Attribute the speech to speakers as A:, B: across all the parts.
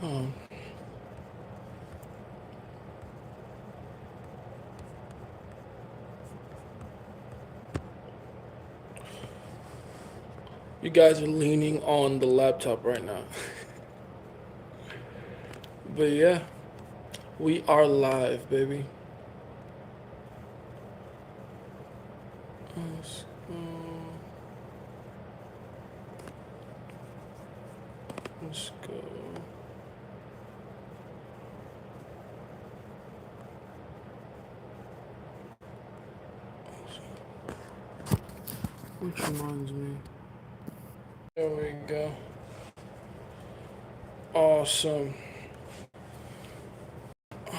A: Oh. You guys are leaning on the laptop right now. But yeah, we are live, baby. Let's go. Let's go. Which reminds me. There we go. Awesome. I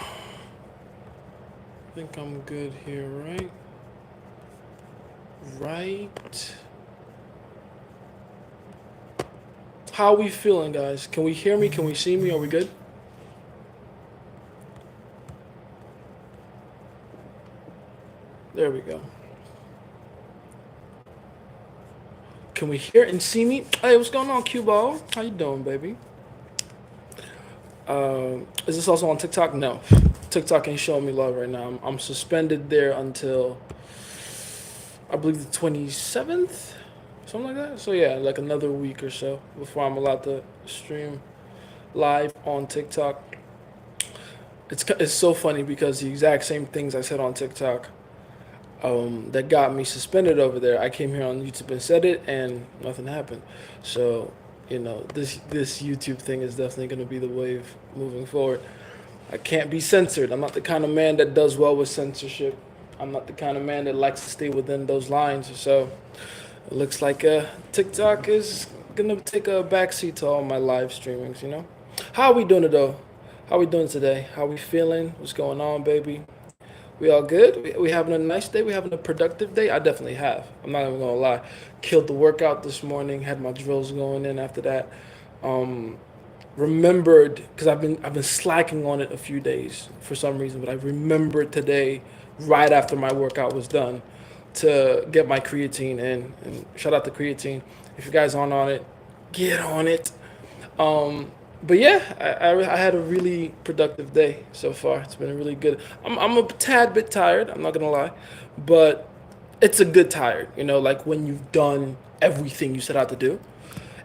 A: think I'm good here, right? Right. How are we feeling, guys? Can we hear me? Can we see me? Are we good? There we go. Can we hear and see me? Hey, what's going on, Q-Ball? How you doing, baby? Is this also on TikTok? No. TikTok ain't showing me love right now. I'm suspended there until, I believe, the 27th? Something like that? So yeah, like another week or so before I'm allowed to stream live on TikTok. It's so funny because the exact same things I said on TikTok that got me suspended over there. I came here on YouTube and said it, and nothing happened. So, this YouTube thing is definitely going to be the wave moving forward. I can't be censored. I'm not the kind of man that does well with censorship. I'm not the kind of man that likes to stay within those lines. So, it looks like TikTok is gonna take a backseat to all my live streamings. How are we doing it though? How are we doing today? How are we feeling? What's going on, baby? We all good? We having a nice day? We having a productive day? I definitely have. I'm not even gonna lie. Killed the workout this morning. Had my drills going in after that. Um, Remembered because I've been slacking on it a few days for some reason, but I remembered today, right after my workout was done, to get my creatine in. And shout out to creatine. If you guys aren't on it, get on it. Um, but yeah, I had a really productive day so far. It's been really good. I'm a tad bit tired. I'm not gonna lie, but it's a good tired. Like when you've done everything you set out to do,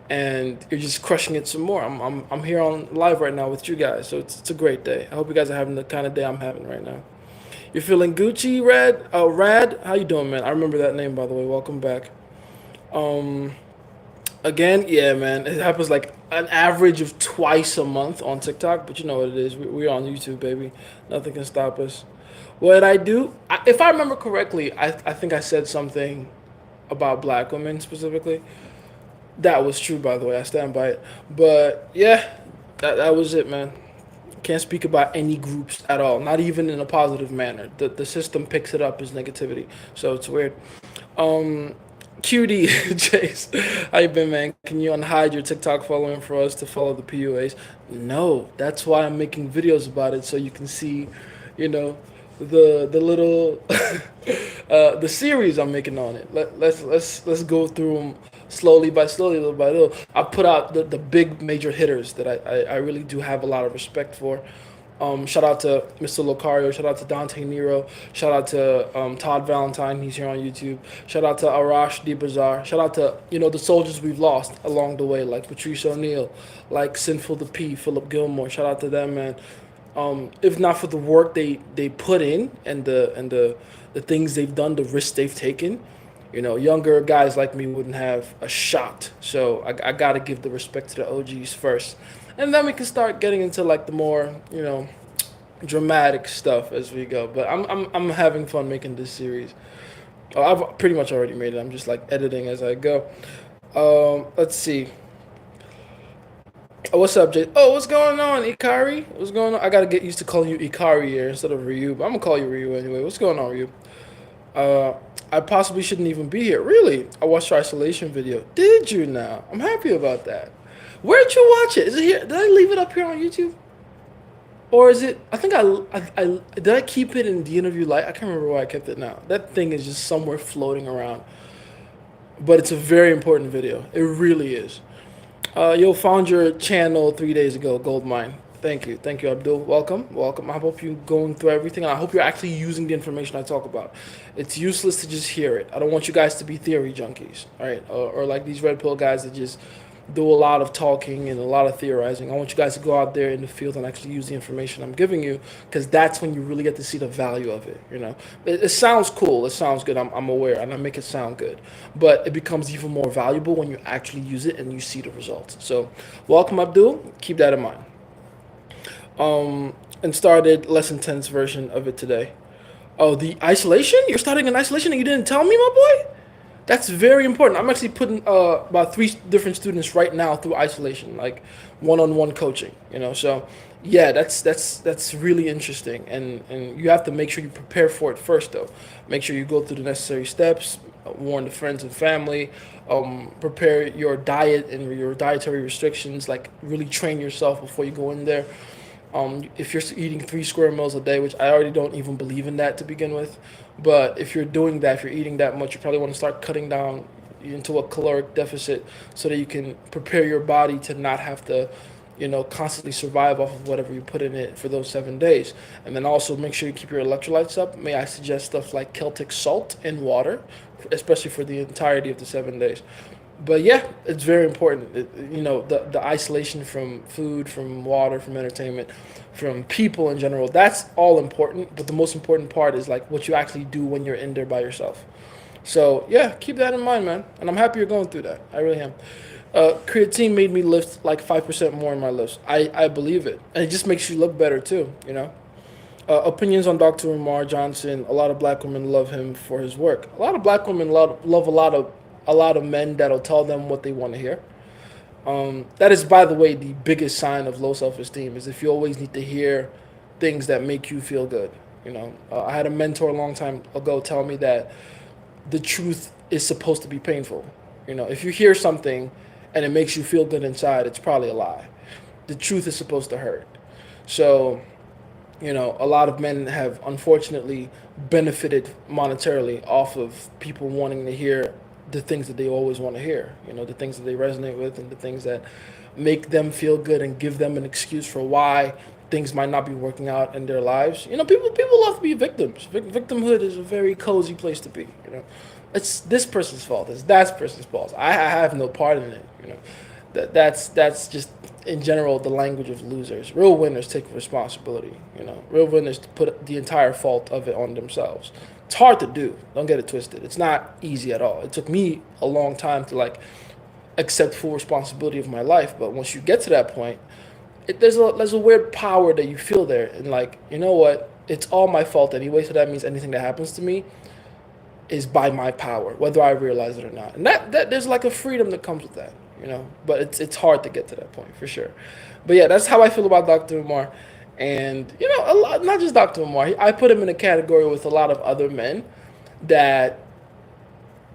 A: and you're just crushing it some more. I'm here on live right now with you guys, so it's a great day. I hope you guys are having the kind of day I'm having right now. You're feeling Gucci, Rad? Rad, how you doing, man? I remember that name, by the way. Welcome back. Um, Again, yeah, man. It happens like an average of twice a month on TikTok, but you know what it is. We're on YouTube, baby. Nothing can stop us. What did I do? If I remember correctly, I think I said something about black women specifically. That was true, by the way. I stand by it. But yeah, that was it, man. Can't speak about any groups at all, not even in a positive manner. The system picks it up as negativity, so it's weird. Um, QD Chase, how you been, man? Can you unhide your TikTok following for us to follow the PUAs? No, that's why I'm making videos about it so you can see, you know, the little the series I'm making on it. Let's go through them slowly by slowly, little by little. I put out the big major hitters that I really do have a lot of respect for. Shout out to Mr. Locario. Shout out to Dante Nero. Shout out to Todd Valentine. He's here on YouTube. Shout out to Arash D. Bazaar. Shout out to the soldiers we've lost along the way, like Patrice O'Neill, like Sinful the P, Philip Gilmore. Shout out to them, man. If not for the work they put in and the things they've done, the risks they've taken, younger guys like me wouldn't have a shot. So I gotta give the respect to the OGs first, and then we can start getting into like the more dramatic stuff as we go. But I'm having fun making this series. I've pretty much already made it. I'm just like editing as I go. Let's see. Oh, what's up, Jay? Oh, what's going on, Ikari? What's going on? I gotta get used to calling you Ikari here instead of Ryu, but I'm gonna call you Ryu anyway. What's going on, Ryu? Uh, I possibly shouldn't even be here. Really? I watched your isolation video. Did you now? I'm happy about that. Where'd you watch it? Is it here? Did I leave it up here on YouTube? Or is it? I think I did I keep it in the interview light? I can't remember where I kept it now. That thing is just somewhere floating around. But it's a very important video. It really is. Yo, found your channel 3 days ago, Goldmine. Thank you, Abdul. Welcome, welcome. I hope you going through everything, and I hope you're actually using the information I talk about. It's useless to just hear it. I don't want you guys to be theory junkies, all right? Or like these red pill guys that just do a lot of talking and a lot of theorizing. I want you guys to go out there in the field and actually use the information I'm giving you, because that's when you really get to see the value of it. It sounds cool, it sounds good. I'm aware, and I make it sound good, but it becomes even more valuable when you actually use it and you see the results. So, welcome, Abdul. Keep that in mind. And started less intense version of it today. Oh, the isolation? You're starting an isolation and you didn't tell me, my boy? That's very important. I'm actually putting about three different students right now through isolation, like one-on-one coaching. So yeah, that's really interesting, and you have to make sure you prepare for it first, though. Make sure you go through the necessary steps, warn the friends and family, prepare your diet and your dietary restrictions, like really train yourself before you go in there. If you're eating 3 square meals a day, which I already don't even believe in that to begin with, but if you're doing that, if you're eating that much, you probably want to start cutting down into a caloric deficit so that you can prepare your body to not have to, constantly survive off of whatever you put in it for those 7 days. And then also make sure you keep your electrolytes up. May I suggest stuff like Celtic salt and water, especially for the entirety of the 7 days. But yeah, it's very important. The isolation from food, from water, from entertainment, from people in general. That's all important. But the most important part is like what you actually do when you're in there by yourself. So yeah, keep that in mind, man. And I'm happy you're going through that. I really am. Creatine made me lift like 5% more in my lifts. I believe it, and it just makes you look better too. Opinions on Dr. Umar Johnson. A lot of black women love him for his work. A lot of black women love a lot of men that'll tell them what they want to hear. That is, by the way, the biggest sign of low self-esteem is if you always need to hear things that make you feel good. I had a mentor a long time ago tell me that the truth is supposed to be painful. If you hear something and it makes you feel good inside, it's probably a lie. The truth is supposed to hurt. So, a lot of men have unfortunately benefited monetarily off of people wanting to hear the things that they always want to hear, the things that they resonate with and the things that make them feel good and give them an excuse for why things might not be working out in their lives. People love to be victims. Victimhood is a very cozy place to be. It's this person's fault. It's that person's fault. I have no part in it. That's just in general the language of losers. Real winners take responsibility. Real winners put the entire fault of it on themselves. It's hard to do. Don't get it twisted. It's not easy at all. It took me a long time to accept full responsibility of my life. But once you get to that point, there's a weird power that you feel there, and you know what? It's all my fault anyway. So that means anything that happens to me is by my power, whether I realize it or not. And that there's a freedom that comes with that. But it's hard to get to that point for sure. But yeah, that's how I feel about Dr. Umar. And a lot, not just Dr. Umar. I put him in a category with a lot of other men that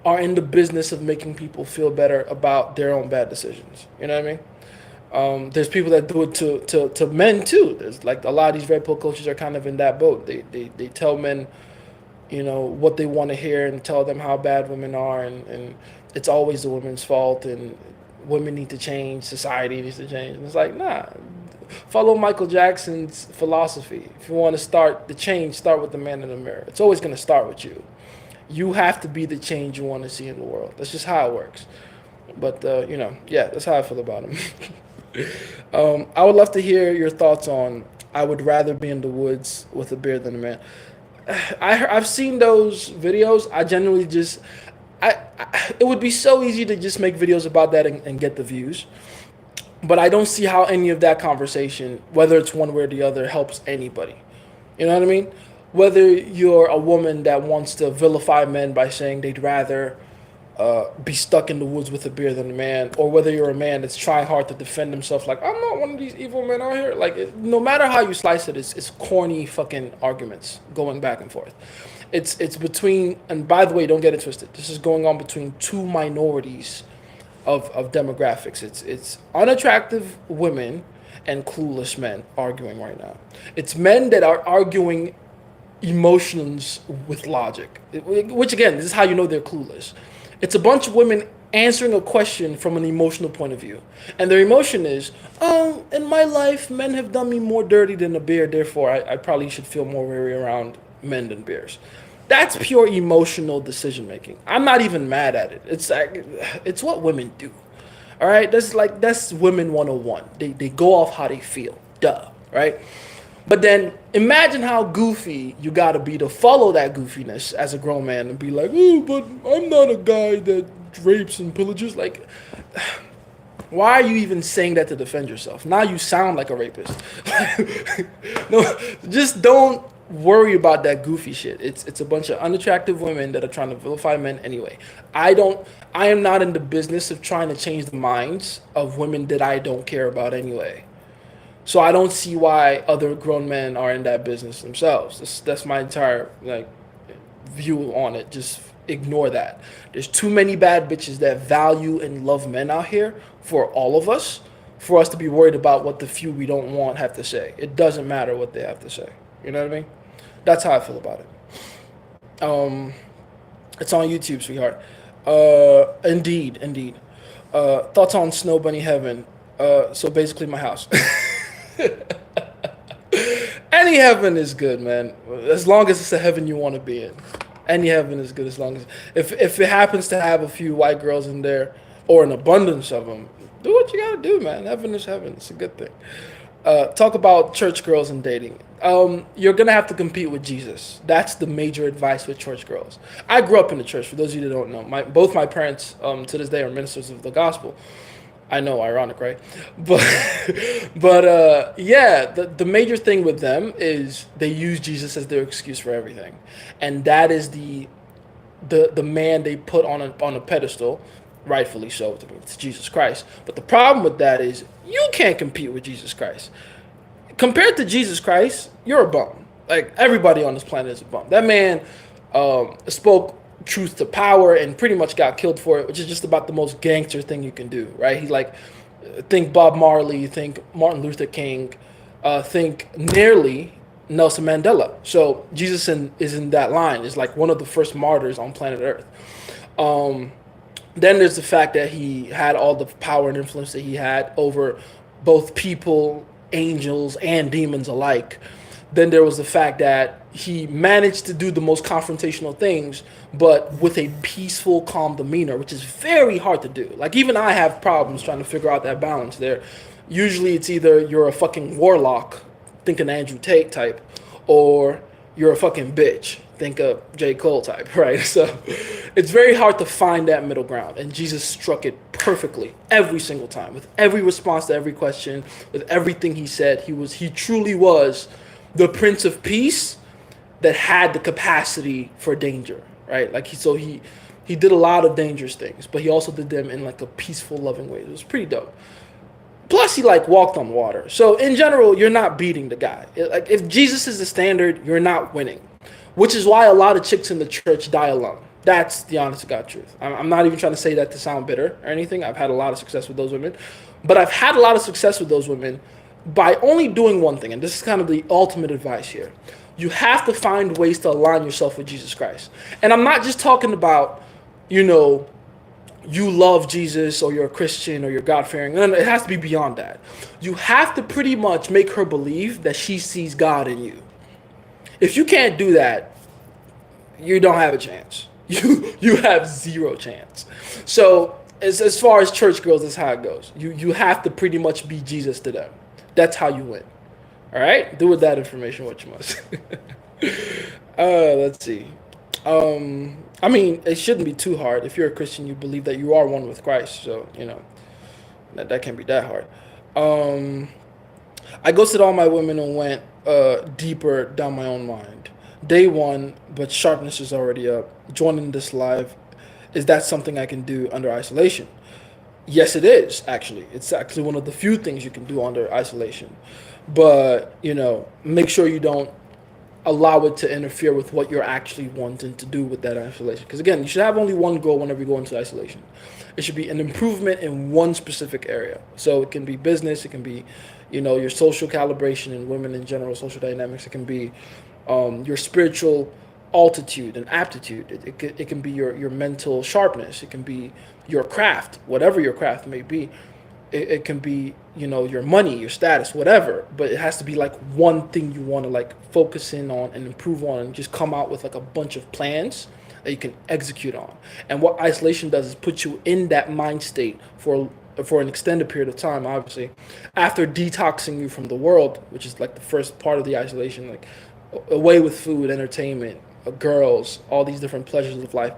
A: are in the business of making people feel better about their own bad decisions. You know what I mean? There's people that do it to men too. There's a lot of these red pill coaches are kind of in that boat. They tell men, what they want to hear and tell them how bad women are, and it's always the women's fault, and women need to change, society needs to change. And it's nah. Follow Michael Jackson's philosophy. If you want to start the change, start with the man in the mirror. It's always going to start with you. You have to be the change you want to see in the world. That's just how it works. But, yeah, that's how I feel about him. I would love to hear your thoughts on I would rather be in the woods with a beard than a man. I've seen those videos. I generally just... it would be so easy to just make videos about that and get the views. But I don't see how any of that conversation, whether it's one way or the other, helps anybody. You know what I mean? Whether you're a woman that wants to vilify men by saying they'd rather be stuck in the woods with a beard than a man, or whether you're a man that's trying hard to defend himself, I'm not one of these evil men out here. No matter how you slice it, it's corny fucking arguments going back and forth. It's between, and by the way, don't get it twisted. This is going on between two minorities of demographics. It's unattractive women and clueless men arguing right now. It's men that are arguing emotions with logic, which again, this is how you know they're clueless. It's a bunch of women answering a question from an emotional point of view. And their emotion is, oh, in my life, men have done me more dirty than a bear, therefore I probably should feel more wary around men than bears. That's pure emotional decision making. I'm not even mad at it. It's like, it's what women do. All right, that's women 101. They go off how they feel. Duh, right? But then imagine how goofy you gotta be to follow that goofiness as a grown man and be like, oh, but I'm not a guy that rapes and pillages. Like, why are you even saying that to defend yourself? Now you sound like a rapist. No, just don't worry about that goofy shit. It's a bunch of unattractive women that are trying to vilify men anyway. I am not in the business of trying to change the minds of women that I don't care about anyway. So I don't see why other grown men are in that business themselves. That's my entire view on it. Just ignore that. There's too many bad bitches that value and love men out here for all of us, for us to be worried about what the few we don't want have to say. It doesn't matter what they have to say. You know what I mean? That's how I feel about it. It's on YouTube, sweetheart. Indeed. Thoughts on Snow Bunny Heaven? So basically, my house. Any heaven is good, man. As long as it's a heaven you want to be in. Any heaven is good as long as if it happens to have a few white girls in there or an abundance of them, do what you gotta do, man. Heaven is heaven. It's a good thing. Talk about church girls and dating. You're gonna have to compete with Jesus. That's the major advice with church girls. I grew up in the church. For those of you that don't know, both my parents to this day are ministers of the gospel. I know, ironic, right? But yeah, the major thing with them is they use Jesus as their excuse for everything, and that is the man they put on a pedestal, rightfully so. It's Jesus Christ. But the problem with that is you can't compete with Jesus Christ. Compared to Jesus Christ, you're a bum. Like everybody on this planet is a bum. That man spoke truth to power and pretty much got killed for it, which is just about the most gangster thing you can do, right? He's like, think Bob Marley, think Martin Luther King, think nearly Nelson Mandela. So Jesus is in that line. Is like one of the first martyrs on planet Earth. Then there's the fact that he had all the power and influence that he had over both people, angels, and demons alike. Then there was the fact that he managed to do the most confrontational things, but with a peaceful, calm demeanor, which is very hard to do. Like, even I have problems trying to figure out that balance there. Usually it's either you're a fucking warlock, think an Andrew Tate type, or you're a fucking bitch, think a J. Cole type, right? So it's very hard to find that middle ground. And Jesus struck it perfectly every single time, with every response to every question, with everything he said. He truly was the Prince of Peace that had the capacity for danger, right? Like he did a lot of dangerous things, but he also did them in like a peaceful, loving way. It was pretty dope. Plus, he like walked on water. So in general, you're not beating the guy. Like if Jesus is the standard, you're not winning, which is why a lot of chicks in the church die alone. That's the honest to God truth. I'm not even trying to say that to sound bitter or anything. I've had a lot of success with those women, but I've had a lot of success with those women by only doing one thing, and this is kind of the ultimate advice here. You have to find ways to align yourself with Jesus Christ. And I'm not just talking about, you love Jesus or you're a Christian or you're God-fearing. No, it has to be beyond that. You have to pretty much make her believe that she sees God in you. If you can't do that, you don't have a chance. You have zero chance. So as far as church girls, that's how it goes. You have to pretty much be Jesus to them. That's how you win. All right? Do with that information what you must. Let's see. I mean, it shouldn't be too hard. If you're a Christian, you believe that you are one with Christ. So, that can't be that hard. I ghosted all my women and went deeper down my own mind. Day one, but sharpness is already up. Joining this live, is that something I can do under isolation? Yes, it is, actually. It's actually one of the few things you can do under isolation. But, make sure you don't allow it to interfere with what you're actually wanting to do with that isolation. Because, again, you should have only one goal whenever you go into isolation. It should be an improvement in one specific area. So it can be business. It can be, your social calibration and women in general, social dynamics. It can be your spiritual altitude and aptitude. It can be your mental sharpness. It can be your craft, whatever your craft may be. It can be, your money, your status, whatever. But it has to be like one thing you want to like focus in on and improve on, and just come out with like a bunch of plans that you can execute on. And what isolation does is put you in that mind state for an extended period of time, obviously, after detoxing you from the world, which is like the first part of the isolation, like away with food, entertainment, girls, all these different pleasures of life,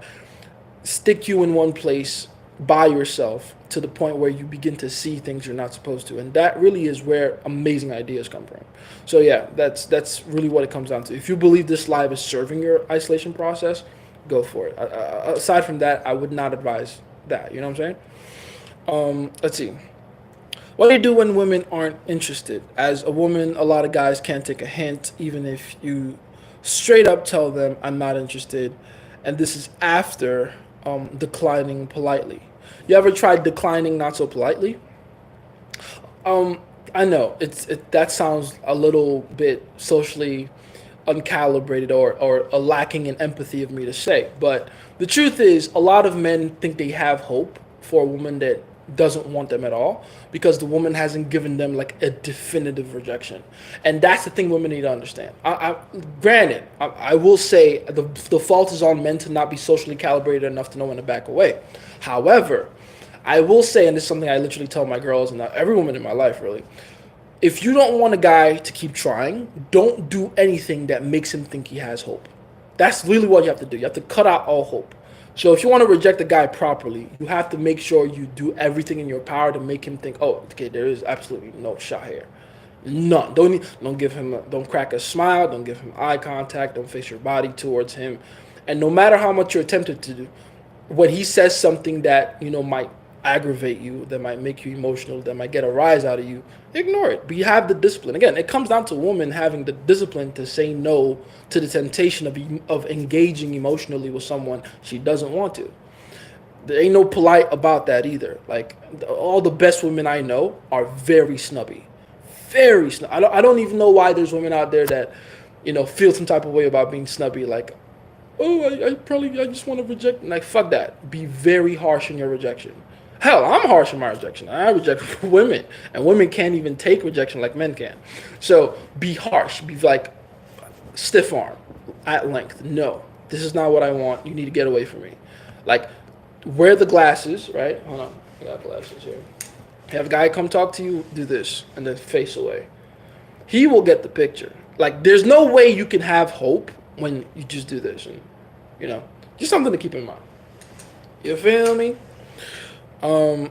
A: stick you in one place by yourself to the point where you begin to see things you're not supposed to. And that really is where amazing ideas come from. So yeah, that's really what it comes down to. If you believe this live is serving your isolation process, go for it. Aside from that, I would not advise that. You know what I'm saying? Let's see. What do you do when women aren't interested? As a woman, a lot of guys can't take a hint, even if you straight up tell them, I'm not interested. And this is after declining politely. You ever tried declining not so politely? I know that sounds a little bit socially uncalibrated or a lacking in empathy of me to say, but the truth is, a lot of men think they have hope for a woman that doesn't want them at all because the woman hasn't given them like a definitive rejection. And that's the thing women need to understand. Granted, I will say the fault is on men to not be socially calibrated enough to know when to back away. However, I will say, and this is something I literally tell my girls and every woman in my life really, if you don't want a guy to keep trying, don't do anything that makes him think he has hope. That's really what you have to do. You have to cut out all hope. So if you want to reject a guy properly, you have to make sure you do everything in your power to make him think, oh, okay, there is absolutely no shot here. None. Don't crack a smile. Don't give him eye contact. Don't face your body towards him. And no matter how much you're tempted to do, when he says something that, might aggravate you, that might make you emotional, that might get a rise out of you, ignore it. But you have the discipline. Again, it comes down to a woman having the discipline to say no to the temptation of engaging emotionally with someone she doesn't want to. There ain't no polite about that either. Like, all the best women I know are very snubby. Very snubby. I don't even know why there's women out there that, feel some type of way about being snubby. Like, oh, I just want to reject. Like, fuck that. Be very harsh in your rejection. Hell, I'm harsh in my rejection. I reject women, and women can't even take rejection like men can. So be harsh. Be like stiff arm at length. No, this is not what I want. You need to get away from me. Like, wear the glasses, right? Hold on, I got glasses here. Have a guy come talk to you, do this, and then face away. He will get the picture. Like, there's no way you can have hope when you just do this, and just something to keep in mind. You feel me?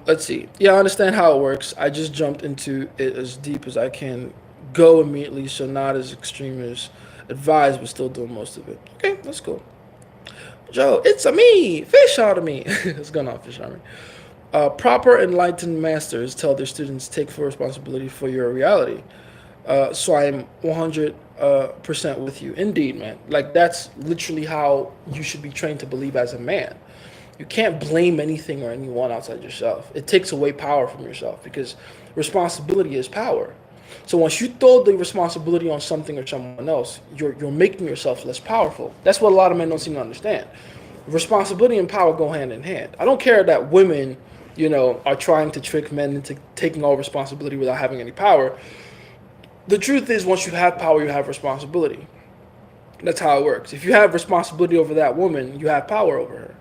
A: Let's see. Yeah, I understand how it works. I just jumped into it as deep as I can go immediately, so not as extreme as advised, but still doing most of it. Okay, that's cool. Joe, it's a me. Fish out of me. What's going on, fish out of me? Proper enlightened masters tell their students take full responsibility for your reality. So I'm 100% with you. Indeed, man. Like, that's literally how you should be trained to believe as a man. You can't blame anything or anyone outside yourself. It takes away power from yourself because responsibility is power. So once you throw the responsibility on something or someone else, you're making yourself less powerful. That's what a lot of men don't seem to understand. Responsibility and power go hand in hand. I don't care that women, are trying to trick men into taking all responsibility without having any power. The truth is, once you have power, you have responsibility. That's how it works. If you have responsibility over that woman, you have power over her,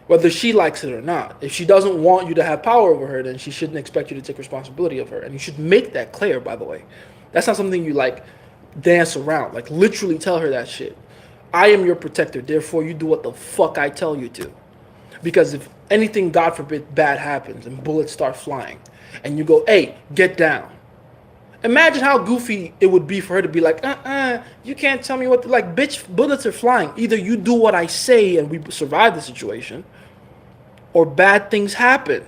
A: whether she likes it or not. If she doesn't want you to have power over her, then she shouldn't expect you to take responsibility of her. And you should make that clear, by the way. That's not something you, dance around. Like, literally tell her that shit. I am your protector, therefore you do what the fuck I tell you to. Because if anything, God forbid, bad happens and bullets start flying, and you go, hey, get down. Imagine how goofy it would be for her to be like, you can't tell me what to, like, bitch, bullets are flying. Either you do what I say and we survive the situation, or bad things happen.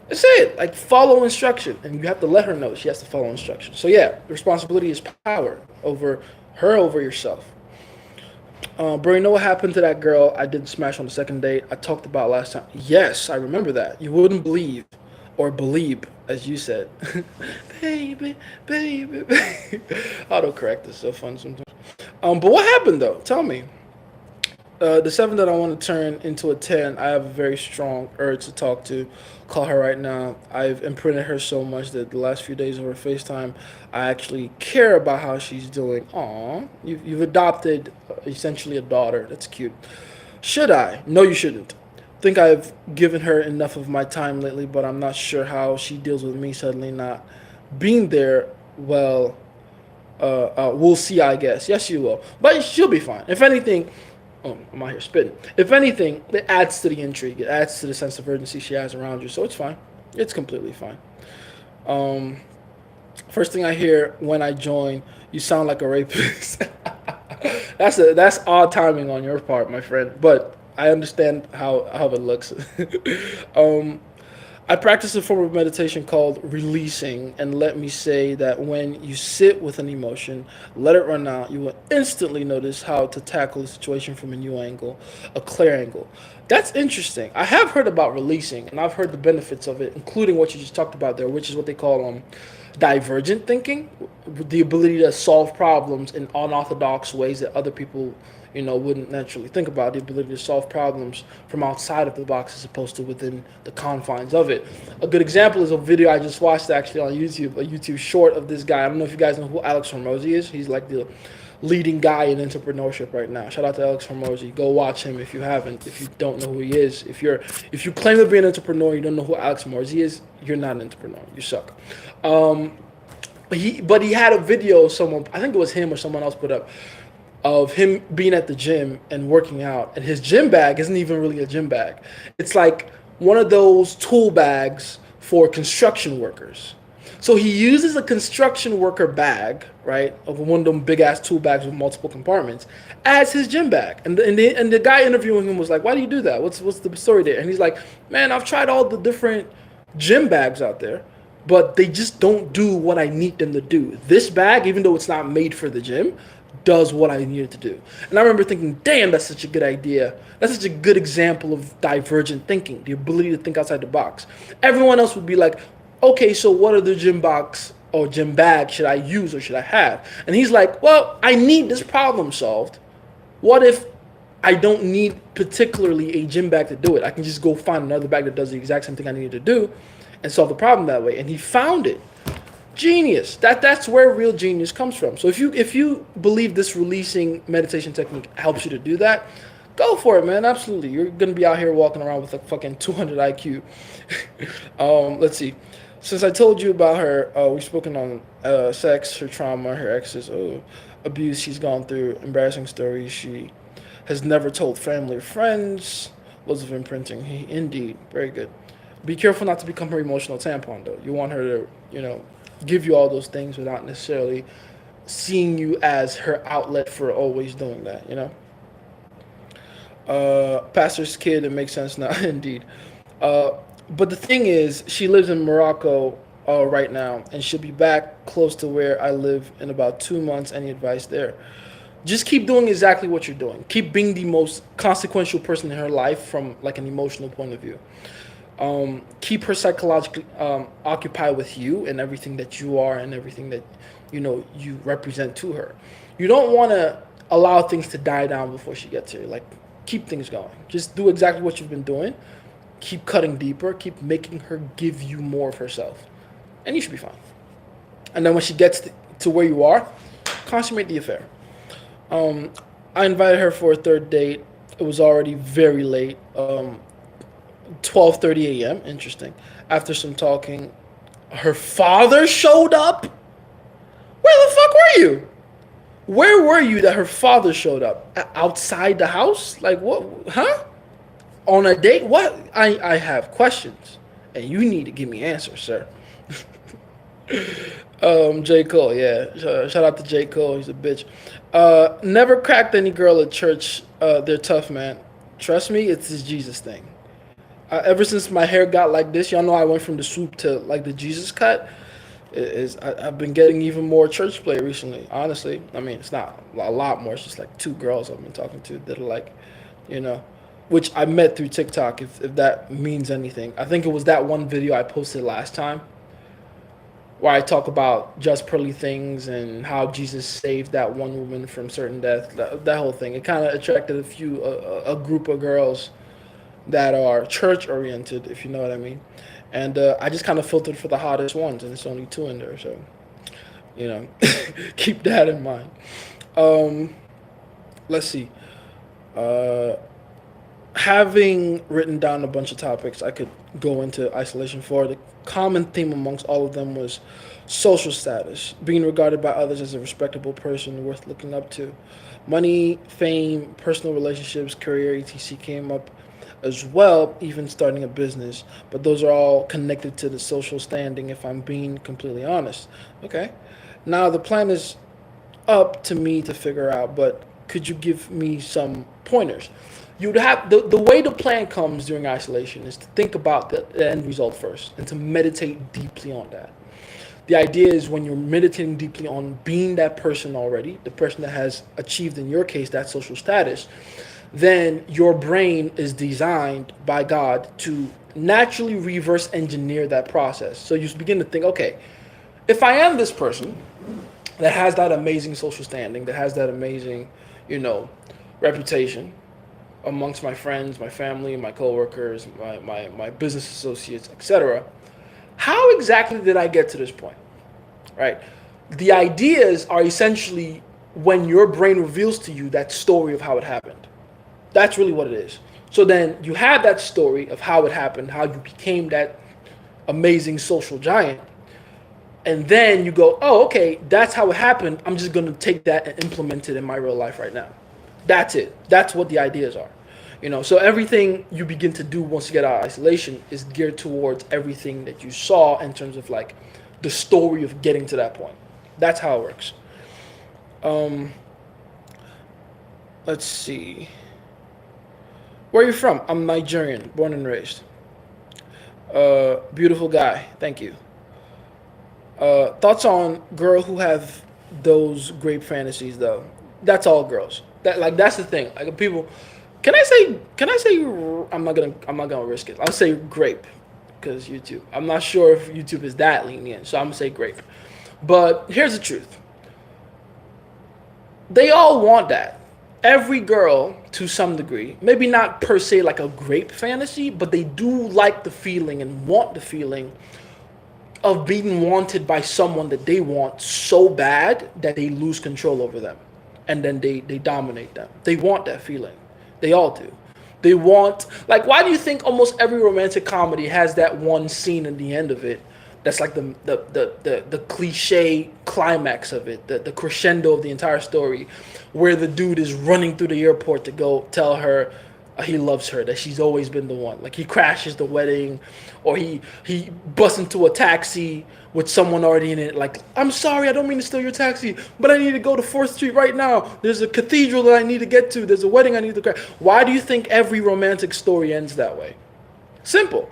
A: That's it. Like, follow instruction. And you have to let her know she has to follow instruction. So yeah, responsibility is power over her, over yourself. Bro, you know what happened to that girl I didn't smash on the second date I talked about last time? Yes, I remember that. You wouldn't believe, or believe, as you said. baby. Autocorrect is so fun sometimes. But what happened though? Tell me. The 7 that I want to turn into a 10, I have a very strong urge to talk to. Call her right now. I've imprinted her so much that the last few days over FaceTime, I actually care about how she's doing. Aw, you've adopted essentially a daughter. That's cute. Should I? No, you shouldn't. Think I've given her enough of my time lately, but I'm not sure how she deals with me suddenly not being there. Well, we'll see, I guess. Yes, you will. But she'll be fine. If anything, oh, I'm out here spitting. If anything, it adds to the intrigue. It adds to the sense of urgency she has around you. So it's fine. It's completely fine. Um, First thing I hear when I join, you sound like a rapist. That's odd timing on your part, my friend. But I understand how it looks. um, I practice a form of meditation called releasing, and let me say that when you sit with an emotion, let it run out, you will instantly notice how to tackle the situation from a new angle, a clear angle. That's interesting. I have heard about releasing, and I've heard the benefits of it, including what you just talked about there, which is what they call divergent thinking, the ability to solve problems in unorthodox ways that other people wouldn't naturally think about, the ability to solve problems from outside of the box as opposed to within the confines of it. A good example is a video I just watched actually on YouTube, a YouTube short of this guy. I don't know if you guys know who Alex Hormozy is. He's like the leading guy in entrepreneurship right now. Shout out to Alex Hormozy. Go watch him if you haven't. If you don't know who he is, if you claim to be an entrepreneur, you don't know who Alex Hormozy is, you're not an entrepreneur. You suck. But he had a video someone, I think it was him or someone else put up, of him being at the gym and working out, and his gym bag isn't even really a gym bag. It's like one of those tool bags for construction workers. So he uses a construction worker bag, right, of one of them big ass tool bags with multiple compartments, as his gym bag. And the guy interviewing him was like, "Why do you do that? What's the story there?" And he's like, "Man, I've tried all the different gym bags out there, but they just don't do what I need them to do. This bag, even though it's not made for the gym, does what I needed to do." And I remember thinking, damn, that's such a good idea. That's such a good example of divergent thinking, the ability to think outside the box. Everyone else would be like, okay, so what other gym box or gym bag should I use or should I have? And he's like, well, I need this problem solved. What if I don't need particularly a gym bag to do it? I can just go find another bag that does the exact same thing I needed to do and solve the problem that way. And he found it. Genius. That's where real genius comes from. So if you believe this releasing meditation technique helps you to do that, go for it, man. Absolutely. You're gonna be out here walking around with a fucking 200 IQ. Let's see. Since I told you about her, we've spoken on sex, her trauma, her exes, abuse she's gone through, embarrassing stories she has never told family or friends, loads of imprinting. Indeed, very good. Be careful not to become her emotional tampon, though. You want her to, give you all those things without necessarily seeing you as her outlet for always doing that, Pastor's kid, it makes sense now, indeed. But the thing is, she lives in Morocco right now, and she'll be back close to where I live in about 2 months. Any advice there? Just keep doing exactly what you're doing. Keep being the most consequential person in her life from like an emotional point of view. Keep her psychologically occupied with you and everything that you are and everything that you represent to her. You don't want to allow things to die down before she gets here. Like, keep things going. Just do exactly what you've been doing. Keep cutting deeper. Keep making her give you more of herself, and you should be fine. And then when she gets to where you are, consummate the affair. I invited her for a third date. It was already very late. 12:30 a.m. Interesting. After some talking, her father showed up. Where the fuck were you? Where were you that her father showed up? Outside the house? Like what? Huh? On a date? What? I have questions, and you need to give me answers, sir. J. Cole, yeah. Shout out to J. Cole. He's a bitch. Never cracked any girl at church. They're tough, man. Trust me, it's this Jesus thing. Ever since my hair got like this, y'all know I went from the swoop to like the Jesus cut. I've been getting even more church play recently, honestly. I mean, it's not a lot more. It's just like 2 girls I've been talking to that are like, which I met through TikTok, if that means anything. I think it was that one video I posted last time. where I talk about just pearly things and how Jesus saved that one woman from certain death. That whole thing. It kind of attracted a group of girls that are church oriented, if you know what I mean. And I just kind of filtered for the hottest ones, and it's only two in there, so you know, keep that in mind. Um, let's see. Uh, Having written down a bunch of topics I could go into isolation for, the common theme amongst all of them was social status, being regarded by others as a respectable person worth looking up to. Money, fame, personal relationships, career, etc. came up as well, even starting a business. But those are all connected to the social standing, if I'm being completely honest. Okay. Now, the plan is up to me to figure out, but could you give me some pointers? You'd have the way the plan comes during isolation is to think about the end result first and to meditate deeply on that. The idea is when you're meditating deeply on being that person already, the person that has achieved, in your case, that social status, then your brain is designed by God to naturally reverse engineer that process. So you begin to think, okay, if I am this person that has that amazing social standing, that has that amazing, you know, reputation amongst my friends, my family, my coworkers, my business associates, etc., how exactly did I get to this point? Right? The ideas are essentially when your brain reveals to you that story of how it happened. That's really what it is. So then you have that story of how it happened, how you became that amazing social giant. And then you go, oh, okay, that's how it happened. I'm just going to take that and implement it in my real life right now. That's it. That's what the ideas are. You know, so everything you begin to do once you get out of isolation is geared towards everything that you saw in terms of like the story of getting to that point. That's how it works. Let's see. Where are you from? I'm Nigerian, born and raised. Beautiful guy. Thank you. Thoughts on girl who have those grape fantasies though? That's all girls. That's the thing. Like people, can I say I'm not gonna risk it. I'll say grape because YouTube. I'm not sure if YouTube is that lenient, so I'm gonna say grape. But here's the truth. They all want that. Every girl, to some degree, maybe not per se like a grape fantasy, but they do like the feeling and want the feeling of being wanted by someone that they want so bad that they lose control over them. And then they dominate them. They want that feeling. They all do. They want, like, why do you think almost every romantic comedy has that one scene in the end of it that's like the cliche climax of it, the crescendo of the entire story, where the dude is running through the airport to go tell her he loves her, that she's always been the one. Like he crashes the wedding, or he busts into a taxi with someone already in it. Like, I'm sorry, I don't mean to steal your taxi, but I need to go to 4th Street right now. There's a cathedral that I need to get to. There's a wedding I need to crash. Why do you think every romantic story ends that way? Simple.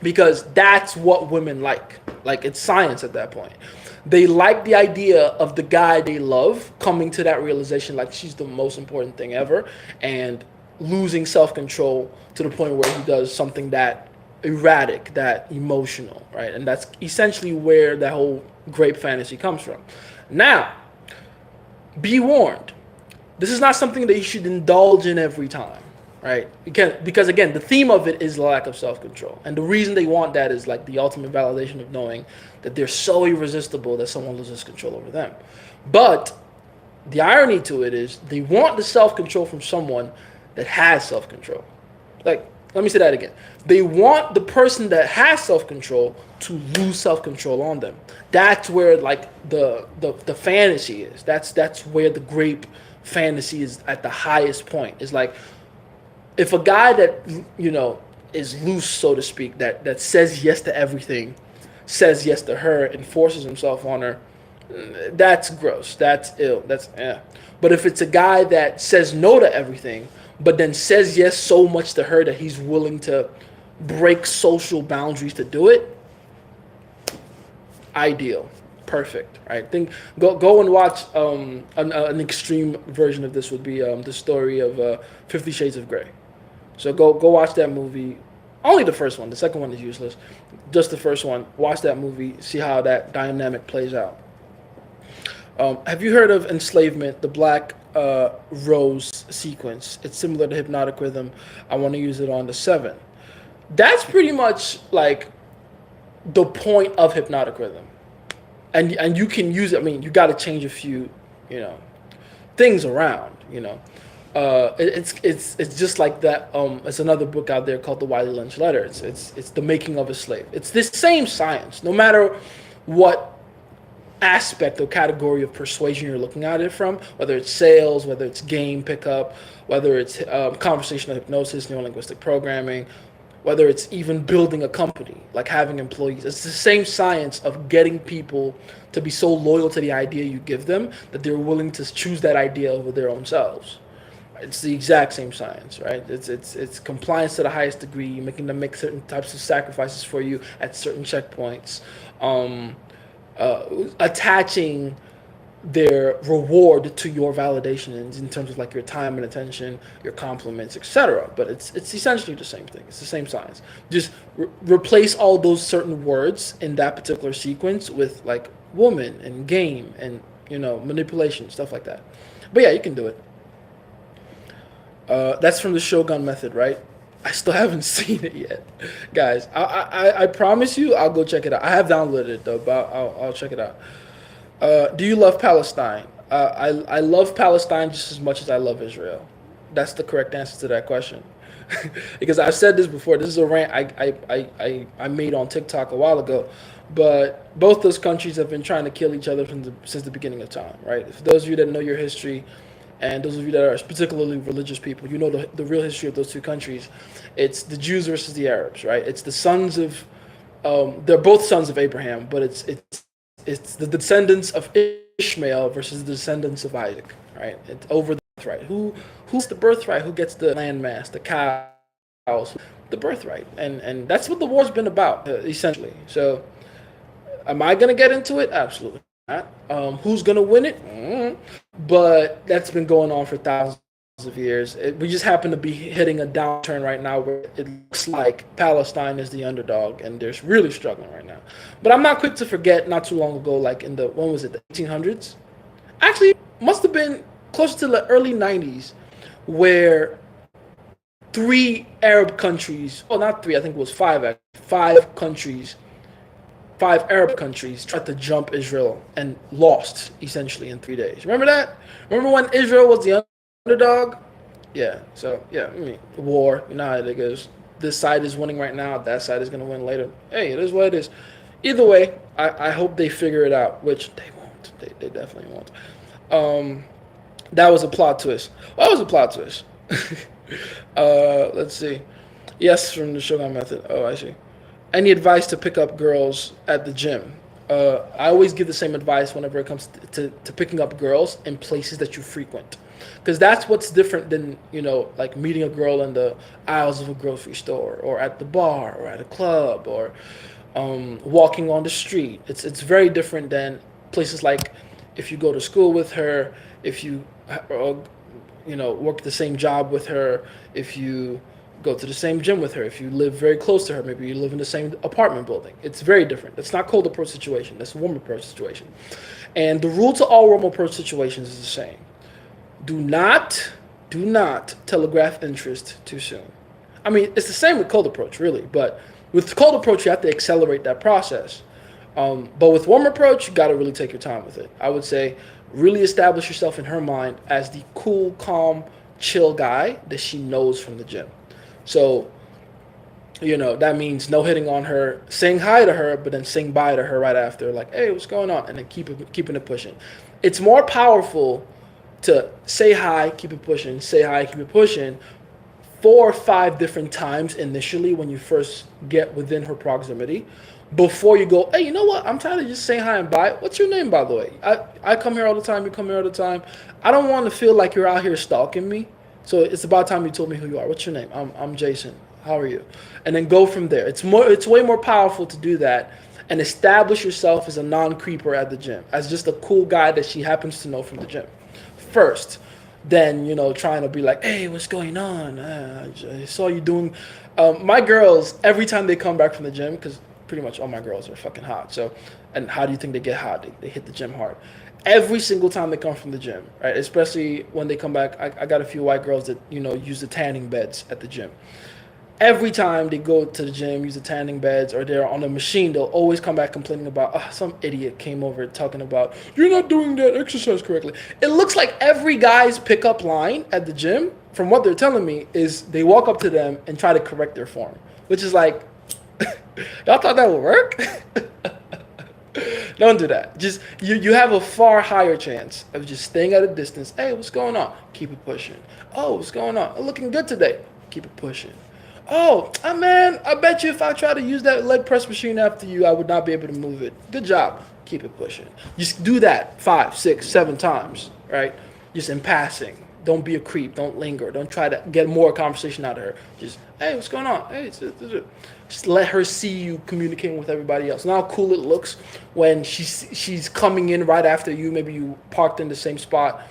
A: Because that's what women like. Like, it's science at that point. They like the idea of the guy they love coming to that realization, like she's the most important thing ever, and losing self-control to the point where he does something that erratic, that emotional, right? And that's essentially where that whole grape fantasy comes from. Now, be warned. This is not something that you should indulge in every time, right? Because again, the theme of it is lack of self-control. And the reason they want that is like the ultimate validation of knowing that they're so irresistible that someone loses control over them. But the irony to it is they want the self-control from someone that has self-control. Like, let me say that again. They want the person that has self-control to lose self-control on them. That's where like the fantasy is. That's where the grape fantasy is at the highest point. It's like if a guy that, you know, is loose, so to speak, that says yes to everything, says yes to her and forces himself on her, that's gross. That's ill. That's But if it's a guy that says no to everything, but then says yes so much to her that he's willing to break social boundaries to do it, ideal, perfect, right? Go and watch an extreme version of this would be the story of 50 Shades of Grey. So go watch that movie. Only the first one. The second one is useless. Just the first one. Watch that movie. See how that dynamic plays out. Have you heard of enslavement, the black rose sequence? It's similar to hypnotic rhythm. I want to use it on the seven. That's pretty much like the point of hypnotic rhythm, and you can use it. I mean, you got to change a few, you know, things around. It's just like that. It's another book out there called The Wiley Lynch Letter. It's the making of a slave. It's this same science, no matter what aspect or category of persuasion you're looking at it from, whether it's sales, whether it's game pickup, whether it's conversational hypnosis, neurolinguistic programming, whether it's even building a company, like having employees. It's the same science of getting people to be so loyal to the idea you give them that they're willing to choose that idea over their own selves. It's the exact same science, right? It's compliance to the highest degree, making them make certain types of sacrifices for you at certain checkpoints. Attaching their reward to your validation in terms of like your time and attention, your compliments, etc. But it's essentially the same thing. It's the same science. Just replace all those certain words in that particular sequence with like woman and game and manipulation, stuff like that. But yeah, you can do it. That's from the Shogun method, right? I still haven't seen it yet, guys. I promise you, I'll go check it out. I have downloaded it though, but I'll check it out. Do you love Palestine? I love Palestine just as much as I love Israel. That's the correct answer to that question. Because I've said this before. This is a rant I made on TikTok a while ago. But both those countries have been trying to kill each other since the beginning of time, right? For those of you that know your history, and those of you that are particularly religious people, you know the real history of those two countries. It's the Jews versus the Arabs, right? It's the sons of, they're both sons of Abraham, but it's the descendants of Ishmael versus the descendants of Isaac, right? It's over the birthright. Who's the birthright? Who gets the landmass, the cows, the birthright? And that's what the war's been about, essentially. So, am I gonna get into it? Absolutely not. Who's gonna win it? But that's been going on for thousands of years. We just happen to be hitting a downturn right now where it looks like Palestine is the underdog and they're really struggling right now. But I'm not quick to forget not too long ago, like in the 1800s? Actually, must have been close to the early 90s, where three Arab countries, well, not three, I think it was five actually, five Arab countries tried to jump Israel and lost essentially in 3 days. Remember that? Remember when Israel was the underdog? Yeah. So yeah, I mean, war. You know how it goes. This side is winning right now. That side is going to win later. Hey, it is what it is. Either way, I hope they figure it out, which they won't. They definitely won't. That was a plot twist. What was a plot twist? Let's see. Yes, from the Shogun method. Oh, I see. Any advice to pick up girls at the gym? I always give the same advice whenever it comes to picking up girls in places that you frequent. Because that's what's different than, like meeting a girl in the aisles of a grocery store or at the bar or at a club or walking on the street. It's very different than places like if you go to school with her, if you, work the same job with her, if you go to the same gym with her, if you live very close to her, maybe you live in the same apartment building. It's very different. It's not cold approach situation. That's a warm approach situation. And the rule to all warm approach situations is the same. Do not telegraph interest too soon. I mean, it's the same with cold approach, really. But with cold approach, you have to accelerate that process. But with warm approach, you got to really take your time with it. I would say really establish yourself in her mind as the cool, calm, chill guy that she knows from the gym. So, that means no hitting on her, saying hi to her, but then saying bye to her right after, like, hey, what's going on? And then keeping it pushing. It's more powerful to say hi, keep it pushing, say hi, keep it pushing, 4 or 5 different times initially when you first get within her proximity, before you go, hey, you know what? I'm tired of just saying hi and bye. What's your name, by the way? I come here all the time. You come here all the time. I don't want to feel like you're out here stalking me. So it's about time you told me who you are. What's your name? I'm Jason. How are you? And then go from there. It's way more powerful to do that and establish yourself as a non-creeper at the gym, as just a cool guy that she happens to know from the gym. First, than trying to be like, hey, what's going on? I saw you doing. My girls, every time they come back from the gym, because pretty much all my girls are fucking hot. So, and how do you think they get hot? They hit the gym hard. Every single time they come from the gym, right? Especially when they come back, I got a few white girls that use the tanning beds at the gym. Every time they go to the gym, use the tanning beds, or they're on a machine, they'll always come back complaining about, some idiot came over talking about, you're not doing that exercise correctly. It looks like every guy's pickup line at the gym, from what they're telling me, is they walk up to them and try to correct their form, which is like, y'all thought that would work? Don't do that. Just you have a far higher chance of just staying at a distance. Hey, what's going on? Keep it pushing. Oh, what's going on? Looking good today. Keep it pushing. Oh, man, I bet you if I try to use that leg press machine after you, I would not be able to move it. Good job. Keep it pushing. Just do that 5, 6, 7 times, right? Just in passing. Don't be a creep. Don't linger. Don't try to get more conversation out of her. Just, hey, what's going on? Hey, just let her see you communicating with everybody else. Now how cool it looks when she's coming in right after you. Maybe you parked in the same spot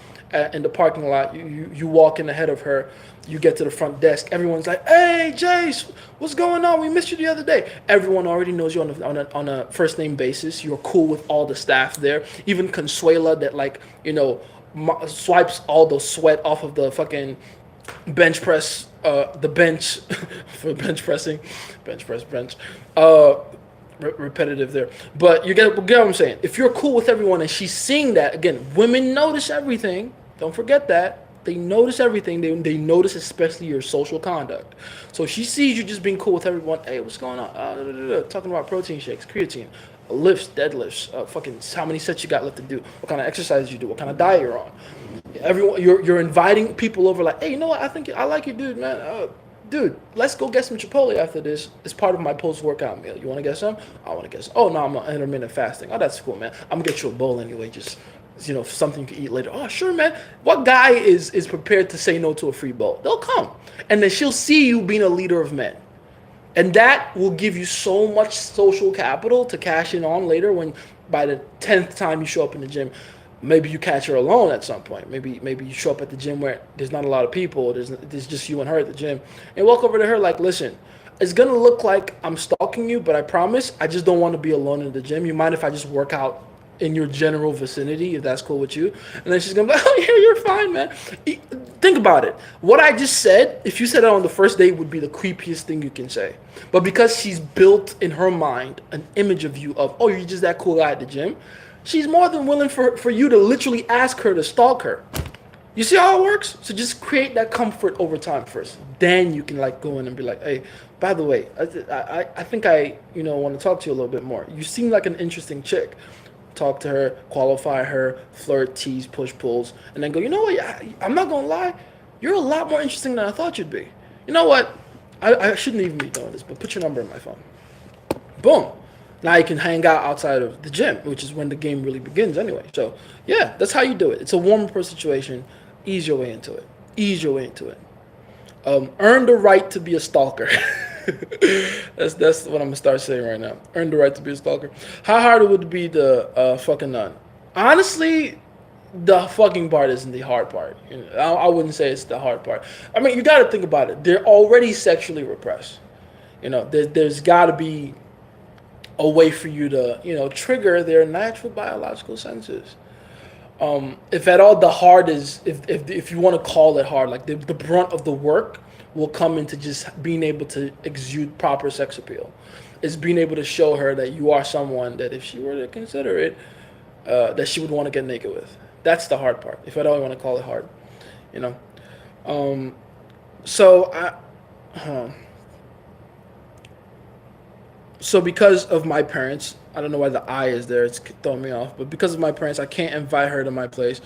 A: in the parking lot. You walk in ahead of her. You get to the front desk. Everyone's like, "Hey, Jace, what's going on? We missed you the other day." Everyone already knows you on a first name basis. You're cool with all the staff there. Even Consuela, that swipes all the sweat off of the fucking bench press, the bench for bench pressing, bench press bench. Repetitive there, but you get what I'm saying. If you're cool with everyone and she's seeing that, again, women notice everything. Don't forget that. They notice everything. They notice especially your social conduct. So she sees you just being cool with everyone. Hey, what's going on? Talking about protein shakes, creatine, lifts, deadlifts, fucking how many sets you got left to do, what kind of exercises you do, what kind of diet you're on. Everyone, you're inviting people over like, hey, you know what? I think I like you, dude, man. Dude, let's go get some Chipotle after this. It's part of my post-workout meal. You want to get some? I want to get some. Oh, no, I'm on intermittent fasting. Oh, that's cool, man. I'm going to get you a bowl anyway. Just, something you can eat later. Oh, sure, man. What guy is prepared to say no to a free bowl? They'll come. And then she'll see you being a leader of men. And that will give you so much social capital to cash in on later when by the 10th time you show up in the gym. Maybe you catch her alone at some point. Maybe you show up at the gym where there's not a lot of people. There's just you and her at the gym. And walk over to her like, listen, it's going to look like I'm stalking you, but I promise I just don't want to be alone in the gym. You mind if I just work out in your general vicinity, if that's cool with you? And then she's going to be like, oh, yeah, you're fine, man. Think about it. What I just said, if you said it on the first date, would be the creepiest thing you can say. But because she's built in her mind an image of you of, oh, you're just that cool guy at the gym, she's more than willing for you to literally ask her to stalk her. You see how it works? So just create that comfort over time first. Then you can go in and be like, hey, by the way, I think I want to talk to you a little bit more. You seem like an interesting chick. Talk to her, qualify her, flirt, tease, push, pulls, and then go, you know what? I'm not going to lie. You're a lot more interesting than I thought you'd be. You know what? I shouldn't even be doing this, but put your number in my phone. Boom. Now you can hang out outside of the gym, which is when the game really begins anyway. So, yeah, that's how you do it. It's a warm-up situation. Ease your way into it. Ease your way into it. Earn the right to be a stalker. That's what I'm going to start saying right now. Earn the right to be a stalker. How hard would it be to fucking none? Honestly, the fucking part isn't the hard part. I wouldn't say it's the hard part. I mean, you got to think about it. They're already sexually repressed. There's got to be a way for you to, trigger their natural biological senses. If at all the hard is, if you want to call it hard, like the brunt of the work will come into just being able to exude proper sex appeal. It's being able to show her that you are someone that if she were to consider it, that she would want to get naked with. That's the hard part, if at all you want to call it hard, So because of my parents, I don't know why the I is there, it's throwing me off, but because of my parents, I can't invite her to my place.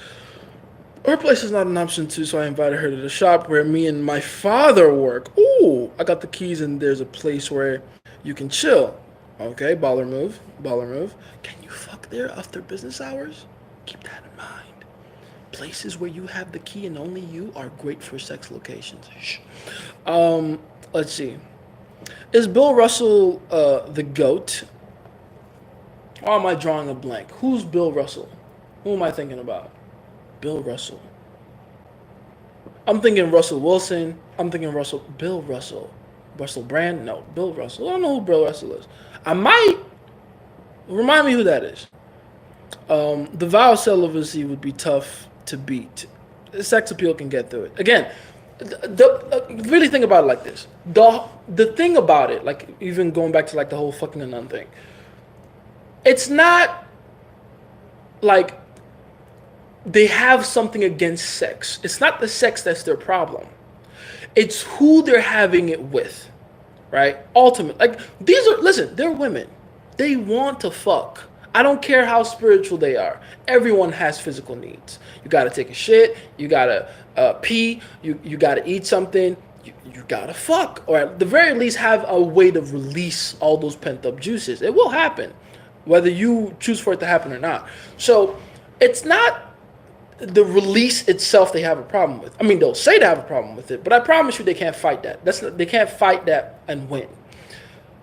A: Her place is not an option too, so I invited her to the shop where me and my father work. Ooh, I got the keys and there's a place where you can chill. Okay, baller move, baller move. Can you fuck there after business hours? Keep that in mind. Places where you have the key and only you are great for sex locations. Shh. Let's see. Is Bill Russell the GOAT? Or am I drawing a blank? Who's Bill Russell? Who am I thinking about? Bill Russell. I'm thinking Russell Wilson. I'm thinking Bill Russell. Russell Brand? No, Bill Russell. I don't know who Bill Russell is. I might. Remind me who that is. The vow of celibacy would be tough to beat. Sex appeal can get through it. Again, really think about it like this. The thing about it, like even going back to like the whole fucking a nun thing, it's not like they have something against sex. It's not the sex that's their problem. It's who they're having it with, right? Ultimate, like these are. Listen, they're women. They want to fuck. I don't care how spiritual they are. Everyone has physical needs. You gotta take a shit. You gotta pee. You gotta eat something. You gotta fuck, or at the very least have a way to release all those pent up juices. It will happen, whether you choose for it to happen or not. So it's not the release itself they have a problem with. I mean, they'll say they have a problem with it, but I promise you they can't fight that. They can't fight that and win.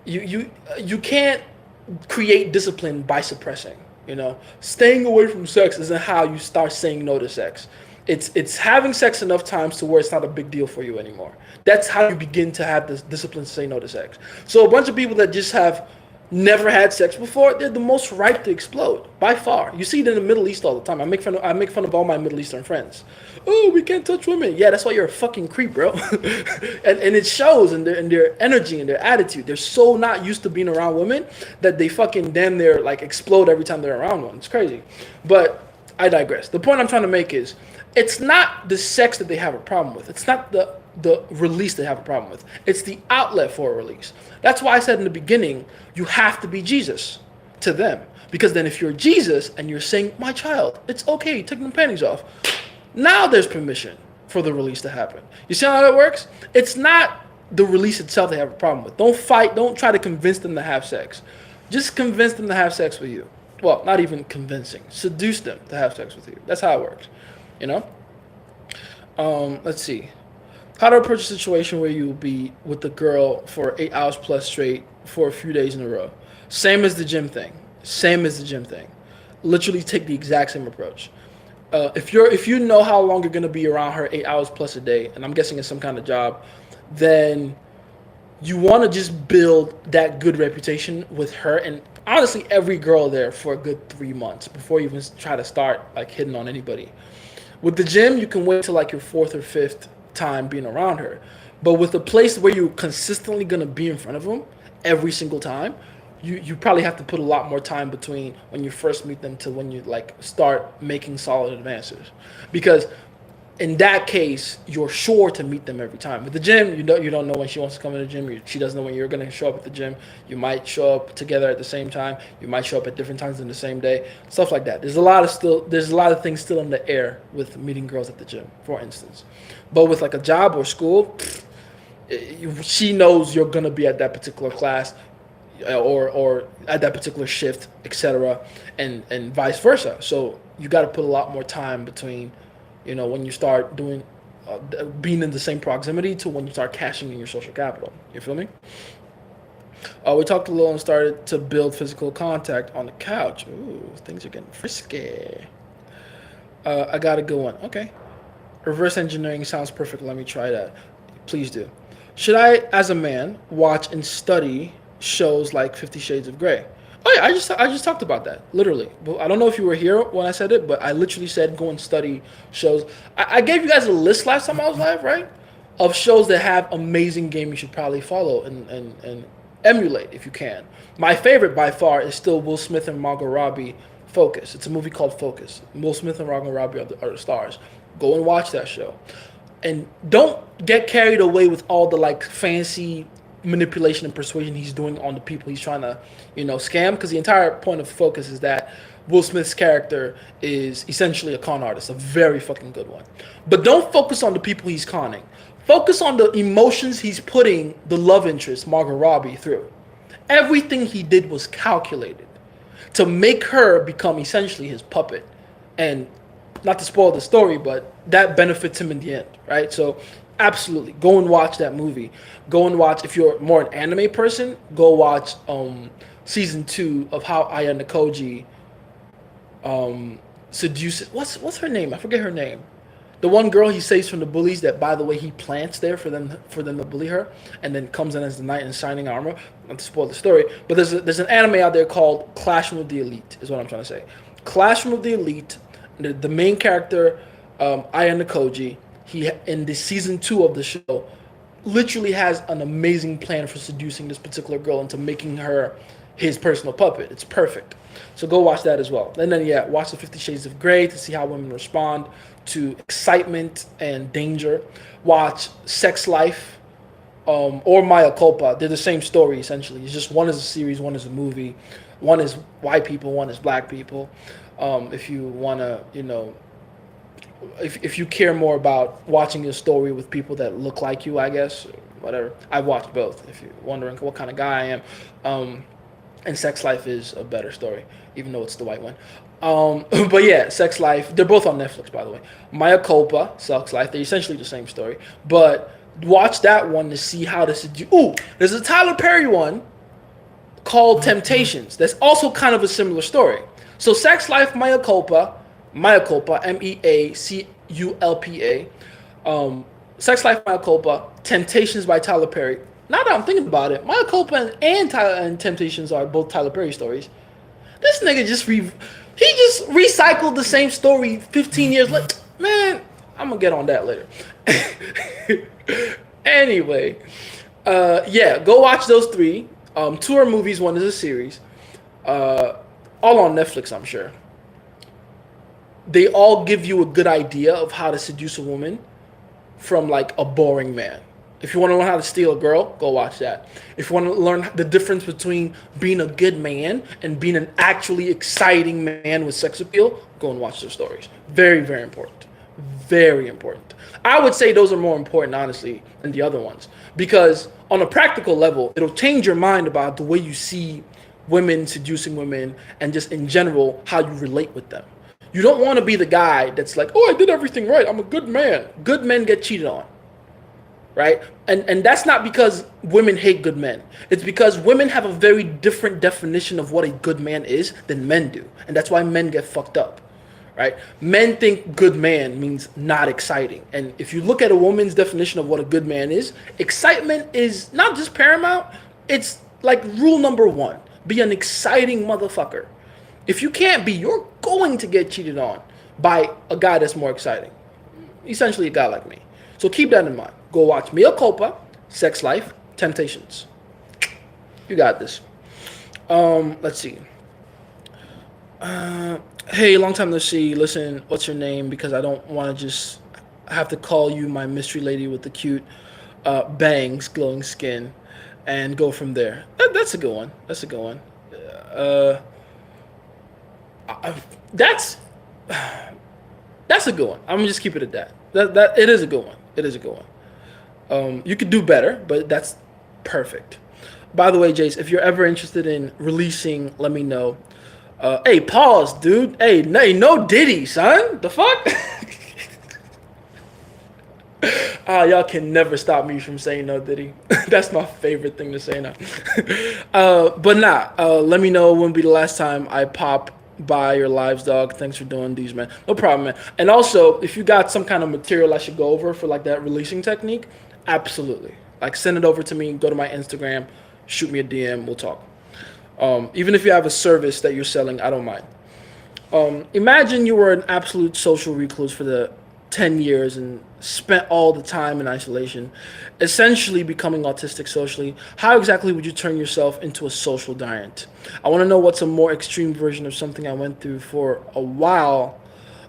A: You can't create discipline by suppressing. Staying away from sex isn't how you start saying no to sex. It's having sex enough times to where it's not a big deal for you anymore. That's how you begin to have this discipline to say no to sex. So a bunch of people that just have never had sex before, they're the most ripe to explode by far. You see it in the Middle East all the time. I make fun of all my Middle Eastern friends. Oh, we can't touch women. Yeah, that's why you're a fucking creep, bro. and it shows in their energy and their attitude. They're so not used to being around women that they fucking damn near like explode every time they're around one. It's crazy. But I digress. The point I'm trying to make is it's not the sex that they have a problem with. It's not the release they have a problem with. It's the outlet for a release. That's why I said in the beginning, you have to be Jesus to them. Because then if you're Jesus and you're saying, my child, it's okay, take the panties off. Now there's permission for the release to happen. You see how that works? It's not the release itself they have a problem with. Don't fight. Don't try to convince them to have sex. Just convince them to have sex with you. Well, not even convincing. Seduce them to have sex with you. That's how it works. Let's see. How to approach a situation where you will be with the girl for 8 hours plus straight for a few days in a row. Same as the gym thing. Literally take the exact same approach. If you know how long you're gonna be around her 8 hours plus a day, and I'm guessing it's some kind of job, then you want to just build that good reputation with her and honestly every girl there for a good 3 months before you even try to start like hitting on anybody. With the gym, you can wait till like your 4th or 5th time being around her. But with a place where you're consistently going to be in front of them every single time, you probably have to put a lot more time between when you first meet them to when you like start making solid advances. Because in that case, you're sure to meet them every time. With the gym, you don't know when she wants to come to the gym. She doesn't know when you're going to show up at the gym. You might show up together at the same time. You might show up at different times in the same day. Stuff like that. There's a lot of things still in the air with meeting girls at the gym, for instance. But with like a job or school, she knows you're going to be at that particular class or at that particular shift, etc., and vice versa. So you got to put a lot more time between when you start doing, being in the same proximity to when you start cashing in your social capital. You feel me? We talked a little and started to build physical contact on the couch. Ooh, things are getting frisky. I got a good one. Okay. Reverse engineering sounds perfect. Let me try that. Please do. Should I, as a man, watch and study shows like 50 Shades of Grey? Oh yeah, I just talked about that, literally. But I don't know if you were here when I said it, but I literally said go and study shows. I gave you guys a list last time I was live, right? Of shows that have amazing game you should probably follow and emulate if you can. My favorite by far is still Will Smith and Margot Robbie, Focus. It's a movie called Focus. Will Smith and Margot Robbie are the stars. Go and watch that show. And don't get carried away with all the like fancy manipulation and persuasion he's doing on the people he's trying to, scam. Because the entire point of Focus is that Will Smith's character is essentially a con artist, a very fucking good one. But don't focus on the people he's conning. Focus on the emotions he's putting the love interest, Margot Robbie, through. Everything he did was calculated to make her become essentially his puppet. And not to spoil the story, but that benefits him in the end, right? So absolutely, go and watch that movie. Go and watch, if you're more an anime person, go watch season 2 of How Aya Nakoji seduces. What's her name? I forget her name. The one girl he saves from the bullies that, by the way, he plants there for them to bully her, and then comes in as the knight in shining armor. Not to spoil the story, but there's an anime out there called Classroom of the Elite. Is what I'm trying to say. Classroom of the Elite. The main character, Aya Nakoji, he in the season 2 of the show, literally has an amazing plan for seducing this particular girl into making her his personal puppet. It's perfect. So go watch that as well. And then yeah, watch the 50 Shades of Grey to see how women respond to excitement and danger. Watch Sex Life or Maya Culpa. They're the same story essentially. It's just one is a series, one is a movie. One is white people, one is black people. If you want to, if you care more about watching a story with people that look like you, I guess, whatever. I've watched both, if you're wondering what kind of guy I am. And Sex Life is a better story, even though it's the white one. But yeah, Sex Life, they're both on Netflix, by the way. Maya Culpa, Sex Life, they're essentially the same story. But watch that one to see how to seduce. Ooh, there's a Tyler Perry one called Temptations. That's also kind of a similar story. So Sex Life, Maya Culpa, Meaculpa. Sex Life, Maya Culpa, Temptations by Tyler Perry. Now that I'm thinking about it, Maya Culpa and Temptations are both Tyler Perry stories. This nigga just recycled the same story 15 years later. Man, I'm gonna get on that later. Anyway, yeah, go watch those 3. 2 are movies, 1 is a series. All on Netflix, I'm sure. They all give you a good idea of how to seduce a woman from like a boring man. If you want to learn how to steal a girl, go watch that. If you want to learn the difference between being a good man and being an actually exciting man with sex appeal, go and watch those stories. Very, very important. Very important. I would say those are more important, honestly, than the other ones. Because on a practical level, it'll change your mind about the way you see women seducing women and just in general, how you relate with them. You don't want to be the guy that's like, oh, I did everything right. I'm a good man. Good men get cheated on. Right? And that's not because women hate good men. It's because women have a very different definition of what a good man is than men do. And that's why men get fucked up. Right? Men think good man means not exciting. And if you look at a woman's definition of what a good man is, excitement is not just paramount, it's like rule number 1. Be an exciting motherfucker. If you can't be, you're going to get cheated on by a guy that's more exciting. Essentially a guy like me. So keep that in mind. Go watch Mea Culpa, Sex Life, Temptations. You got this. Let's see. Hey, long time no see. Listen, what's your name? Because I don't want to just have to call you my mystery lady with the cute bangs, glowing skin, and go from there. That's a good one. That's a good one. That's a good one. I'm gonna just keep it at that. That it is a good one. It is a good one. You could do better, but that's perfect. By the way, Jace, if you're ever interested in releasing, let me know. Hey, pause, dude. Hey, no Diddy, son. The fuck? Y'all can never stop me from saying no Diddy. That's my favorite thing to say now. But let me know when will be the last time I pop by your lives, dog. Thanks for doing these, man. No problem, man. And also, if you got some kind of material I should go over for like that releasing technique, absolutely. Like send it over to me, go to my Instagram, shoot me a DM, we'll talk. Even if you have a service that you're selling, I don't mind. Imagine you were an absolute social recluse for the 10 years and spent all the time in isolation, essentially becoming autistic socially. How exactly would you turn yourself into a social giant? I want to know what's a more extreme version of something I went through for a while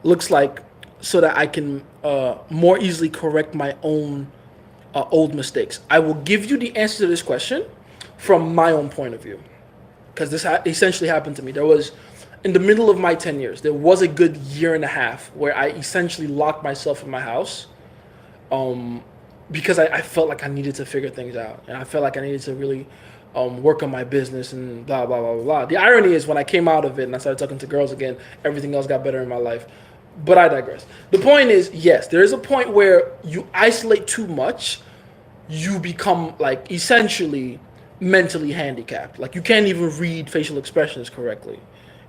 A: looks like, so that I can more easily correct my own old mistakes. I will give you the answer to this question from my own point of view, because this essentially happened to me. There was, in the middle of my 10 years, there was a good year and a half where I essentially locked myself in my house because I felt like I needed to figure things out. And I felt like I needed to really work on my business and blah, blah, blah, blah, blah. The irony is when I came out of it and I started talking to girls again, everything else got better in my life. But I digress. The point is, yes, there is a point where you isolate too much, you become like essentially mentally handicapped. Like you can't even read facial expressions correctly.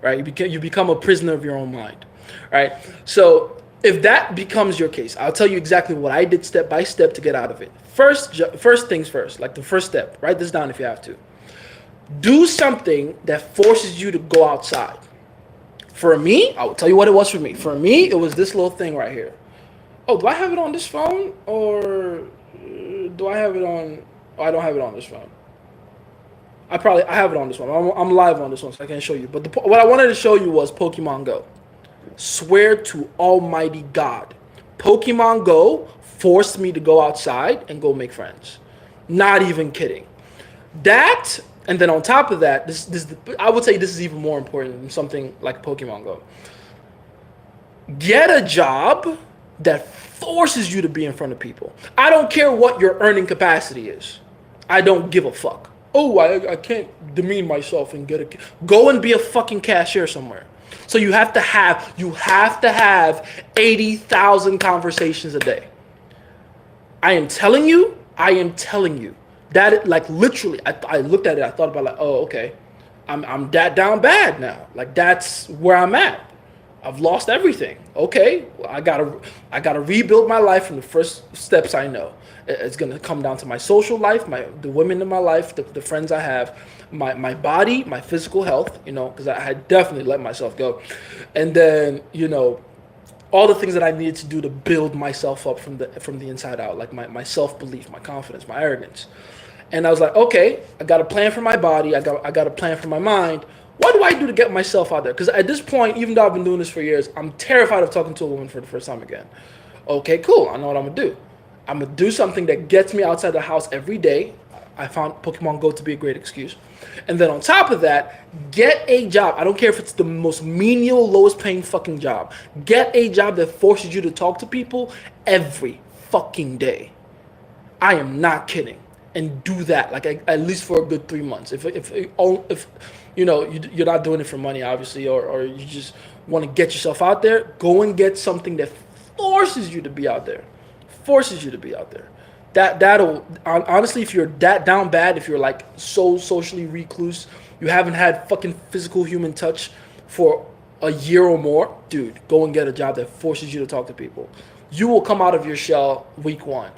A: Right, you become a prisoner of your own mind, right? So If that becomes your case, I'll tell you exactly what I did step by step to get out of it. First things first, like the first step, write this down if you have to. Do something that forces you to go outside. For me, I will tell you what it was for me. For me, it was this little thing right here. Oh, do I have it on this phone or do I have it on? Oh, I don't have it on this phone. I have it on this one. I'm live on this one, so I can't show you. But what I wanted to show you was Pokemon Go. Swear to Almighty God, Pokemon Go forced me to go outside and go make friends. Not even kidding. That, and then on top of that, I would say this is even more important than something like Pokemon Go. Get a job that forces you to be in front of people. I don't care what your earning capacity is. I don't give a fuck. Oh, I can't demean myself and go and be a fucking cashier somewhere. So you have to have 80,000 conversations a day. I am telling you that, like, literally, I looked at it, I thought about, like, oh, okay, I'm that down bad now. Like, that's where I'm at. I've lost everything. Okay, I gotta rebuild my life from the first steps I know. It's gonna come down to my social life, the women in my life, the friends I have, my body, my physical health. Because I had definitely let myself go, and then all the things that I needed to do to build myself up from the inside out, like my self-belief, my confidence, my arrogance. And I was like, okay, I got a plan for my body. I got a plan for my mind. What do I do to get myself out there? Because at this point, even though I've been doing this for years, I'm terrified of talking to a woman for the first time again. Okay, cool. I know what I'm going to do. I'm going to do something that gets me outside the house every day. I found Pokemon Go to be a great excuse. And then on top of that, get a job. I don't care if it's the most menial, lowest paying fucking job. Get a job that forces you to talk to people every fucking day. I am not kidding. And do that, like, at least for a good 3 months. If you're not doing it for money, obviously, or you just want to get yourself out there, go and get something that forces you to be out there. That'll honestly, if you're that down bad, if you're like so socially recluse, you haven't had fucking physical human touch for a year or more, dude, go and get a job that forces you to talk to people. You will come out of your shell week 1.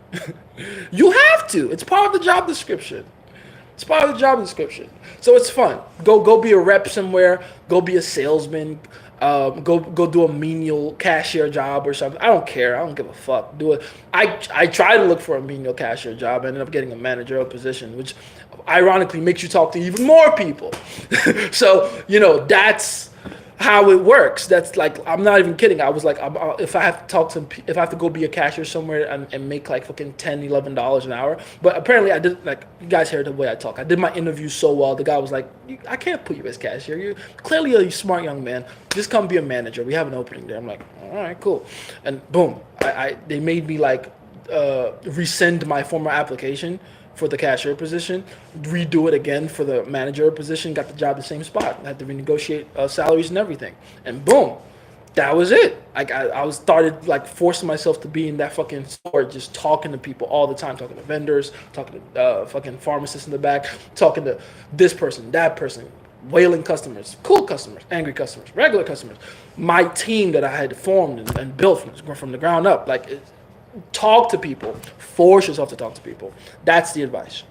A: You have to. It's part of the job description. So it's fun. Go be a rep somewhere. Go be a salesman. Go do a menial cashier job or something. I don't care. I don't give a fuck. Do it. I tried to look for a menial cashier job. I ended up getting a managerial position, which ironically makes you talk to even more people. So that's how it works. That's like, I'm not even kidding. I was like, if I have to go be a cashier somewhere and make like fucking $10-11 an hour. But apparently I did, like, you guys heard the way I talk. I did my interview so well. The guy was like, I can't put you as cashier. You're clearly a smart young man. Just come be a manager. We have an opening there. I'm like, all right, cool. And boom, they made me like rescind my former application for the cashier position, redo it again for the manager position, got the job the same spot. I had to renegotiate salaries and everything. And boom, that was it. I started like forcing myself to be in that fucking store, just talking to people all the time, talking to vendors, talking to fucking pharmacists in the back, talking to this person, that person, wailing customers, cool customers, angry customers, regular customers. My team that I had formed and built from the ground up, like, talk to people. Force yourself to talk to people. That's the advice.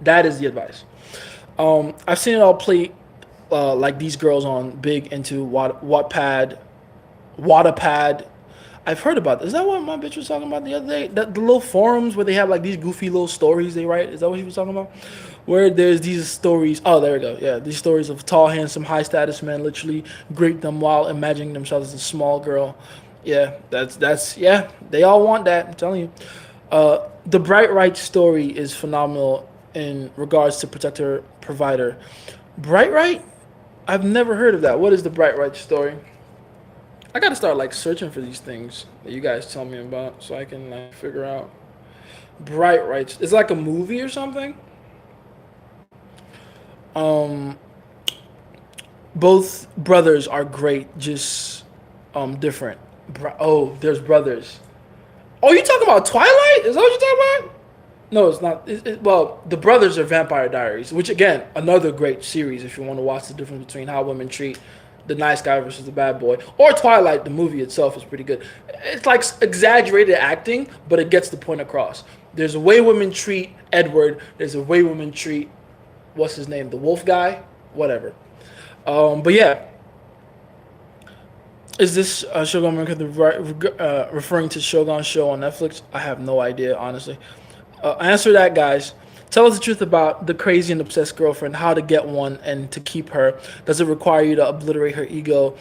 A: That is the advice. I've seen it all play like these girls on big into Wattpad. I've heard about this. Is that what my bitch was talking about the other day? The little forums where they have like these goofy little stories they write. Is that what she was talking about? Where there's these stories. Oh, there we go. Yeah, these stories of tall, handsome, high status men literally grape them while imagining themselves as a small girl. Yeah, that's yeah. They all want that. I'm telling you. The Bright Right story is phenomenal in regards to protector provider. Bright Right? I've never heard of that. What is the Bright Right story? I gotta start like searching for these things that you guys tell me about so I can like figure out. Bright Right. It's like a movie or something. Both brothers are great, just different. There's brothers. Oh, you talking about Twilight? Is that what you're talking about? No, it's not. Well, the brothers are Vampire Diaries, which again, another great series if you want to watch the difference between how women treat the nice guy versus the bad boy. Or Twilight, the movie itself is pretty good. It's like exaggerated acting, but it gets the point across. There's a way women treat Edward. There's a way women treat, what's his name, the wolf guy, whatever. But yeah, is this Shogun America referring to Shogun's show on Netflix? I have no idea, honestly. Answer that, guys. Tell us the truth about the crazy and obsessed girlfriend, how to get one and to keep her. Does it require you to obliterate her ego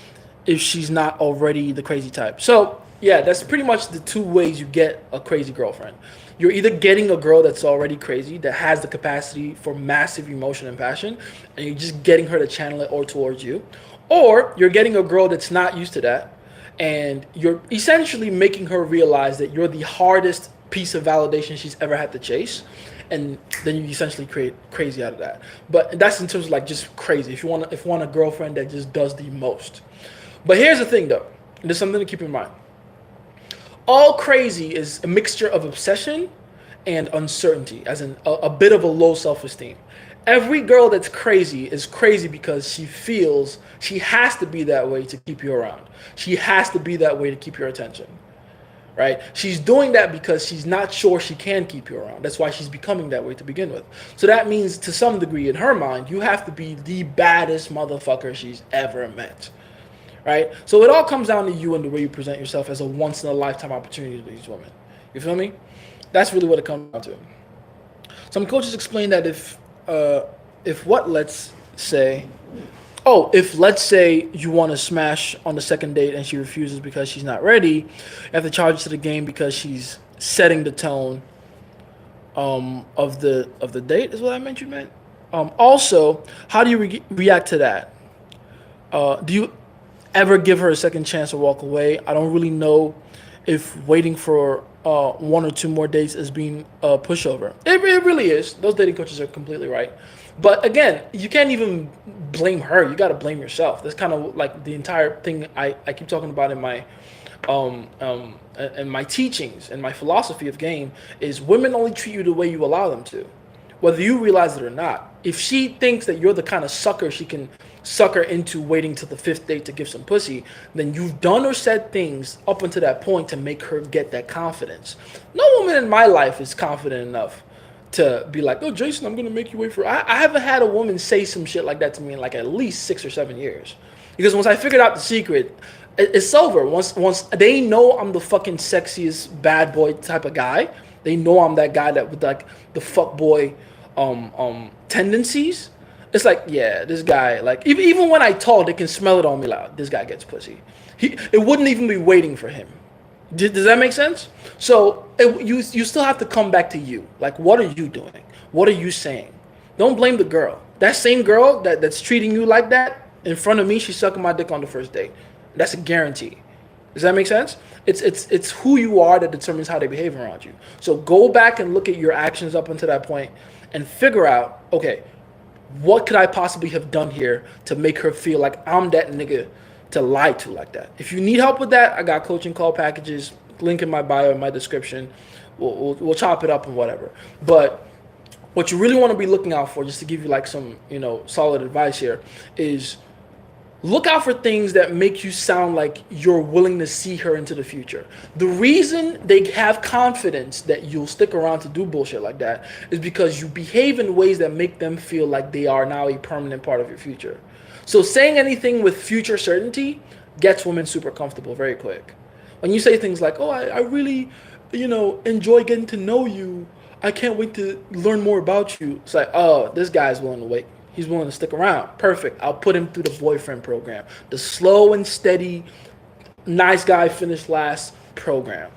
A: if she's not already the crazy type? So, yeah, that's pretty much the two ways you get a crazy girlfriend. You're either getting a girl that's already crazy, that has the capacity for massive emotion and passion, and you're just getting her to channel it or towards you. Or you're getting a girl that's not used to that, and you're essentially making her realize that you're the hardest piece of validation she's ever had to chase, and then you essentially create crazy out of that. But that's in terms of like just crazy. If you want a girlfriend that just does the most. But here's the thing, though. There's something to keep in mind. All crazy is a mixture of obsession and uncertainty, as in a bit of a low self-esteem. Every girl that's crazy is crazy because she feels she has to be that way to keep you around. She has to be that way to keep your attention. Right? She's doing that because she's not sure she can keep you around. That's why she's becoming that way to begin with. So that means, to some degree, in her mind, you have to be the baddest motherfucker she's ever met. Right? So it all comes down to you and the way you present yourself as a once-in-a-lifetime opportunity to these women. You feel me? That's really what it comes down to. Some coaches explain that if let's say you want to smash on the second date and she refuses because she's not ready, you have to charge her to the game because she's setting the tone of the date, is what I meant you meant. Also, how do you react to that? Do you ever give her a second chance to walk away? I don't really know if waiting for one or two more dates is being a pushover. It really is. Those dating coaches are completely right. But again, you can't even blame her. You got to blame yourself. That's kind of like the entire thing I keep talking about in my my teachings and my philosophy of game is women only treat you the way you allow them to, whether you realize it or not. If she thinks that you're the kind of sucker she can sucker into waiting till the fifth date to give some pussy, then you've done or said things up until that point to make her get that confidence. No woman in my life is confident enough to be like, oh, Jason, I'm going to make you wait for... I haven't had a woman say some shit like that to me in like at least 6 or 7 years. Because once I figured out the secret, it's over. Once they know I'm the fucking sexiest bad boy type of guy, they know I'm that guy that with like the fuck boy tendencies. It's like, yeah, this guy, like, even when I talk, they can smell it on me like, this guy gets pussy. It wouldn't even be waiting for him. Does that make sense? So you still have to come back to you. Like, what are you doing? What are you saying? Don't blame the girl. That same girl that's treating you like that in front of me, she's sucking my dick on the first date. That's a guarantee. Does that make sense? It's who you are that determines how they behave around you. So go back and look at your actions up until that point and figure out, okay, what could I possibly have done here to make her feel like I'm that nigga to lie to like that? If you need help with that, I got coaching call packages, link in my bio, in my description. We'll chop it up and whatever. But what you really want to be looking out for, just to give you like some, solid advice here, is look out for things that make you sound like you're willing to see her into the future. The reason they have confidence that you'll stick around to do bullshit like that is because you behave in ways that make them feel like they are now a permanent part of your future. So saying anything with future certainty gets women super comfortable very quick. When you say things like, oh, I really, enjoy getting to know you. I can't wait to learn more about you. It's like, oh, this guy's willing to wait. He's willing to stick around. Perfect. I'll put him through the boyfriend program. The slow and steady, nice guy finish last program.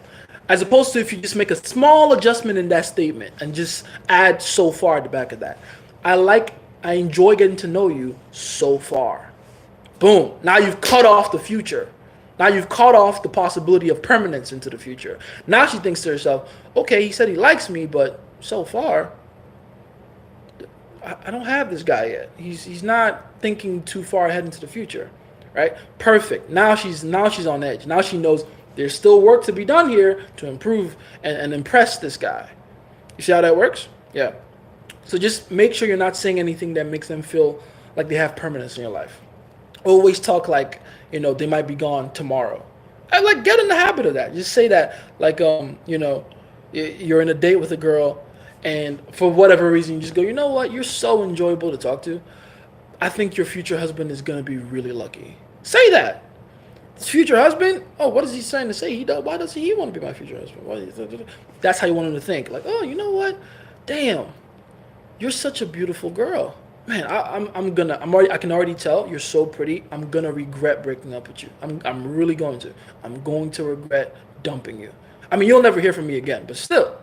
A: As opposed to if you just make a small adjustment in that statement and just add so far at the back of that. I enjoy getting to know you so far. Boom. Now you've cut off the future. Now you've cut off the possibility of permanence into the future. Now she thinks to herself, okay, he said he likes me, but so far, I don't have this guy yet. He's not thinking too far ahead into the future, right? Perfect. Now she's on edge. Now she knows there's still work to be done here to improve and impress this guy. You see how that works? Yeah. So just make sure you're not saying anything that makes them feel like they have permanence in your life. always talk like, they might be gone tomorrow. I like get in the habit of that. Just say that, like, you're in a date with a girl, and for whatever reason, you just go, you know what, you're so enjoyable to talk to. I think your future husband is gonna be really lucky. Say that. His future husband? Oh, what is he trying to say? Why does he want to be my future husband? That's how you want him to think. Like, oh, you know what? Damn, you're such a beautiful girl. Man, I can already tell you're so pretty. I'm gonna regret breaking up with you. I'm really going to. I'm going to regret dumping you. I mean, you'll never hear from me again, but still,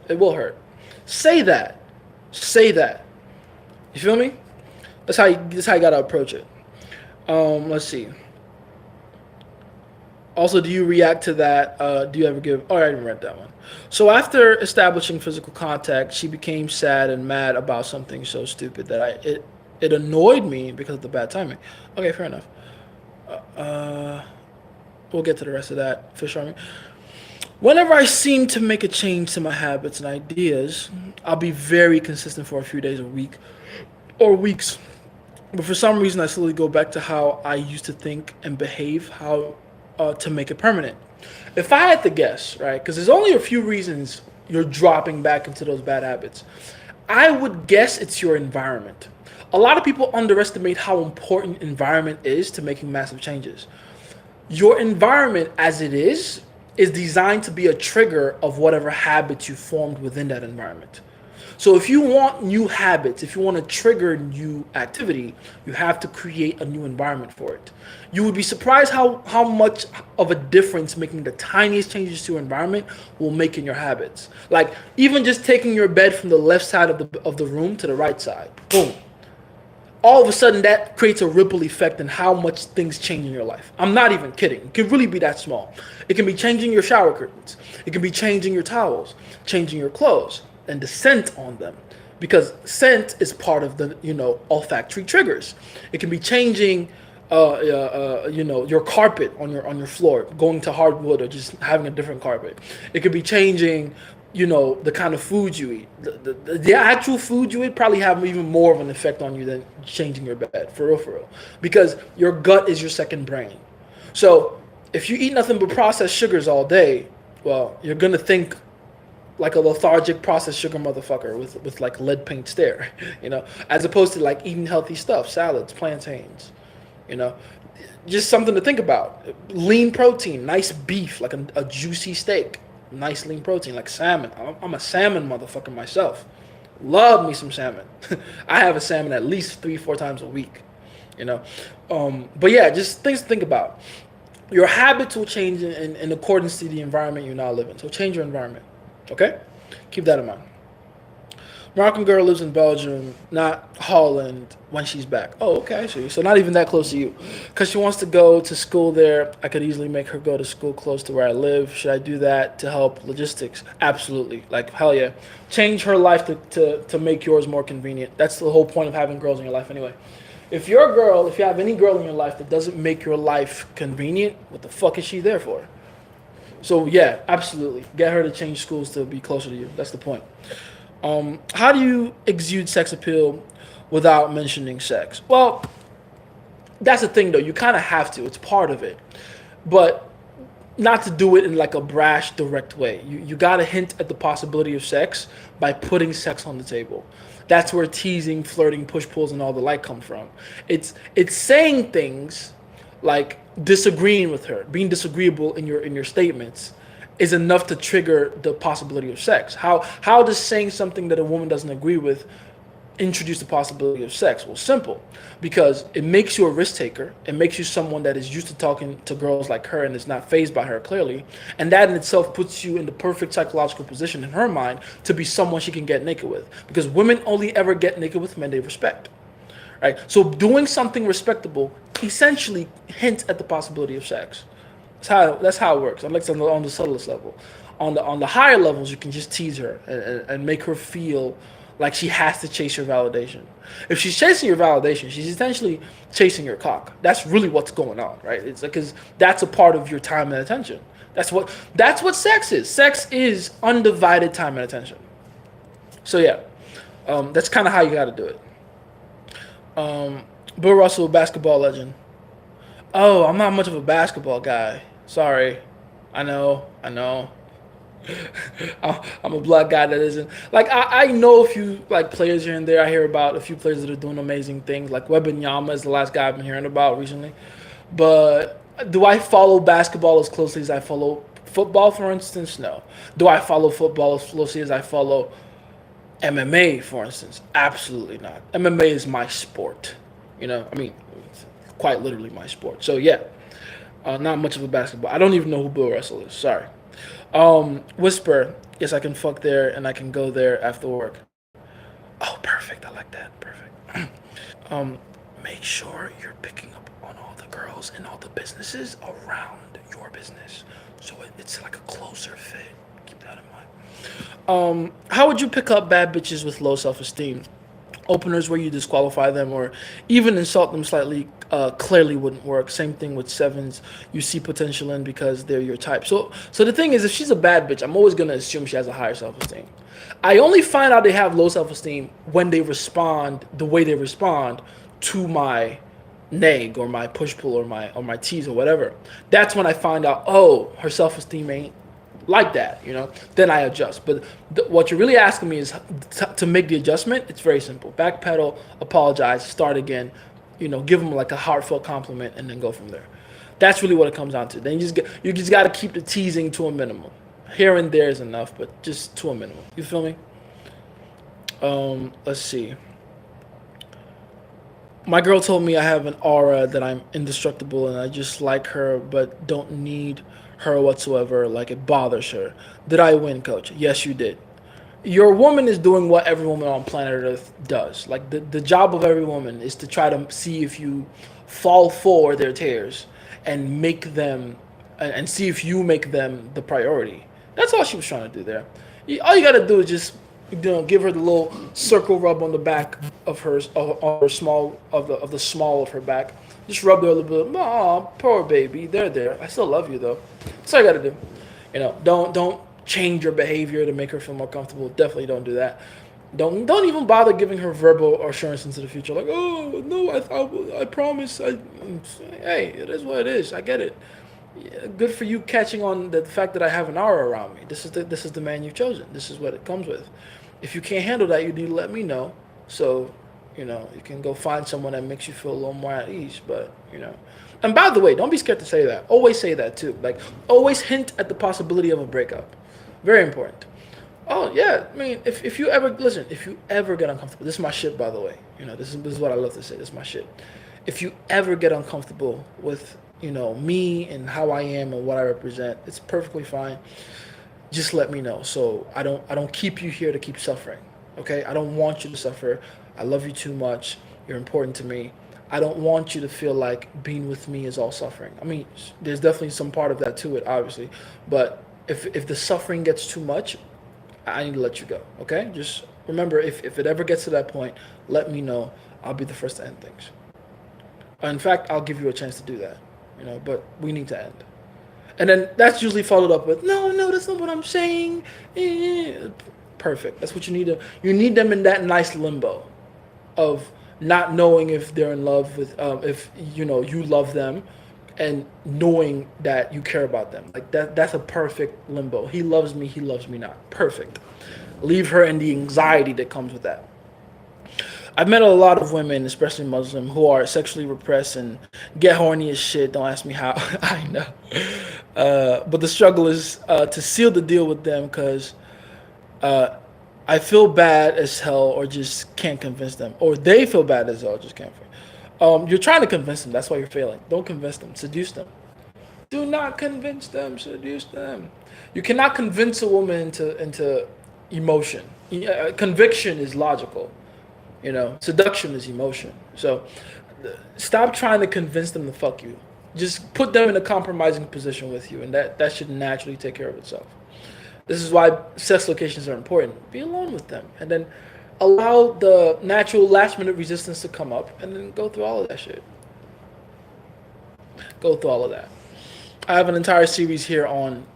A: it will hurt. Say that. Say that. You feel me? That's how you gotta approach it. Let's see. Also, do you react to that? Do you ever give? Oh, I didn't read that one. So after establishing physical contact, she became sad and mad about something so stupid that it annoyed me because of the bad timing. Okay, fair enough. Uh, we'll get to the rest of that. Fish army. Whenever I seem to make a change to my habits and ideas, I'll be very consistent for a few days, a week, or weeks. But for some reason, I slowly go back to how I used to think and behave, how to make it permanent. If I had to guess, right, because there's only a few reasons you're dropping back into those bad habits, I would guess it's your environment. A lot of people underestimate how important environment is to making massive changes. Your environment, as it is designed to be a trigger of whatever habits you formed within that environment. So if you want new habits, if you want to trigger new activity, you have to create a new environment for it. You would be surprised how much of a difference making the tiniest changes to your environment will make in your habits. Like even just taking your bed from the left side of the room to the right side. Boom. All of a sudden that creates a ripple effect in how much things change in your life. I'm not even kidding. It can really be that small. It can be changing your shower curtains. It can be changing your towels, changing your clothes, and the scent on them, because scent is part of the olfactory triggers. It can be changing your carpet on your floor, going to hardwood or just having a different carpet. It could be changing the kind of food you eat. The actual food you eat probably have even more of an effect on you than changing your bed, for real, because your gut is your second brain. So if you eat nothing but processed sugars all day, well, you're gonna think like a lethargic processed sugar motherfucker with like lead paint stare, as opposed to like eating healthy stuff, salads, plantains, you know, just something to think about. Lean protein, nice beef, like a juicy steak, nice lean protein, like salmon. I'm a salmon motherfucker myself. Love me some salmon. I have a salmon at least 3-4 times a week, But yeah, just things to think about. Your habits will change in accordance to the environment you now live in. So change your environment. Okay? Keep that in mind. Moroccan girl lives in Belgium, not Holland, when she's back. Oh, okay, I see. So not even that close to you. Because she wants to go to school there. I could easily make her go to school close to where I live. Should I do that to help logistics? Absolutely. Like, hell yeah. Change her life to make yours more convenient. That's the whole point of having girls in your life anyway. If you have any girl in your life that doesn't make your life convenient, what the fuck is she there for? So yeah, absolutely. Get her to change schools to be closer to you. That's the point. How do you exude sex appeal without mentioning sex? Well, that's the thing though. You kind of have to. It's part of it. But not to do it in like a brash, direct way. You got to hint at the possibility of sex by putting sex on the table. That's where teasing, flirting, push pulls, and all the like come from. It's saying things like disagreeing with her, being disagreeable in your statements is enough to trigger the possibility of sex. How does saying something that a woman doesn't agree with introduce the possibility of sex? Well, simple. Because it makes you a risk taker. It makes you someone that is used to talking to girls like her and is not fazed by her clearly. And that in itself puts you in the perfect psychological position in her mind to be someone she can get naked with. Because women only ever get naked with men they respect. Right? So doing something respectable essentially hints at the possibility of sex. That's how it works. I like on the subtlest level. On the higher levels, you can just tease her and make her feel like she has to chase your validation. If she's chasing your validation, she's essentially chasing your cock. That's really what's going on, right? It's because that's a part of your time and attention. That's what sex is. Sex is undivided time and attention. So yeah, that's kind of how you got to do it. Bill Russell, basketball legend. Oh, I'm not much of a basketball guy. Sorry. I know. I know. I'm a black guy that isn't like I know a few like players here and there. I hear about a few players that are doing amazing things. Like Wembanyama is the last guy I've been hearing about recently. But do I follow basketball as closely as I follow football, for instance? No. Do I follow football as closely as I follow MMA, for instance? Absolutely not. MMA is my sport. I mean, it's quite literally my sport. So yeah, not much of a basketball. I don't even know who Bill Russell is. Sorry. Whisper. Yes, I can fuck there and I can go there after work. Oh, perfect. I like that. Perfect. Um, Make sure you're picking up on all the girls and all the businesses around your business, so it's like a closer fit. Keep that in mind. How would you pick up bad bitches with low self-esteem? Openers where you disqualify them or even insult them slightly clearly wouldn't work. Same thing with sevens you see potential in because they're your type. So the thing is, if she's a bad bitch, I'm always gonna assume she has a higher self-esteem. I only find out they have low self-esteem when they respond the way they respond to my nag or my push pull or my tease or whatever. That's when I find out, oh, her self-esteem ain't like that. Then I adjust. But what you're really asking me is to make the adjustment. It's very simple. Backpedal, apologize, start again. Give them like a heartfelt compliment, and then go from there. That's really what it comes down to. Then you just got to keep the teasing to a minimum. Here and there is enough, but just to a minimum. You feel me? Let's see. My girl told me I have an aura, that I'm indestructible and I just like her but don't need her whatsoever. Like it bothers her. Did I win, coach? Yes, you did. Your woman is doing what every woman on planet Earth does. Like the job of every woman is to try to see if you fall for their tears and make them and see if you make them the priority. That's all she was trying to do there. All you gotta do is just give her the little circle rub on the back of her small of the small of her back. Just rub there a little bit. Oh, poor baby. They're there. I still love you though. That's all you gotta do. Don't change your behavior to make her feel more comfortable. Definitely don't do that. Don't even bother giving her verbal assurance into the future. Like, oh no, I promise. Hey, it is what it is. I get it. Yeah, good for you catching on the fact that I have an aura around me. This is the man you've chosen. This is what it comes with. If you can't handle that, you need to let me know. So, you can go find someone that makes you feel a little more at ease. But. And by the way, don't be scared to say that. Always say that too. Like, always hint at the possibility of a breakup. Very important. Oh yeah, I mean, if you ever listen, if you ever get uncomfortable, this is my shit, by the way. This is what I love to say. This is my shit. If you ever get uncomfortable with me and how I am and what I represent, it's perfectly fine. Just let me know. So I don't keep you here to keep suffering. Okay, I don't want you to suffer. I love you too much. You're important to me. I don't want you to feel like being with me is all suffering. I mean, there's definitely some part of that to it, obviously. But if the suffering gets too much, I need to let you go. Okay? Just remember, if it ever gets to that point, let me know. I'll be the first to end things. In fact, I'll give you a chance to do that. But we need to end. And then that's usually followed up with, no, that's not what I'm saying. Perfect. That's what you need. You need them in that nice limbo of not knowing if they're in love with, if you love them, and knowing that you care about them. Like that's a perfect limbo. He loves me not. Perfect. Leave her in the anxiety that comes with that. I've met a lot of women, especially Muslim, who are sexually repressed and get horny as shit. Don't ask me how. I know. But the struggle is to seal the deal with them because I feel bad as hell or just can't convince them. Or they feel bad as hell, just can't. You're trying to convince them. That's why you're failing. Don't convince them. Seduce them. Do not convince them. Seduce them. You cannot convince a woman into emotion. Conviction is logical. Seduction is emotion. So stop trying to convince them to fuck you. Just put them in a compromising position with you, and that should naturally take care of itself. This is why sex locations are important. Be alone with them, and then allow the natural last-minute resistance to come up, and then go through all of that shit. Go through all of that. I have an entire series here on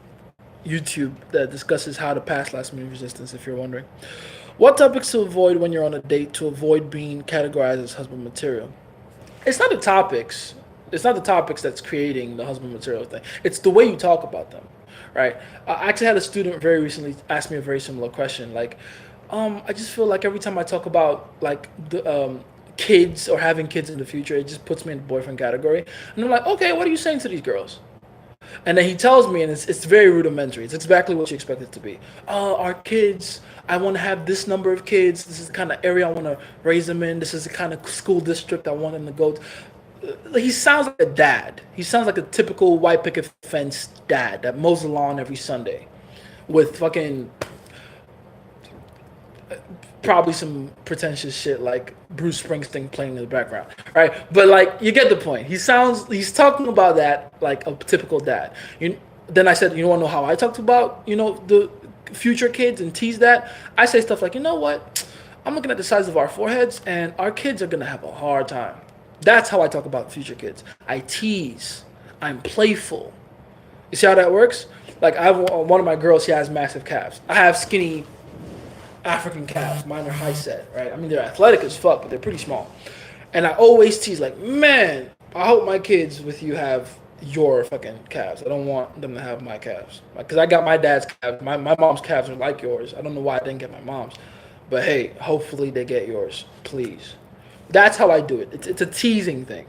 A: YouTube that discusses how to pass last-minute resistance, if you're wondering. What topics to avoid when you're on a date to avoid being categorized as husband material? it's not the topics. It's not the topics that's creating the husband material thing. It's the way you talk about them, right? I actually had a student very recently ask me a very similar question. Like, I just feel like every time I talk about like the kids or having kids in the future, it just puts me in the boyfriend category. And I'm like, okay, what are you saying to these girls? And then he tells me, and it's very rudimentary. It's exactly what you expect it to be. Our kids, I want to have this number of kids. This is the kind of area I want to raise them in. This is the kind of school district I want them to go to. He sounds like a dad. He sounds like a typical white picket fence dad that mows the lawn every Sunday with fucking probably some pretentious shit like Bruce Springsteen playing in the background, right? But like, you get the point. He's talking about that like a typical dad. Then I said, you want to know how I talked about, the future kids and tease that? I say stuff like, you know what? I'm looking at the size of our foreheads and our kids are going to have a hard time. That's how I talk about future kids. I tease. I'm playful. You see how that works? Like, I have one of my girls, she has massive calves. I have skinny African calves. Mine are high set, right? I mean, they're athletic as fuck, but they're pretty small. And I always tease, like, man, I hope my kids with you have your fucking calves. I don't want them to have my calves. Because I got my dad's calves. My mom's calves are like yours. I don't know why I didn't get my mom's. But hey, hopefully they get yours. Please. That's how I do it. It's a teasing thing.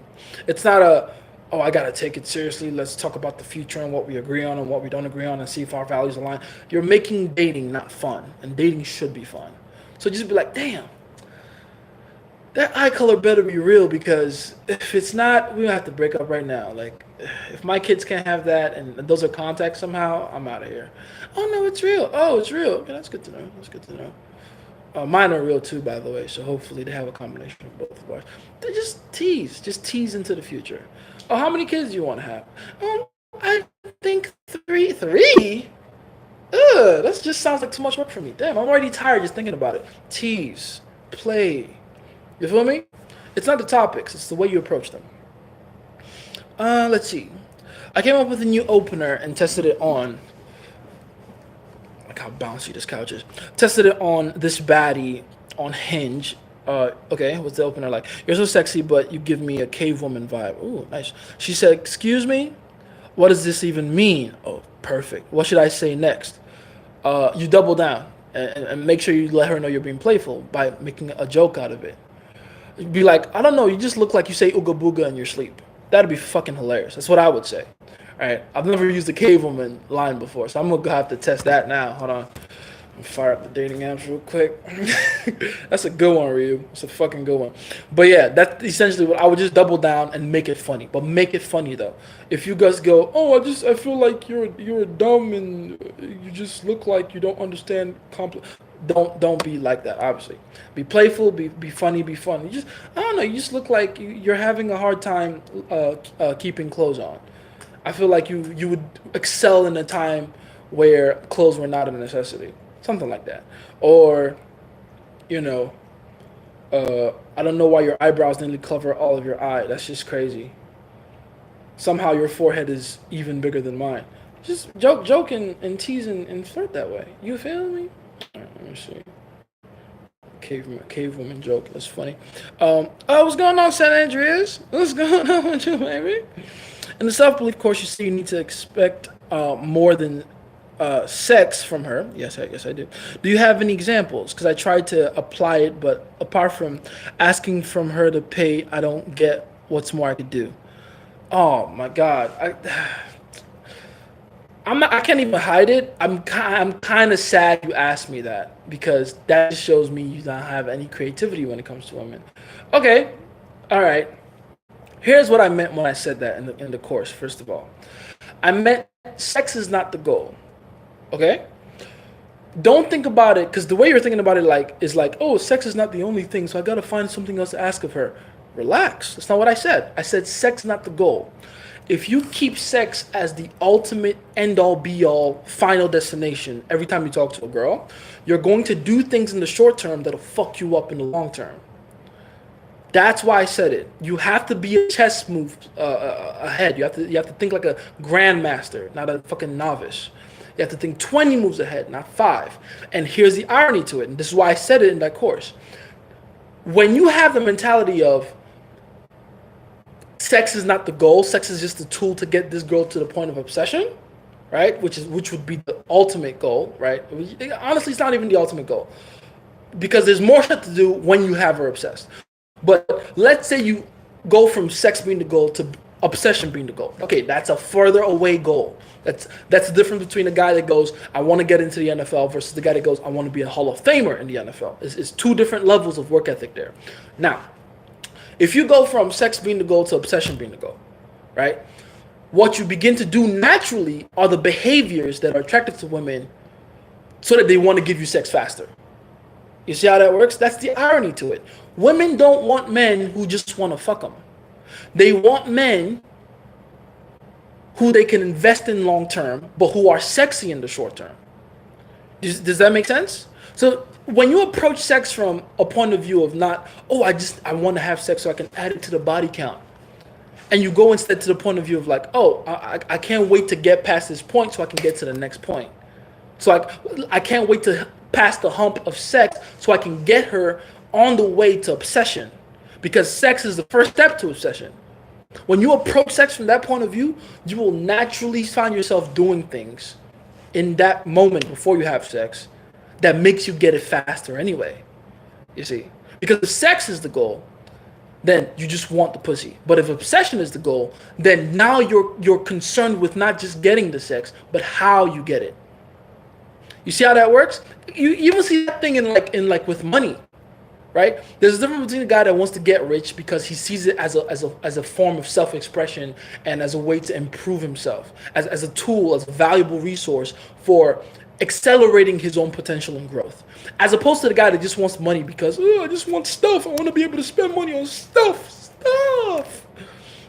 A: It's not I gotta take it seriously. Let's talk about the future and what we agree on and what we don't agree on and see if our values align. You're making dating not fun, and dating should be fun. So just be like, damn, that eye color better be real, because if it's not, we have to break up right now. Like, if my kids can't have that and those are contacts somehow, I'm out of here. Oh no, it's real. Oh, it's real. Okay, that's good to know. That's good to know. Mine are real too, by the way, so hopefully they have a combination of both of ours. They just tease into the future. Oh, how many kids do you want to have? I think three. Three? Ugh, that just sounds like too much work for me. Damn, I'm already tired just thinking about it. Tease, play. You feel me? It's not the topics, it's the way you approach them. Let's see. I came up with a new opener and tested it on. Like how bouncy this couch is. Tested it on this baddie on Hinge. Okay, what's the opener like? You're so sexy, but you give me a cave woman vibe. Ooh, nice. She said, excuse me? What does this even mean? Oh, perfect. What should I say next? You double down and make sure you let her know you're being playful by making a joke out of it. Be like, I don't know, you just look like you say ooga booga in your sleep. That'd be fucking hilarious. That's what I would say. All right, I've never used the cave woman line before, so I'm gonna have to test that now. Hold on, fire up the dating apps real quick. That's a good one, Ryu. It's a fucking good one. But yeah, that's essentially what I would just double down and make it funny. But make it funny though. If you guys go, oh, I feel like you're dumb and you just look like you don't understand don't be like that. Obviously, be playful, be funny, be fun. You just, I don't know, you just look like you're having a hard time keeping clothes on. I feel like you would excel in a time where clothes were not a necessity. Something like that. Or, I don't know why your eyebrows nearly cover all of your eye. That's just crazy. Somehow your forehead is even bigger than mine. Just joke and tease and flirt that way. You feel me? All right, let me see. Cave woman joke. That's funny. What's going on, San Andreas? What's going on with you, baby? In the self-belief course, you see you need to expect more than sex from her. Yes, I do. Do you have any examples? Because I tried to apply it, but apart from asking from her to pay, I don't get what's more I could do. Oh my God, I can't even hide it. I'm kind of sad you asked me that, because that just shows me you don't have any creativity when it comes to women. Okay, all right. Here's what I meant when I said that in the course. First of all, I meant sex is not the goal. Okay? Don't think about it, because the way you're thinking about it is like, oh, sex is not the only thing, so I gotta find something else to ask of her. Relax. That's not what I said. I said sex not the goal. If you keep sex as the ultimate end-all be-all final destination every time you talk to a girl, you're going to do things in the short term that'll fuck you up in the long term. That's why I said it. You have to be a chess move ahead. You have to think like a grandmaster, not a fucking novice. You have to think 20 moves ahead, not 5. And here's the irony to it, and this is why I said it in that course. When you have the mentality of, sex is not the goal. Sex is just a tool to get this girl to the point of obsession, right? Which would be the ultimate goal, right? Honestly, it's not even the ultimate goal because there's more shit to do when you have her obsessed. But let's say you go from sex being the goal to obsession being the goal. Okay, that's a further away goal. That's the difference between a guy that goes, I want to get into the NFL versus the guy that goes, I want to be a Hall of Famer in the NFL. It's two different levels of work ethic there. Now, if you go from sex being the goal to obsession being the goal, right? What you begin to do naturally are the behaviors that are attractive to women so that they want to give you sex faster. You see how that works? That's the irony to it. Women don't want men who just want to fuck them. They want men who they can invest in long term, but who are sexy in the short term. Does that make sense? So when you approach sex from a point of view of not, oh, I want to have sex so I can add it to the body count. And you go instead to the point of view of like, oh, I can't wait to get past this point so I can get to the next point. So I can't wait to pass the hump of sex so I can get her on the way to obsession. Because sex is the first step to obsession. When you approach sex from that point of view, you will naturally find yourself doing things in that moment before you have sex that makes you get it faster anyway. You see? Because if sex is the goal, then you just want the pussy. But if obsession is the goal, then now you're concerned with not just getting the sex, but how you get it. You see how that works? You even see that thing in like with money, right? There's a difference between a guy that wants to get rich because he sees it as a form of self-expression and as a way to improve himself, as a tool, as a valuable resource for accelerating his own potential and growth, as opposed to the guy that just wants money because I just want stuff. I want to be able to spend money on stuff,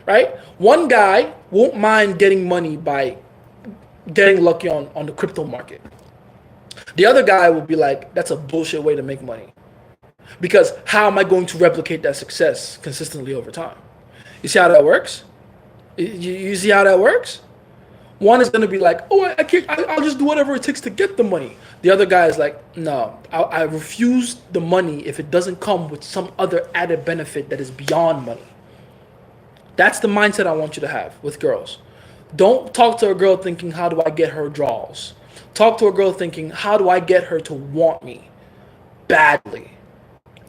A: right? One guy won't mind getting money by getting lucky on the crypto market. The other guy will be like, that's a bullshit way to make money. Because how am I going to replicate that success consistently over time? You see how that works? You see how that works? One is going to be like, oh, I'll just do whatever it takes to get the money. The other guy is like, no, I refuse the money if it doesn't come with some other added benefit that is beyond money. That's the mindset I want you to have with girls. Don't talk to a girl thinking, how do I get her draws? Talk to a girl thinking, how do I get her to want me badly?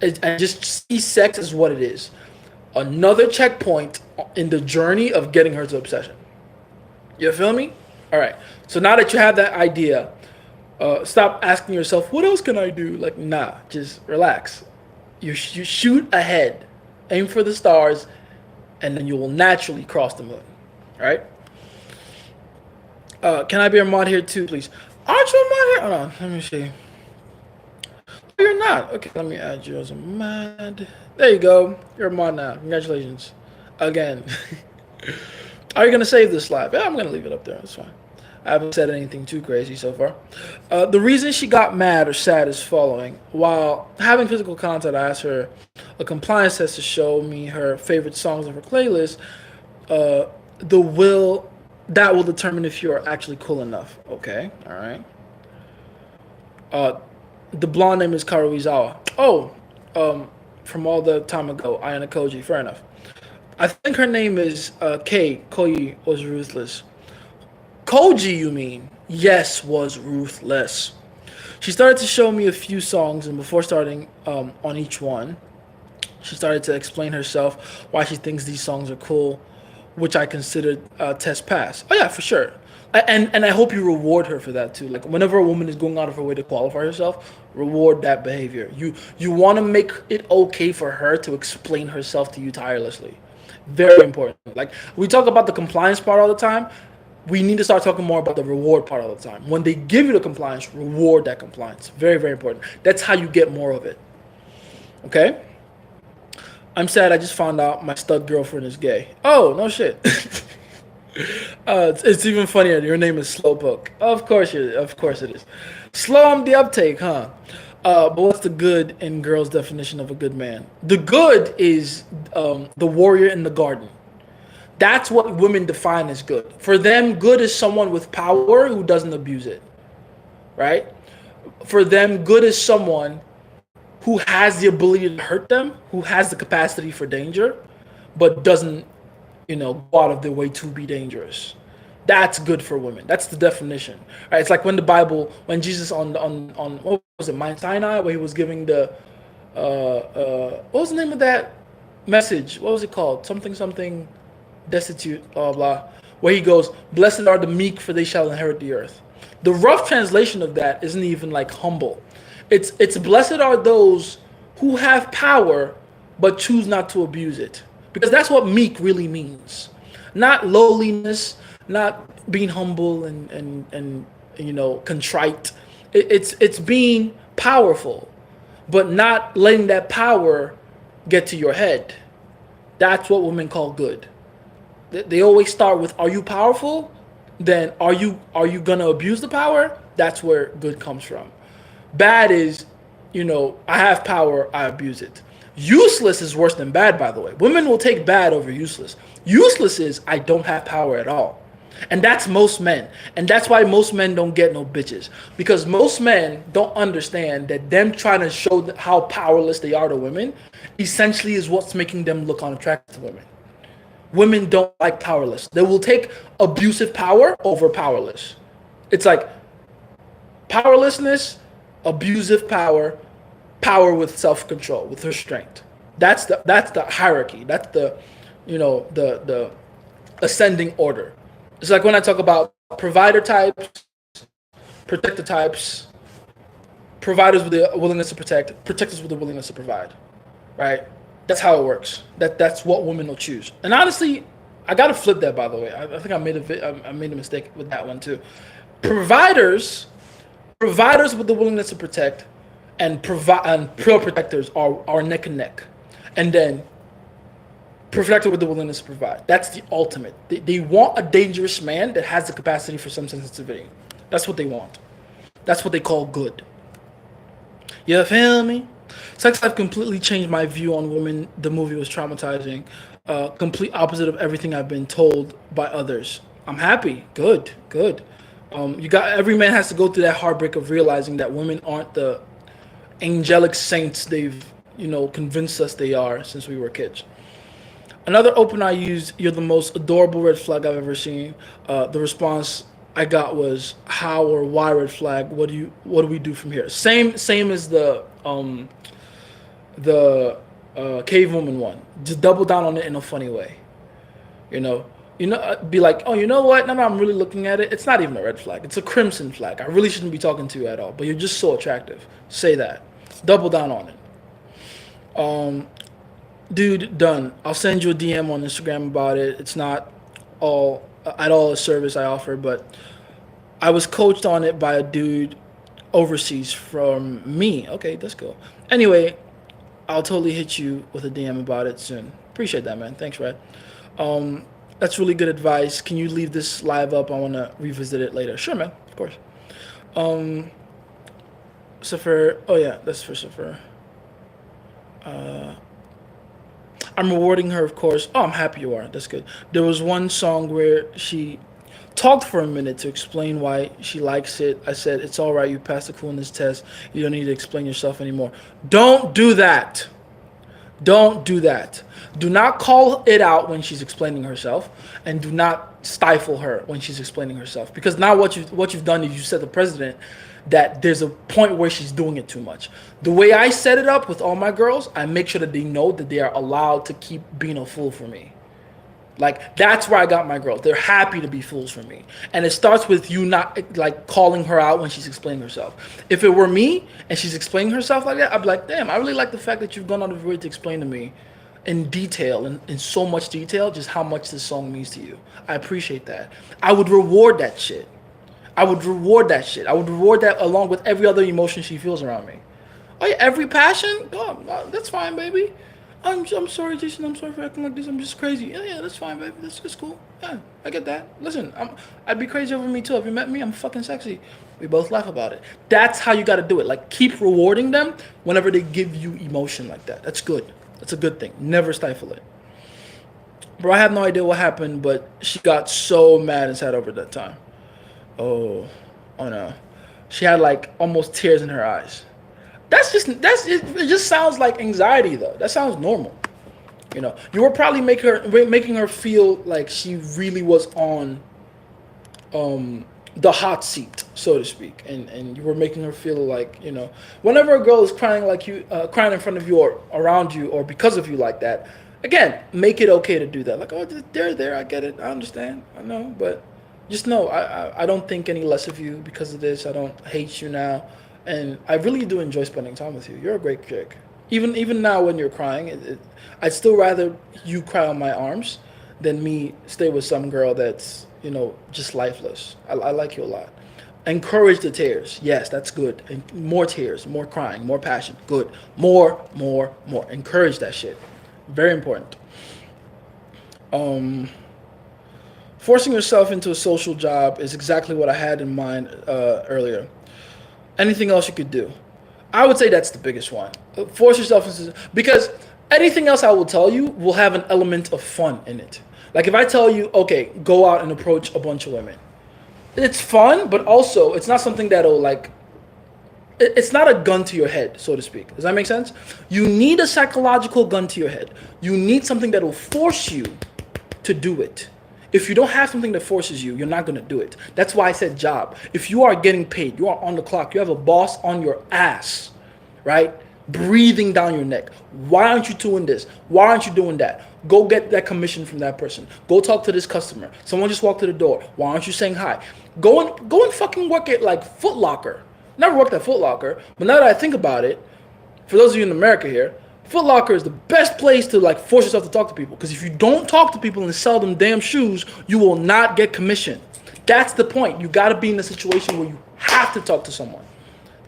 A: And just see sex as what it is. Another checkpoint in the journey of getting her to obsession. You feel me? All right. So now that you have that idea, stop asking yourself, what else can I do? Like, nah, just relax. You shoot ahead, aim for the stars, and then you will naturally cross the moon. All right? Can I be a mod here too, please? Aren't you a mod here? Hold on, let me see. Oh, you're not. Okay, let me add you as a mod. There you go. You're a mod now. Congratulations. Again. Are you going to save this live? Yeah, I'm going to leave it up there. That's fine. I haven't said anything too crazy so far. The reason she got mad or sad is following. While having physical contact, I asked her a compliance test to show me her favorite songs of her playlist. That will determine if you're actually cool enough. Okay, all right. The blonde name is Karuizawa. Oh, from all the time ago, Ayana Koji. Fair enough. I think her name is Kei. Koi was ruthless. Koji, you mean? Yes, was ruthless. She started to show me a few songs, and before starting on each one, she started to explain herself why she thinks these songs are cool, which I considered test pass. Oh yeah, for sure. And I hope you reward her for that too. Like whenever a woman is going out of her way to qualify herself, reward that behavior. You want to make it okay for her to explain herself to you tirelessly. Very important. Like we talk about the compliance part all the time. We need to start talking more about the reward part all the time. When they give you the compliance, reward that compliance. Very, very important. That's how you get more of it. Okay? I'm sad I just found out my stud girlfriend is gay. Oh, no shit. It's even funnier. Your name is Slowpoke. Of course it is. Slow on the uptake, huh? But what's the good in girls' definition of a good man? The good is the warrior in the garden. That's what women define as good. For them, good is someone with power who doesn't abuse it, right? For them, good is someone who has the ability to hurt them, who has the capacity for danger, but doesn't go out of their way to be dangerous. That's good for women. That's the definition. Right? It's like when the Bible, when Jesus on what was it, Mount Sinai, where he was giving the what was the name of that message? What was it called? Something destitute, blah blah. Where he goes, "Blessed are the meek, for they shall inherit the earth." The rough translation of that isn't even like humble. It's blessed are those who have power but choose not to abuse it. Because that's what meek really means. Not lowliness, not being humble and contrite. It's being powerful, but not letting that power get to your head. That's what women call good. They always start with, are you powerful? Then are you gonna abuse the power? That's where good comes from. Bad is, I have power, I abuse it. Useless is worse than bad, by the way. Women will take bad over useless. Useless is, I don't have power at all. And that's most men. And that's why most men don't get no bitches. Because most men don't understand that them trying to show how powerless they are to women essentially is what's making them look unattractive to women. Women don't like powerless. They will take abusive power over powerless. It's like powerlessness, abusive power, power with self-control, with restraint. That's the hierarchy. That's the ascending order. It's like when I talk about provider types, protector types, providers with the willingness to protect, protectors with the willingness to provide, right? That's how it works. That's what women will choose. And honestly, I gotta flip that, by the way. I think I made a mistake with that one too. Providers with the willingness to protect and pure protectors are neck and neck. And then protector with the willingness to provide. That's the ultimate. They want a dangerous man that has the capacity for some sensitivity. That's what they want. That's what they call good. You feel me? Sex Life completely changed my view on women. The movie was traumatizing. Complete opposite of everything I've been told by others. I'm happy. Good. Every man has to go through that heartbreak of realizing that women aren't the angelic saints they've convinced us they are since we were kids. Another open I used, "You're the most adorable red flag I've ever seen." The response I got was, "How or why red flag? What do we do from here?" Same as the cave woman one. Just double down on it in a funny way. Be like, "Oh, you know what? Now that I'm really looking at it, it's not even a red flag. It's a crimson flag. I really shouldn't be talking to you at all, but you're just so attractive." Say that. Double down on it. Dude, done. I'll send you a DM on Instagram about it. It's not at all a service I offer, but I was coached on it by a dude overseas from me. Okay, that's cool. Anyway, I'll totally hit you with a DM about it soon. Appreciate that, man. Thanks, Red. That's really good advice. Can you leave this live up? I want to revisit it later. Sure, man. Of course. Safar. Oh, yeah. That's for Safar. I'm rewarding her, of course. Oh, I'm happy you are. That's good. There was one song where she talked for a minute to explain why she likes it. I said, "It's all right. You passed the coolness test. You don't need to explain yourself anymore." Don't do that. Don't do that. Do not call it out when she's explaining herself, and do not stifle her when she's explaining herself. Because now what you've done is you set the precedent that there's a point where she's doing it too much. The way I set it up with all my girls, I make sure that they know that they are allowed to keep being a fool for me. Like, that's where I got my girls. They're happy to be fools for me. And it starts with you not like calling her out when she's explaining herself. If it were me and she's explaining herself like that, I'd be like, "Damn, I really like the fact that you've gone out of your way to explain to me in detail, in so much detail, just how much this song means to you. I appreciate that." I would reward that shit. I would reward that along with every other emotion she feels around me. Oh yeah, every passion? Oh, that's fine, baby. I'm sorry, Jason. I'm sorry for acting like this. I'm just crazy. Yeah, that's fine, baby. That's cool. Yeah, I get that. Listen, I'd be crazy over me too. If you met me, I'm fucking sexy. We both laugh about it. That's how you got to do it. Like, keep rewarding them whenever they give you emotion like that. That's good. That's a good thing. Never stifle it. Bro, I have no idea what happened, but she got so mad and sad over that time. Oh no. She had like almost tears in her eyes. It just sounds like anxiety though. That sounds normal. You were probably making her feel like she really was on the hot seat, so to speak, and you were making her feel like, whenever a girl is crying like you, crying in front of you or around you or because of you like that, again, make it okay to do that. Like, oh, they're there, I get it, I understand, I know, but just know I don't think any less of you because of this. I don't hate you now, and I really do enjoy spending time with you. You're a great chick. Even now when you're crying, I'd still rather you cry on my arms than me stay with some girl that's just lifeless. I like you a lot. Encourage the tears. Yes, that's good. And more tears, more crying, more passion. Good. More, more, more. Encourage that shit. Very important. Forcing yourself into a social job is exactly what I had in mind earlier. Anything else you could do? I would say that's the biggest one. Force yourself into, because anything else I will tell you will have an element of fun in it. Like if I tell you, okay, go out and approach a bunch of women, it's fun, but also it's not something that'll like. It's not a gun to your head, so to speak. Does that make sense? You need a psychological gun to your head. You need something that will force you to do it. If you don't have something that forces you, you're not going to do it. That's why I said job. If you are getting paid, you are on the clock, you have a boss on your ass, right? Breathing down your neck. Why aren't you doing this? Why aren't you doing that? Go get that commission from that person. Go talk to this customer. Someone just walked to the door. Why aren't you saying hi? Go and fucking work at like Foot Locker. Never worked at Foot Locker, but now that I think about it, for those of you in America here, Foot Locker is the best place to like force yourself to talk to people. Because if you don't talk to people and sell them damn shoes, you will not get commission. That's the point. You got to be in a situation where you have to talk to someone.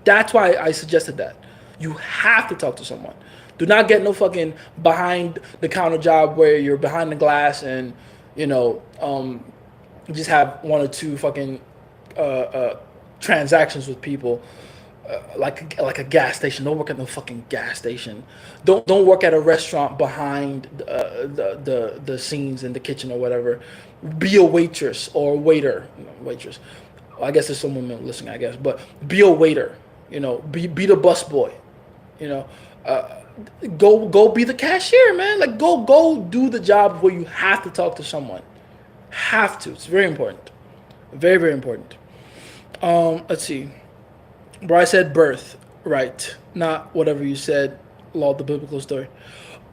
A: That's why I suggested that. You have to talk to someone. Do not get no fucking behind the counter job where you're behind the glass and you just have one or two fucking transactions with people. Like a gas station. Don't work at no fucking gas station. Don't work at a restaurant behind the scenes in the kitchen or whatever. Be a waitress or a waiter. Waitress. I guess there's some women listening, I guess, but be a waiter. Be the bus boy. Go be the cashier, man. Like go do the job where you have to talk to someone. Have to. It's very important. Very, very important. Let's see. Bro, I said birth, right? Not whatever you said, lol, the biblical story.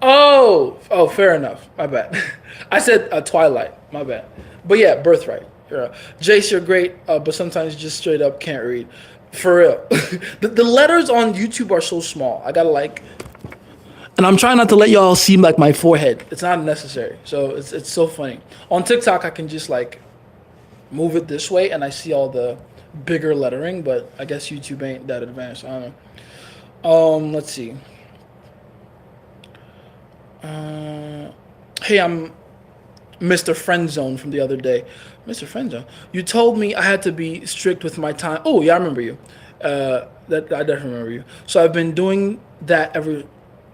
A: Oh, fair enough. My bad. I said Twilight. My bad. But yeah, birthright. Jace, you're great, but sometimes you just straight up can't read. For real. The letters on YouTube are so small. I gotta and I'm trying not to let y'all see like my forehead. It's not necessary. So it's so funny. On TikTok, I can just like move it this way, and I see all the bigger lettering, but I guess YouTube ain't that advanced. I don't know. Let's see. Hey, I'm Mr. Friendzone from the other day. Mr. Friendzone, you told me I had to be strict with my time. Oh yeah, I remember you. That I definitely remember you. So I've been doing that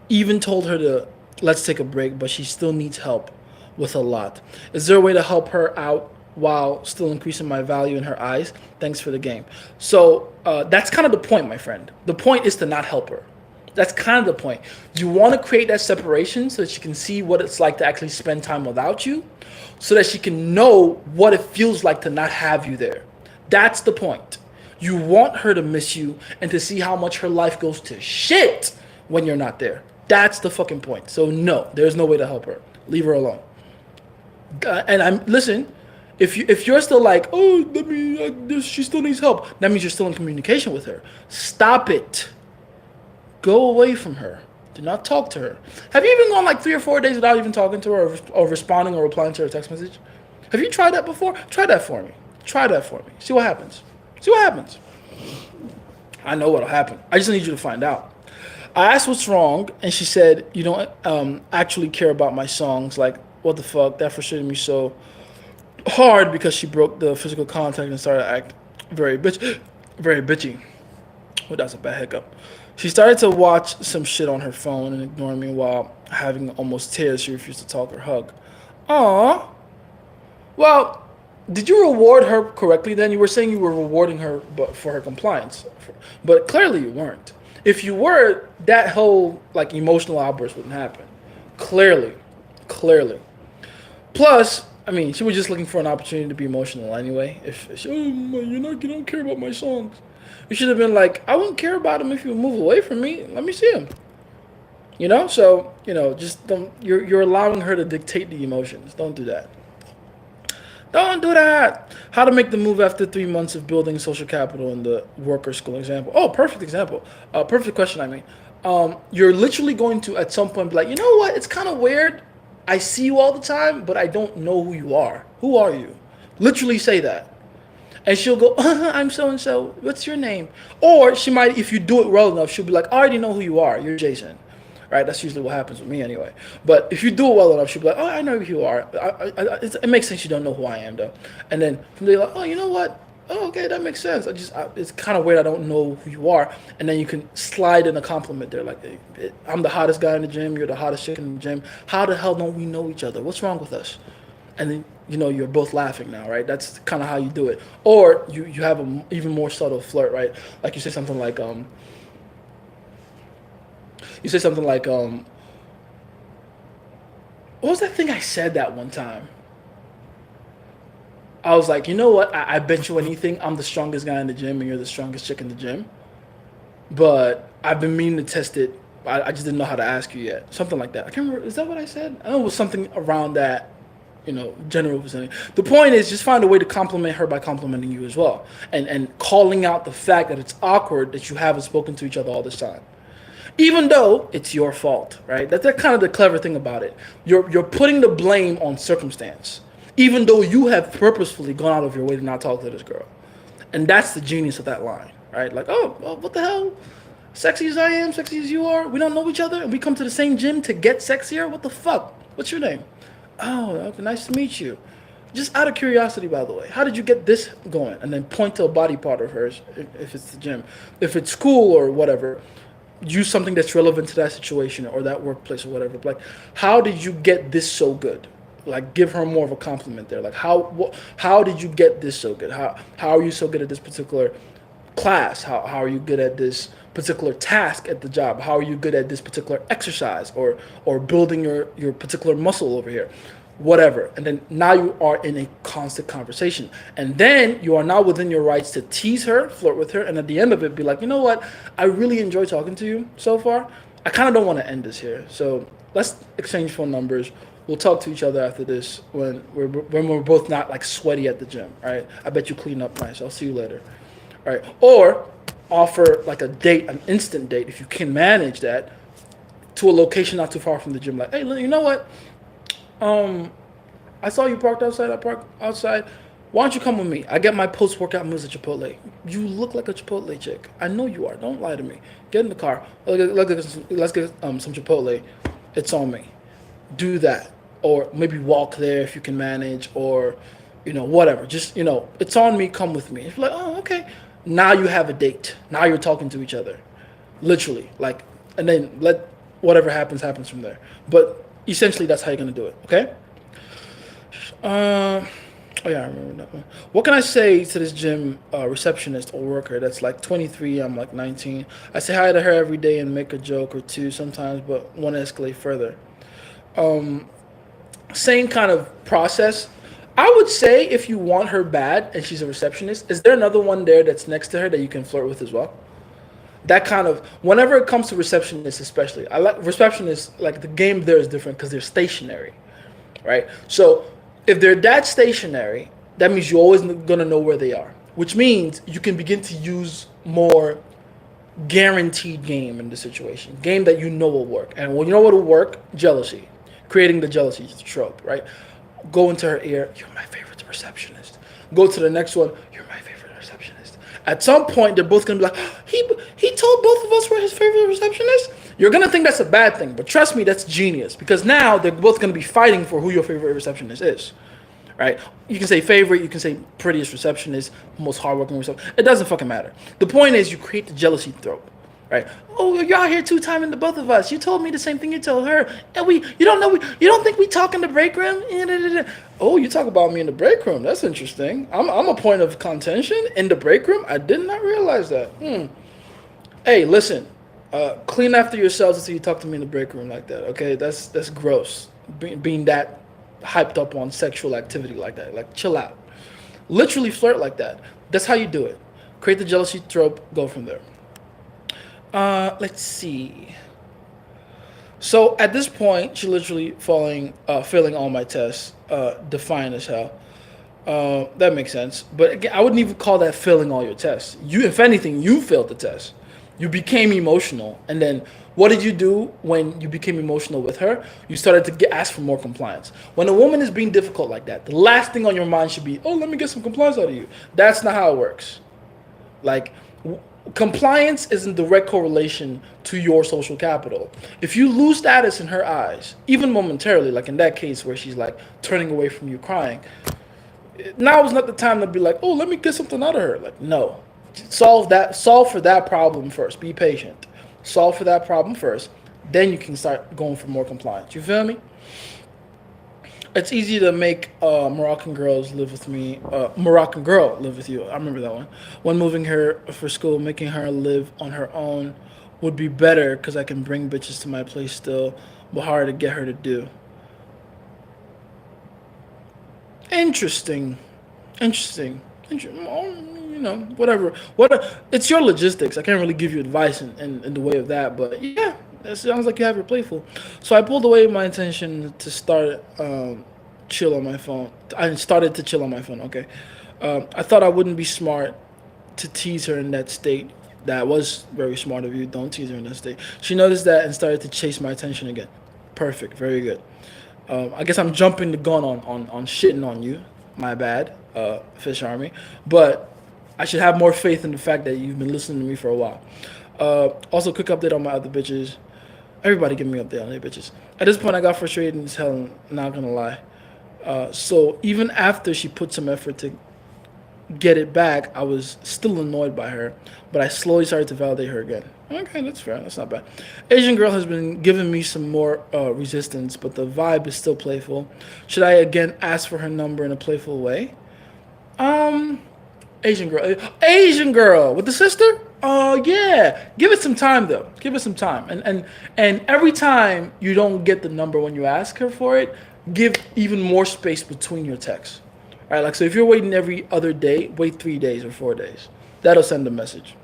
A: even told her to let's take a break, but she still needs help with a lot. Is there a way to help her out while still increasing my value in her eyes? Thanks for the game. So that's kind of the point, my friend. The point is to not help her. That's kind of the point. You want to create that separation so that she can see what it's like to actually spend time without you, so that she can know what it feels like to not have you there. That's the point. You want her to miss you and to see how much her life goes to shit when you're not there. That's the fucking point. So no, there's no way to help her. Leave her alone. Listen. If you're still like, oh, she still needs help, that means you're still in communication with her. Stop it. Go away from her. Do not talk to her. Have you even gone like 3 or 4 days without even talking to her or responding or replying to her text message? Have you tried that before? Try that for me. Try that for me. See what happens. See what happens. I know what'll happen. I just need you to find out. I asked what's wrong, and she said, you don't actually care about my songs. Like, what the fuck? That frustrated me so hard because she broke the physical contact and started to act very bitchy. Oh, that's a bad hiccup. She started to watch some shit on her phone and ignore me while having almost tears. She refused to talk or hug. Aww. Well, did you reward her correctly then? You were saying you were rewarding her for her compliance. But clearly you weren't. If you were, that whole like emotional outburst wouldn't happen. Clearly. Clearly. Plus, I mean, she was just looking for an opportunity to be emotional anyway. If she, you don't care about my songs. You should have been like, I wouldn't care about him if you move away from me. Let me see him. So just don't. You're allowing her to dictate the emotions. Don't do that. Don't do that. How to make the move after 3 months of building social capital in the work or school example. Oh, perfect example. Perfect question. I mean, you're literally going to at some point be like, you know what? It's kind of weird. I see you all the time, but I don't know who you are. Who are you? Literally say that. And she'll go, I'm so and so. What's your name? Or she might, if you do it well enough, she'll be like, I already know who you are. You're Jason. Right? That's usually what happens with me anyway. But if you do it well enough, she'll be like, oh, I know who you are. It makes sense you don't know who I am, though. And then from there, like, oh, you know what? Oh, okay, that makes sense. It's kind of weird I don't know who you are. And then you can slide in a compliment there. Like, I'm the hottest guy in the gym. You're the hottest chick in the gym. How the hell don't we know each other? What's wrong with us? And then, you're both laughing now, right? That's kind of how you do it. Or you have an even more subtle flirt, right? Like you say something like, what was that thing I said that one time? I was like, you know what? I bet you anything I'm the strongest guy in the gym and you're the strongest chick in the gym. But I've been meaning to test it. I just didn't know how to ask you yet. Something like that. I can't remember. Is that what I said? I know it was something around that, general vicinity. The point is just find a way to compliment her by complimenting you as well. And calling out the fact that it's awkward that you haven't spoken to each other all this time. Even though it's your fault, right? That's kind of the clever thing about it. You're putting the blame on circumstance, even though you have purposefully gone out of your way to not talk to this girl. And that's the genius of that line, right? Like, oh, well, what the hell? Sexy as I am, sexy as you are. We don't know each other, and we come to the same gym to get sexier. What the fuck? What's your name? Oh, okay, nice to meet you. Just out of curiosity, by the way, how did you get this going? And then point to a body part of hers if it's the gym. If it's school or whatever, use something that's relevant to that situation or that workplace or whatever. Like, how did you get this so good? Like, give her more of a compliment there. Like, how did you get this so good? How are you so good at this particular class? How are you good at this particular task at the job? How are you good at this particular exercise or building your particular muscle over here? Whatever. And then now you are in a constant conversation. And then you are now within your rights to tease her, flirt with her, and at the end of it, be like, you know what? I really enjoy talking to you so far. I kind of don't want to end this here. So let's exchange phone numbers. We'll talk to each other after this when we're both not like sweaty at the gym. All right. I bet you clean up nice. I'll see you later. All right. Or offer like a date, an instant date, if you can manage that, to a location not too far from the gym. Like, hey, you know what? I saw you parked outside. I parked outside. Why don't you come with me? I get my post-workout meals at Chipotle. You look like a Chipotle chick. I know you are. Don't lie to me. Get in the car. Let's get some Chipotle. It's on me. Do that. Or maybe walk there if you can manage. Or, whatever. Just, it's on me. Come with me. If you're like, oh, okay. Now you have a date. Now you're talking to each other. Literally. Like, and then let whatever happens from there. But essentially, that's how you're going to do it, okay? Oh, yeah, I remember that one. What can I say to this gym receptionist or worker that's like 23, I'm like 19? I say hi to her every day and make a joke or two sometimes, but want to escalate further. Same kind of process. I would say if you want her bad and she's a receptionist, is there another one there that's next to her that you can flirt with as well? That kind of, whenever it comes to receptionists especially, I like receptionists, like the game there is different because they're stationary, right? So if they're that stationary, that means you're always going to know where they are, which means you can begin to use more guaranteed game in the situation, game that you know will work. And when you know what will work, jealousy, creating the jealousy trope, right? Go into her ear, you're my favorite receptionist. Go to the next one, you're my favorite receptionist. At some point, they're both going to be like, he told both of us we're his favorite receptionist? You're going to think that's a bad thing, but trust me, that's genius. Because now they're both going to be fighting for who your favorite receptionist is, right? You can say favorite, you can say prettiest receptionist, most hardworking receptionist. It doesn't fucking matter. The point is you create the jealousy trope, right? Oh, you're out here two-timing the both of us. You told me the same thing you told her. And you don't think we talk in the break room? Oh, you talk about me in the break room. That's interesting. I'm a point of contention in the break room. I did not realize that. Hey, listen. Clean after yourselves until you talk to me in the break room like that. Okay, that's gross. being that hyped up on sexual activity like that. Like, chill out. Literally flirt like that. That's how you do it. Create the jealousy trope. Go from there. Let's see. So at this point, she literally failing all my tests, defiant as hell. That makes sense. But again, I wouldn't even call that failing all your tests. If anything, you failed the test. You became emotional, and then what did you do when you became emotional with her? You started to ask for more compliance. When a woman is being difficult like that, the last thing on your mind should be, oh, let me get some compliance out of you. That's not how it works. Like, compliance is in direct correlation to your social capital. If you lose status in her eyes, even momentarily, like in that case where she's like turning away from you crying, now is not the time to be like, oh, let me get something out of her. Like, no. Solve for that problem first. Be patient. Solve for that problem first. Then you can start going for more compliance. You feel me? It's easy to make Moroccan girls live with me. Moroccan girl live with you. I remember that one. When moving her for school, making her live on her own would be better because I can bring bitches to my place still, but hard to get her to do. Interesting. You know, whatever. It's your logistics. I can't really give you advice in the way of that, but yeah, it sounds like you have your Playful. So I pulled away my intention to start chill on my phone. I started to chill on my phone. Okay, I thought I wouldn't be smart to tease her in that state. That was very smart of you. Don't tease her in that state. She noticed that and started to chase my attention again. Perfect. Very good. I guess I'm jumping the gun on shitting on you. My bad, Fish Army. But I should have more faith in the fact that you've been listening to me for a while. Also, quick update on my other bitches. Everybody give me an update on their bitches. At this point, I got frustrated as hell, not gonna lie. So even after she put some effort to get it back, I was still annoyed by her, but I slowly started to validate her again. Okay, that's fair. That's not bad. Asian girl has been giving me some more resistance, but the vibe is still playful. Should I again ask for her number in a playful way? Asian girl with the sister. Yeah. Give it some time though. Give it some time, and every time you don't get the number when you ask her for it, give even more space between your texts. All right, like, so if you're waiting every other day, wait 3 days or 4 days. That'll send a message.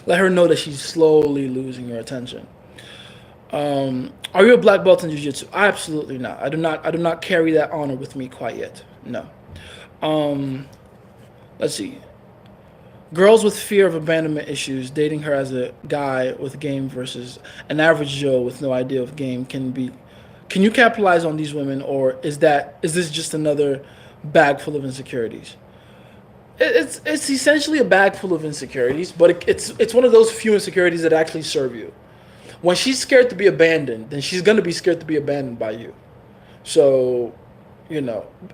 A: Let her know that she's slowly losing your attention. Are you a black belt in jiu-jitsu? Absolutely not. I do not carry that honor with me quite yet. No. Let's see. Girls with fear of abandonment issues, dating her as a guy with game versus an average Joe with no idea of game can you capitalize on these women, or is this just another bag full of insecurities? It's essentially a bag full of insecurities, but it's one of those few insecurities that actually serve you. When she's scared to be abandoned, then she's gonna be scared to be abandoned by you. So,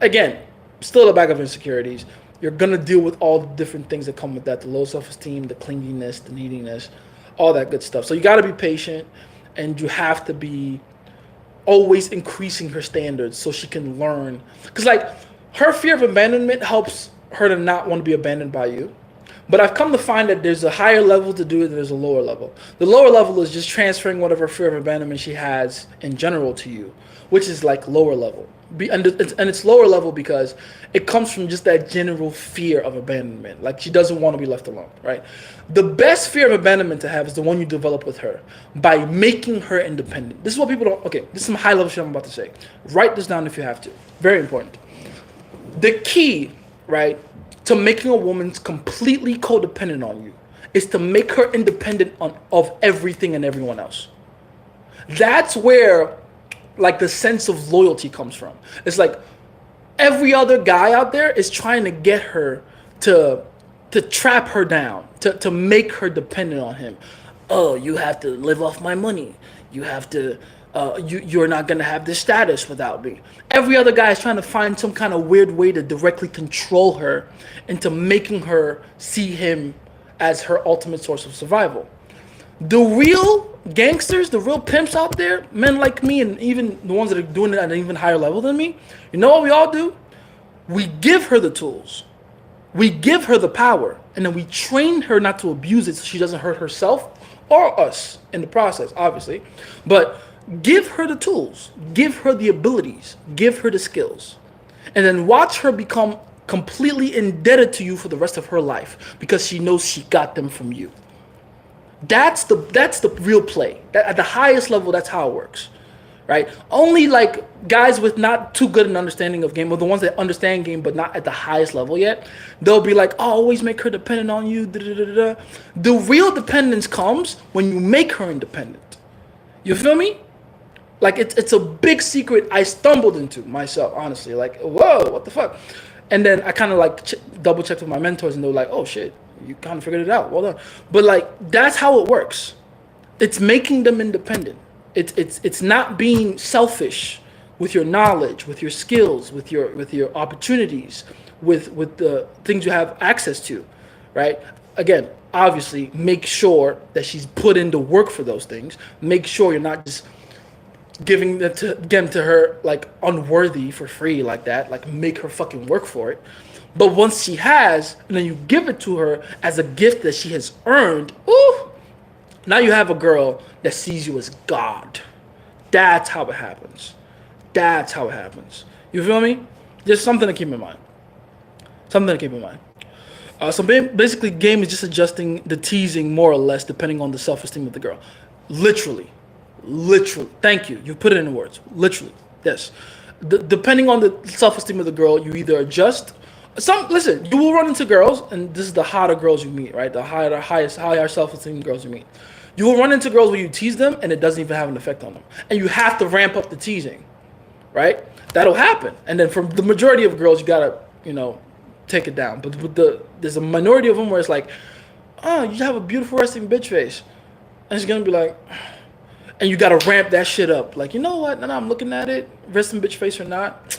A: again, still a bag of insecurities. You're gonna deal with all the different things that come with that: the low self-esteem, the clinginess, the neediness, all that good stuff. So you gotta be patient, and you have to be always increasing her standards so she can learn. Because, like, her fear of abandonment helps her to not want to be abandoned by you. But I've come to find that there's a higher level to do it than there's a lower level. The lower level is just transferring whatever fear of abandonment she has in general to you, which is like lower level. And it's lower level because it comes from just that general fear of abandonment. Like, she doesn't want to be left alone, right? The best fear of abandonment to have is the one you develop with her by making her independent. This is what people don't... Okay, this is some high level shit I'm about to say. Write this down if you have to. Very important. The key, right, to making a woman completely codependent on you is to make her independent of everything and everyone else. That's where, like, the sense of loyalty comes from. It's like every other guy out there is trying to get her to trap her down, to make her dependent on him. Oh, you have to live off my money. You have to... you're not going to have this status without me. Every other guy is trying to find some kind of weird way to directly control her into making her see him as her ultimate source of survival. The real gangsters, the real pimps out there, men like me and even the ones that are doing it at an even higher level than me, you know what we all do? We give her the tools. We give her the power. And then we train her not to abuse it so she doesn't hurt herself or us in the process, obviously. But Give her the tools, give her the abilities, give her the skills, and then watch her become completely indebted to you for the rest of her life because she knows she got them from you. That's the real play. That, at the highest level, that's how it works, right? Only like guys with not too good an understanding of game, or the ones that understand game but not at the highest level yet, they'll be like, "Oh, always make her dependent on you." Da, da, da, da. The real dependence comes when you make her independent. You feel me? Like it's a big secret I stumbled into myself, honestly. Like, whoa, what the fuck? And then I kind of like double checked with my mentors, and they were like, "Oh shit, you kind of figured it out. Well done." But like that's how it works. It's making them independent. It's not being selfish with your knowledge, with your skills, with your opportunities, with the things you have access to, right? Again, obviously, make sure that she's put in the work for those things. Make sure you're not just giving them to her like unworthy for free like that. Like make her fucking work for it. But once she has, and then you give it to her as a gift that she has earned, ooh, now you have a girl that sees you as God. That's how it happens. That's how it happens. You feel me? Just something to keep in mind. Something to keep in mind. So basically, game is just adjusting the teasing more or less depending on the self-esteem of the girl. Literally. Thank you. You put it in words. Literally. Yes. Depending on the self-esteem of the girl, you either adjust. Listen, you will run into girls, and this is the hotter girls you meet, right? The higher self-esteem girls you meet. You will run into girls where you tease them, and it doesn't even have an effect on them. And you have to ramp up the teasing, right? That'll happen. And then for the majority of girls, you gotta, take it down. But there's a minority of them where it's like, oh, you have a beautiful resting bitch face. And it's gonna be like, and you gotta ramp that shit up. Like, you know what? And I'm looking at it, resting bitch face or not,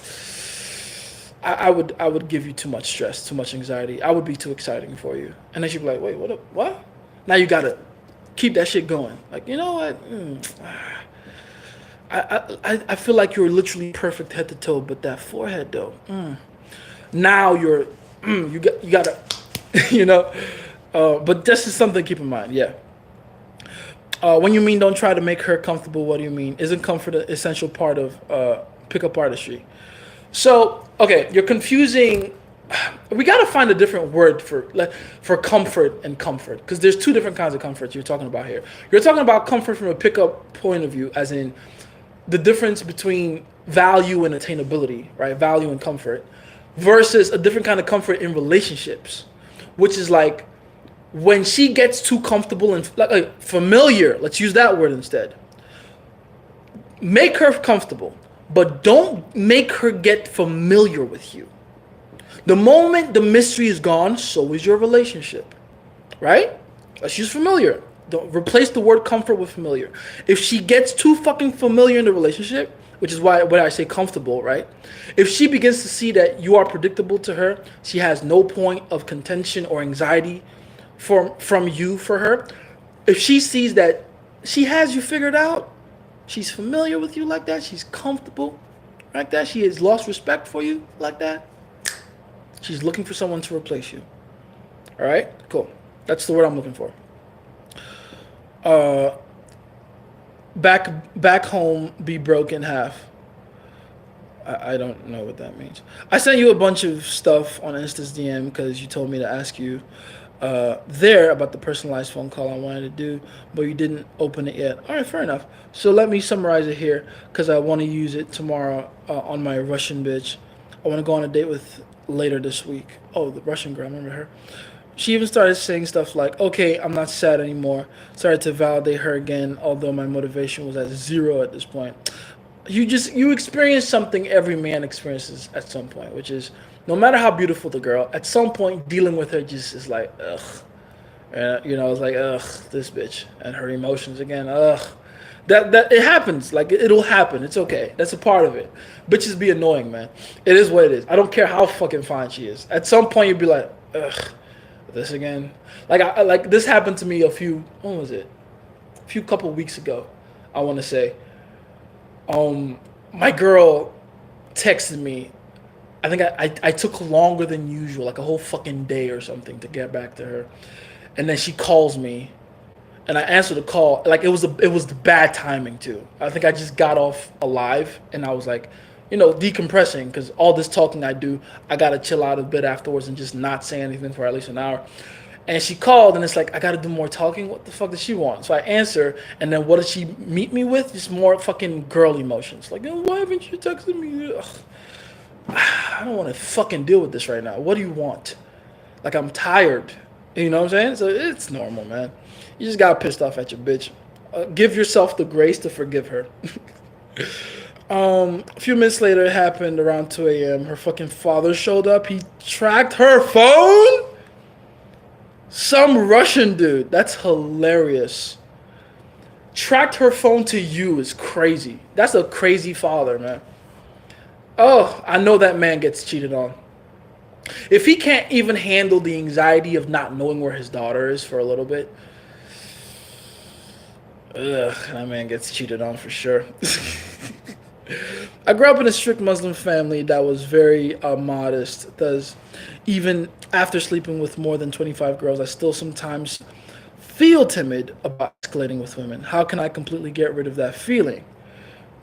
A: I would give you too much stress, too much anxiety. I would be too exciting for you. And then she'd be like, wait, what? Now you gotta keep that shit going. Like, you know what? I feel like you're literally perfect head to toe, but that forehead though. Now you gotta, but this is something to keep in mind. Yeah. When you mean don't try to make her comfortable, what do you mean? Isn't comfort an essential part of pickup artistry? So, okay, you're confusing. We gotta find a different word for comfort and comfort, because there's two different kinds of comfort you're talking about here. You're talking about comfort from a pickup point of view, as in the difference between value and attainability, right? Value and comfort, versus a different kind of comfort in relationships, which is like when she gets too comfortable and like familiar. Let's use that word instead. Make her comfortable, but don't make her get familiar with you. The moment the mystery is gone, so is your relationship, right? Let's use familiar. Don't replace the word comfort with familiar. If she gets too fucking familiar in the relationship, which is why when I say comfortable, right? If she begins to see that you are predictable to her, she has no point of contention or anxiety from you for her. If she sees that she has you figured out, she's familiar with you like that, she's comfortable like that, she has lost respect for you like that, she's looking for someone to replace you. All right, cool. That's the word I'm looking for. Back home, be broke in half. I don't know what that means. I sent you a bunch of stuff on Insta's DM because you told me to ask you there about the personalized phone call I wanted to do, but you didn't open it yet. All right, fair enough. So let me summarize it here because I want to use it tomorrow on my Russian bitch. I want to go on a date with later this week. Oh, the Russian girl, remember her? She even started saying stuff like, okay, I'm not sad anymore. Started to validate her again, although my motivation was at 0 at this point. You experience something every man experiences at some point, which is no matter how beautiful the girl, at some point dealing with her just is like, ugh. And, it's like, ugh, this bitch. And her emotions again, ugh. That it happens. Like, it'll happen. It's okay. That's a part of it. Bitches be annoying, man. It is what it is. I don't care how fucking fine she is. At some point, you'd be like, ugh, this again. Like this happened to me a few couple weeks ago, I want to say. My girl texted me. I think I took longer than usual, like a whole fucking day or something to get back to her. And then she calls me and I answered the call. Like it was the bad timing too. I think I just got off alive, and I was like, decompressing because all this talking I do, I gotta chill out a bit afterwards and just not say anything for at least an hour. And she called, and it's like I gotta do more talking. What the fuck does she want? So I answer, and then what does she meet me with? Just more fucking girl emotions. Like, why haven't you texted me? Ugh. I don't want to fucking deal with this right now. What do you want? Like, I'm tired. You know what I'm saying? So it's normal, man. You just got pissed off at your bitch. Give yourself the grace to forgive her. A few minutes later, it happened around 2 a.m. Her fucking father showed up. He tracked her phone. Some Russian dude. That's hilarious. Tracked her phone to you is crazy. That's a crazy father, man. Oh, I know that man gets cheated on. If he can't even handle the anxiety of not knowing where his daughter is for a little bit, that man gets cheated on for sure. I grew up in a strict Muslim family that was very modest. Thus, even after sleeping with more than 25 girls, I still sometimes feel timid about escalating with women. How can I completely get rid of that feeling?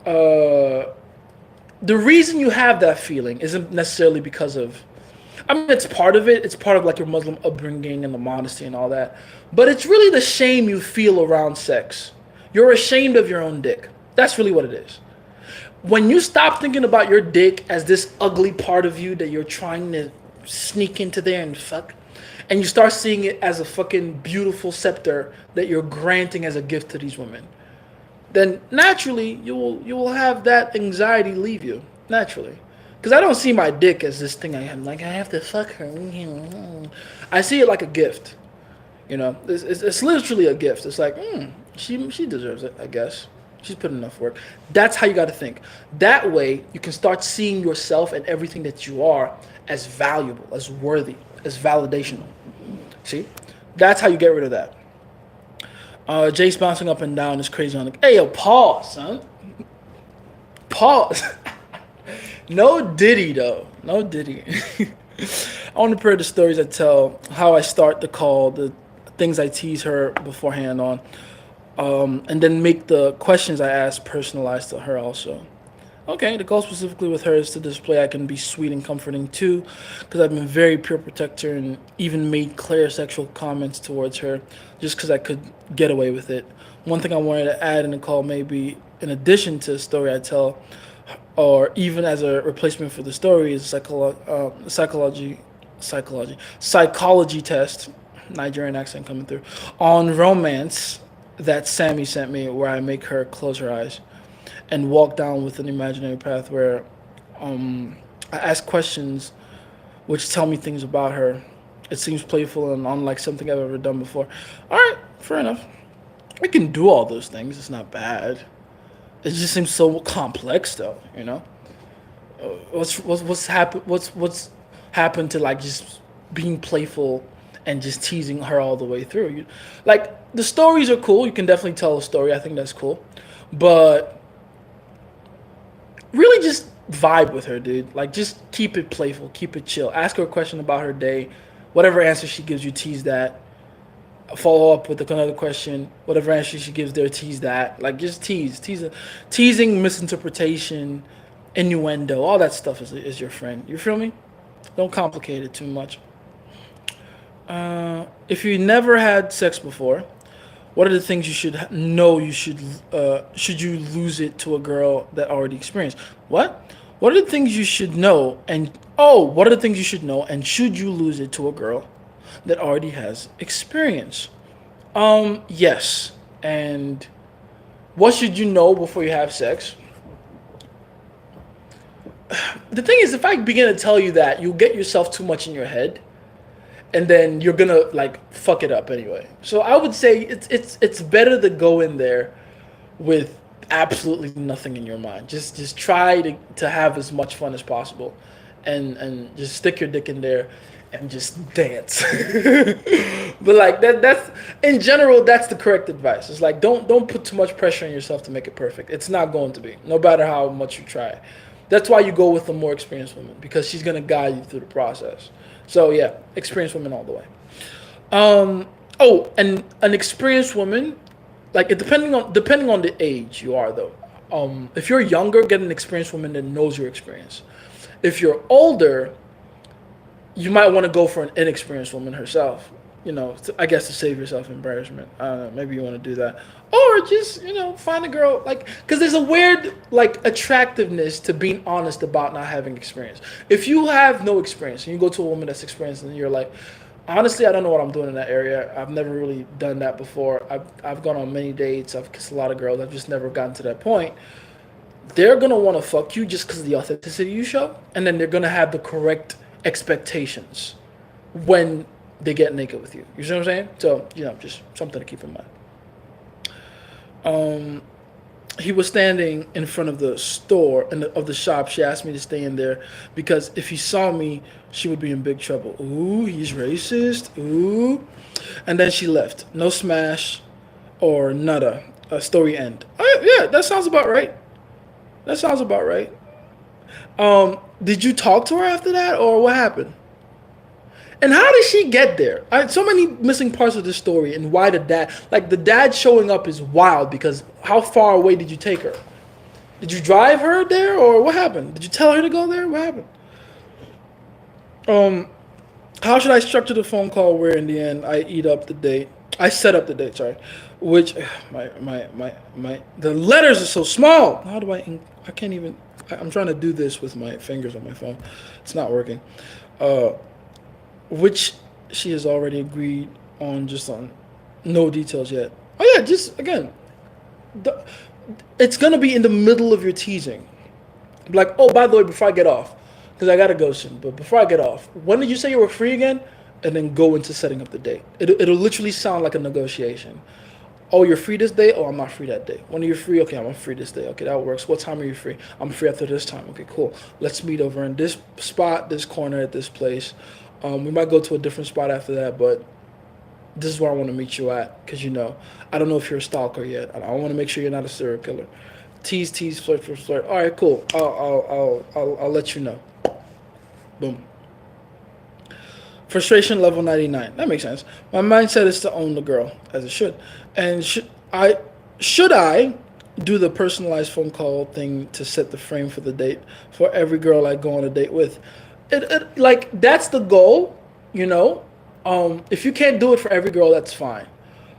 A: The reason you have that feeling isn't necessarily because of, I mean, it's part of it. It's part of like your Muslim upbringing and the modesty and all that. But it's really the shame you feel around sex. You're ashamed of your own dick. That's really what it is. When you stop thinking about your dick as this ugly part of you that you're trying to sneak into there and fuck, and you start seeing it as a fucking beautiful scepter that you're granting as a gift to these women, then naturally you will have that anxiety leave you naturally. Because I don't see my dick as this thing I am like I have to fuck her. I see it like a gift. It's literally a gift. It's like she deserves it, I guess. She's put enough work. That's how you got to think. That way you can start seeing yourself and everything that you are as valuable, as worthy, as validational. See, that's how you get rid of that. Jace bouncing up and down is crazy on the. Hey, yo, pause, son. Pause. No Diddy, though. No Diddy. I want to prepare the stories I tell, how I start the call, the things I tease her beforehand on, and then make the questions I ask personalized to her also. Okay, the goal specifically with her is to display I can be sweet and comforting too, because I've been very pure protector and even made clear sexual comments towards her just because I could get away with it. One thing I wanted to add in the call, maybe in addition to the story I tell, or even as a replacement for the story, is psychology test, Nigerian accent coming through, on romance that Sammy sent me, where I make her close her eyes and walk down with an imaginary path where I ask questions which tell me things about her. It seems playful and unlike something I've ever done before. All right, fair enough. I can do all those things. It's not bad. It just seems so complex, though. What's happened to like just being playful and just teasing her all the way through? Like the stories are cool. You can definitely tell a story. I think that's cool, but really just vibe with her, dude. Like just keep it playful, keep it chill. Ask her a question about her day. Whatever answer she gives you, tease that. Follow up with another question. Whatever answer she gives there, tease that. Like just teasing, misinterpretation, innuendo, all that stuff is your friend. You feel me? Don't complicate it too much. If you never had sex before, what are the things you should know should you lose it to a girl that already experienced? What are the things you should know what are the things you should know and should you lose it to a girl that already has experience? Yes. And what should you know before you have sex? The thing is, if I begin to tell you that, you'll get yourself too much in your head, and then you're gonna like fuck it up anyway. So I would say it's better to go in there with absolutely nothing in your mind. Just try to have as much fun as possible, and just stick your dick in there and just dance. But like that's in general, that's the correct advice. It's like don't put too much pressure on yourself to make it perfect. It's not going to be, no matter how much you try. That's why you go with a more experienced woman, because she's gonna guide you through the process. So yeah, experienced women all the way. Oh, and an experienced woman, like it depending on the age you are though. If you're younger, get an experienced woman that knows your experience. If you're older, you might want to go for an inexperienced woman herself. I guess to save yourself embarrassment. I don't know. Maybe you want to do that, or just find a girl like because there's a weird like attractiveness to being honest about not having experience. If you have no experience and you go to a woman that's experienced and you're like, honestly, I don't know what I'm doing in that area. I've never really done that before. I've gone on many dates. I've kissed a lot of girls. I've just never gotten to that point. They're gonna want to fuck you just because of the authenticity you show, and then they're gonna have the correct expectations when they get naked with you. You see what I'm saying? So just something to keep in mind. He was standing in front of the store of the shop. She asked me to stay in there because if he saw me, she would be in big trouble. Ooh, he's racist. Ooh, and then she left. No smash or nada. Story end. Yeah, that sounds about right. That sounds about right. Did you talk to her after that, or what happened? And how did she get there? So many missing parts of this story, and why the dad showing up is wild because how far away did you take her? Did you drive her there, or what happened? Did you tell her to go there? What happened? How should I structure the phone call where in the end I set up the date, sorry. Which the letters are so small. How do I can't even I'm trying to do this with my fingers on my phone. It's not working. Which she has already agreed on, just on no details yet. Oh yeah, just again, it's gonna be in the middle of your teasing. Like, oh, by the way, before I get off, because I gotta go soon. But before I get off, when did you say you were free again? And then go into setting up the date. It'll literally sound like a negotiation. Oh, you're free this day? Oh, I'm not free that day. When are you free? Okay, I'm free this day. Okay, that works. What time are you free? I'm free after this time. Okay, cool. Let's meet over in this spot, this corner at this place. We might go to a different spot after that, but this is where I want to meet you at because I don't know if you're a stalker yet. I want to make sure you're not a serial killer. Tease, flirt, flirt, flirt. All right, cool. I'll let you know. Boom. Frustration level 99. That makes sense. My mindset is to own the girl, as it should. And should I do the personalized phone call thing to set the frame for the date for every girl I go on a date with? Like, that's the goal, If you can't do it for every girl, that's fine.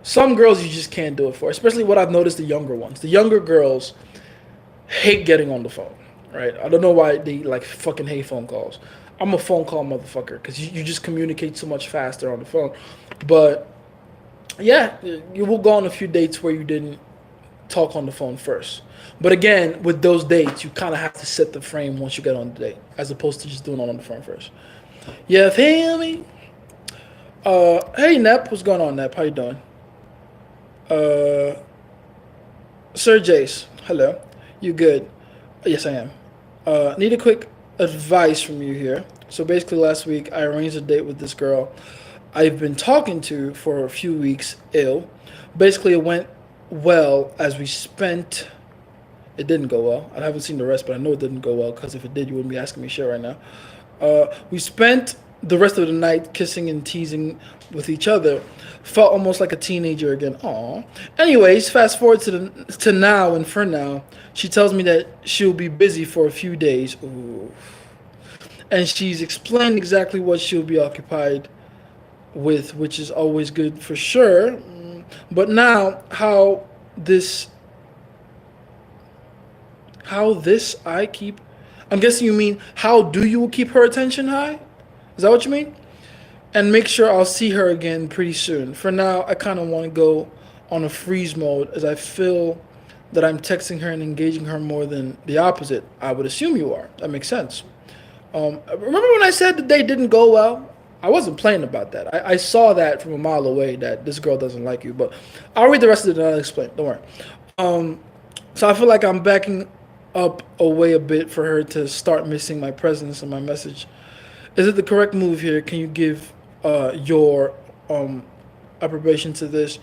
A: Some girls you just can't do it for, especially what I've noticed the younger ones. The younger girls hate getting on the phone, right? I don't know why they like fucking hate phone calls. I'm a phone call motherfucker because you just communicate so much faster on the phone. But yeah, you will go on a few dates where you didn't talk on the phone first. But again, with those dates, you kind of have to set the frame once you get on the date, as opposed to just doing it on the phone first. Yeah, feel me? Hey Nep, what's going on, Nep? How you doing? Sir Jace, hello. You good? Yes, I am. Need a quick advice from you here. So basically, last week I arranged a date with this girl I've been talking to for a few weeks. Basically, it went well as we spent. It didn't go well. I haven't seen the rest, but I know it didn't go well because if it did, you wouldn't be asking me shit right now. We spent the rest of the night kissing and teasing with each other. Felt almost like a teenager again. Aww. Anyways, fast forward to now, and for now, she tells me that she'll be busy for a few days. Ooh. And she's explained exactly what she'll be occupied with, which is always good for sure. But now, how this I keep... I'm guessing you mean, how do you keep her attention high? Is that what you mean? And make sure I'll see her again pretty soon. For now, I kind of want to go on a freeze mode as I feel that I'm texting her and engaging her more than the opposite. I would assume you are. That makes sense. Remember when I said the date didn't go well? I wasn't playing about that. I saw that from a mile away that this girl doesn't like you. But I'll read the rest of it and I'll explain. Don't worry. So I feel like I'm backing up away a bit for her to start missing my presence and my message. Is it the correct move here? Can you give your approbation to this?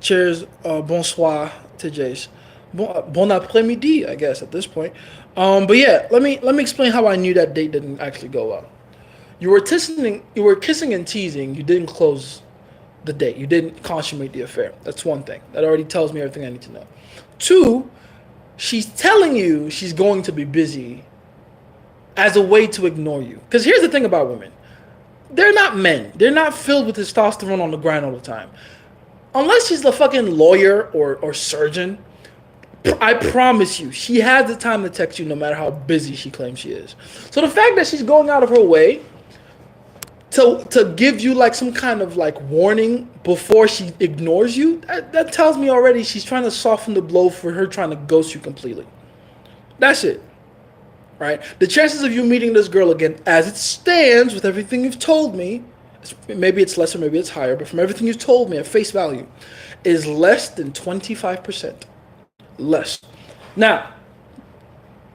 A: Cheers, bonsoir to Jace. Bon après-midi, I guess, at this point. But yeah, let me explain how I knew that date didn't actually go well. You were kissing and teasing. You didn't close the date. You didn't consummate the affair. That's one thing. That already tells me everything I need to know. Two, she's telling you she's going to be busy as a way to ignore you. Because here's the thing about women. They're not men. They're not filled with testosterone on the grind all the time. Unless she's a fucking lawyer or surgeon, I promise you, she has the time to text you no matter how busy she claims she is. So the fact that she's going out of her way to give you like some kind of like warning before she ignores you, that tells me already she's trying to soften the blow for her trying to ghost you completely. That's it. Right? The chances of you meeting this girl again, as it stands with everything you've told me, maybe it's less or maybe it's higher, but from everything you've told me at face value, is less than 25%. Less. Now,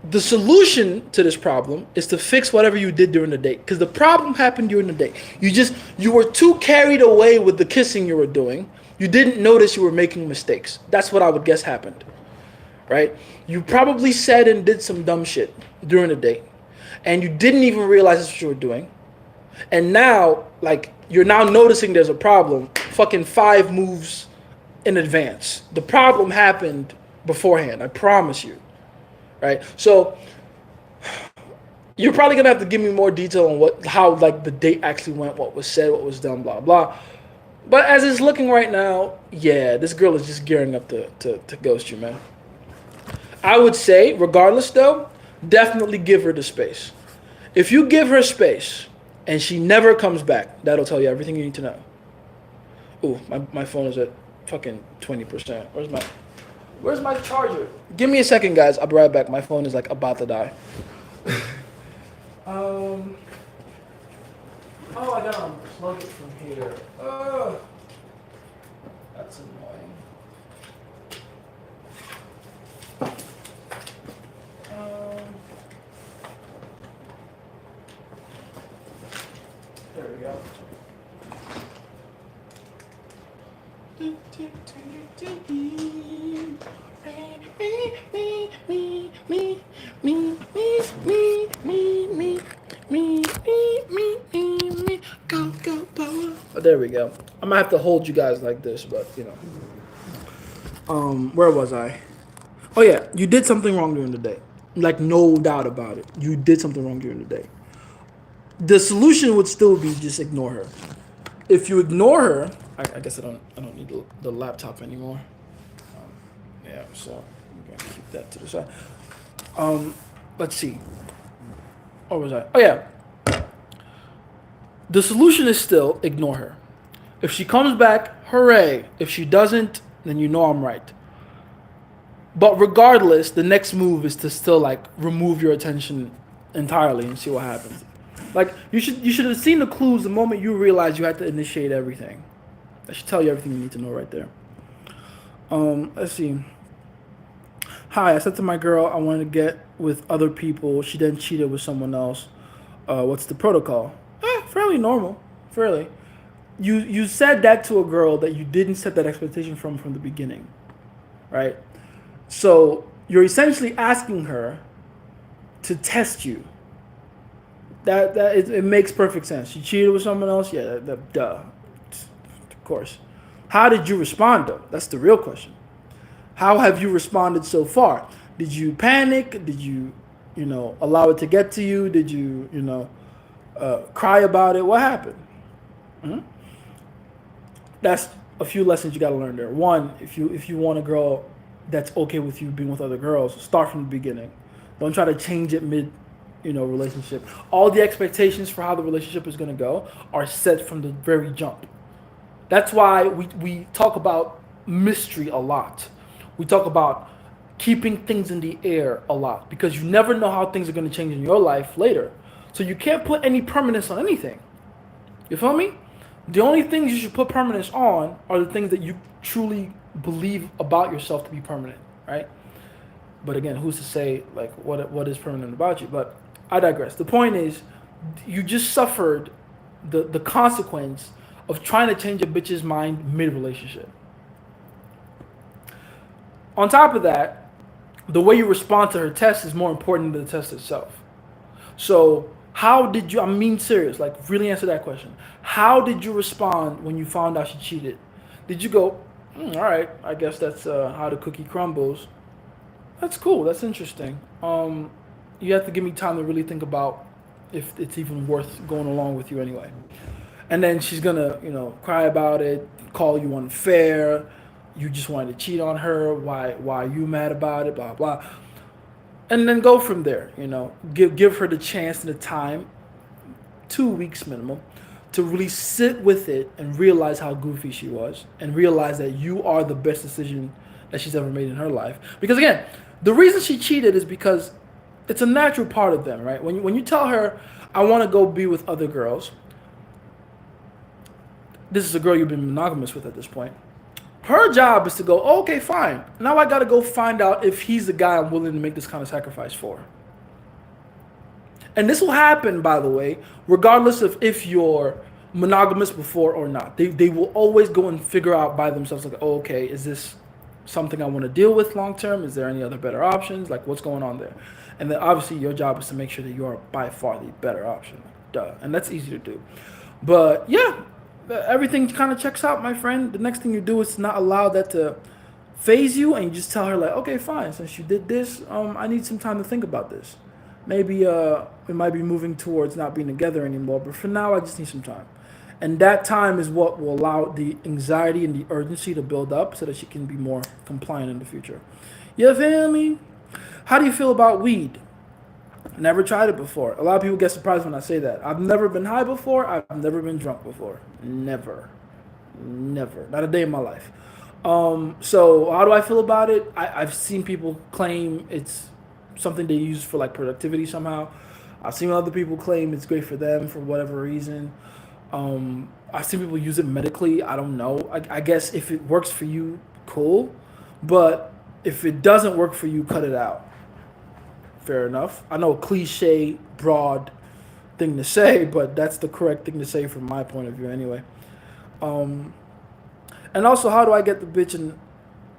A: the solution to this problem is to fix whatever you did during the date, because the problem happened during the date. You were too carried away with the kissing you were doing. You didn't notice you were making mistakes. That's what I would guess happened, right? You probably said and did some dumb shit during the date, and you didn't even realize that's what you were doing. And now, like, you're now noticing there's a problem fucking 5 moves in advance. The problem happened beforehand, I promise you. Right? So you're probably gonna have to give me more detail on how like the date actually went, what was said, what was done, blah blah. But as it's looking right now, yeah, this girl is just gearing up to ghost you, man. I would say, regardless though, definitely give her the space. If you give her space and she never comes back, that'll tell you everything you need to know. Ooh, my phone is at fucking 20%. Where's my charger? Give me a second, guys. I'll be right back. My phone is like about to die. Oh, I gotta unplug it from here. That's annoying. There we go. Oh, there we go. I might have to hold you guys like this, but you know. Where was I? Oh yeah, you did something wrong during the day. Like no doubt about it. You did something wrong during the day. The solution would still be just ignore her. If you ignore her, I guess I don't need the laptop anymore. Yeah, so I'm gonna keep that to the side. Let's see. Where was I? Oh yeah. The solution is still ignore her. If she comes back, hooray. If she doesn't, then you know I'm right. But regardless, the next move is to still like remove your attention entirely and see what happens. Like you should have seen the clues the moment you realized you had to initiate everything. That should tell you everything you need to know right there. Let's see. Hi, I said to my girl I wanted to get with other people. She then cheated with someone else. What's the protocol? Fairly normal. Fairly. You said that to a girl that you didn't set that expectation from the beginning, right? So you're essentially asking her to test you. It makes perfect sense. She cheated with someone else. Yeah, duh. Of course. How did you respond though? That's the real question. How have you responded so far? Did you panic? Did you, allow it to get to you? Did you, cry about it? What happened? Mm-hmm. That's a few lessons you got to learn there. One, if you want a girl that's okay with you being with other girls, start from the beginning. Don't try to change it mid, relationship. All the expectations for how the relationship is going to go are set from the very jump. That's why we talk about mystery a lot. We talk about keeping things in the air a lot because you never know how things are going to change in your life later. So you can't put any permanence on anything. You feel me? The only things you should put permanence on are the things that you truly believe about yourself to be permanent, right? But again, who's to say like what is permanent about you? But I digress. The point is, you just suffered the consequence of trying to change a bitch's mind mid-relationship. On top of that, the way you respond to her test is more important than the test itself. So How did you? I'm being serious. Like, really answer that question. How did you respond when you found out she cheated? Did you go, all right, I guess that's how the cookie crumbles? That's cool. That's interesting. You have to give me time to really think about if it's even worth going along with you anyway. And then she's gonna, cry about it, call you unfair. You just wanted to cheat on her. Why are you mad about it? Blah blah. And then go from there. Give her the chance and the time, 2 weeks minimum, to really sit with it and realize how goofy she was, and realize that you are the best decision that she's ever made in her life. Because again, the reason she cheated is because it's a natural part of them, right? When you tell her, I want to go be with other girls, this is a girl you've been monogamous with at this point. Her job is to go, okay, fine. Now I got to go find out if he's the guy I'm willing to make this kind of sacrifice for. And this will happen, by the way, regardless of if you're monogamous before or not. They will always go and figure out by themselves, like, oh, okay, is this something I want to deal with long term? Is there any other better options? Like, what's going on there? And then obviously your job is to make sure that you are by far the better option. Duh. And that's easy to do. But yeah, everything kind of checks out, my friend. The next thing you do is not allow that to phase you, and you just tell her, like, okay, fine, since you did this, I need some time to think about this. Maybe we might be moving towards not being together anymore, but for now I just need some time. And that time is what will allow the anxiety and the urgency to build up so that she can be more compliant in the future. You feel me? How do you feel about weed? Never tried it before. A lot of people get surprised when I say that. I've never been high before. I've never been drunk before. Never. Never. Not a day in my life. So how do I feel about it? I've seen people claim it's something they use for like productivity somehow. I've seen other people claim it's great for them for whatever reason. I've seen people use it medically. I don't know. I guess if it works for you, cool. But if it doesn't work for you, cut it out. Fair enough. I know a cliche, broad thing to say, but that's the correct thing to say from my point of view anyway. And also, how do I get the bitch and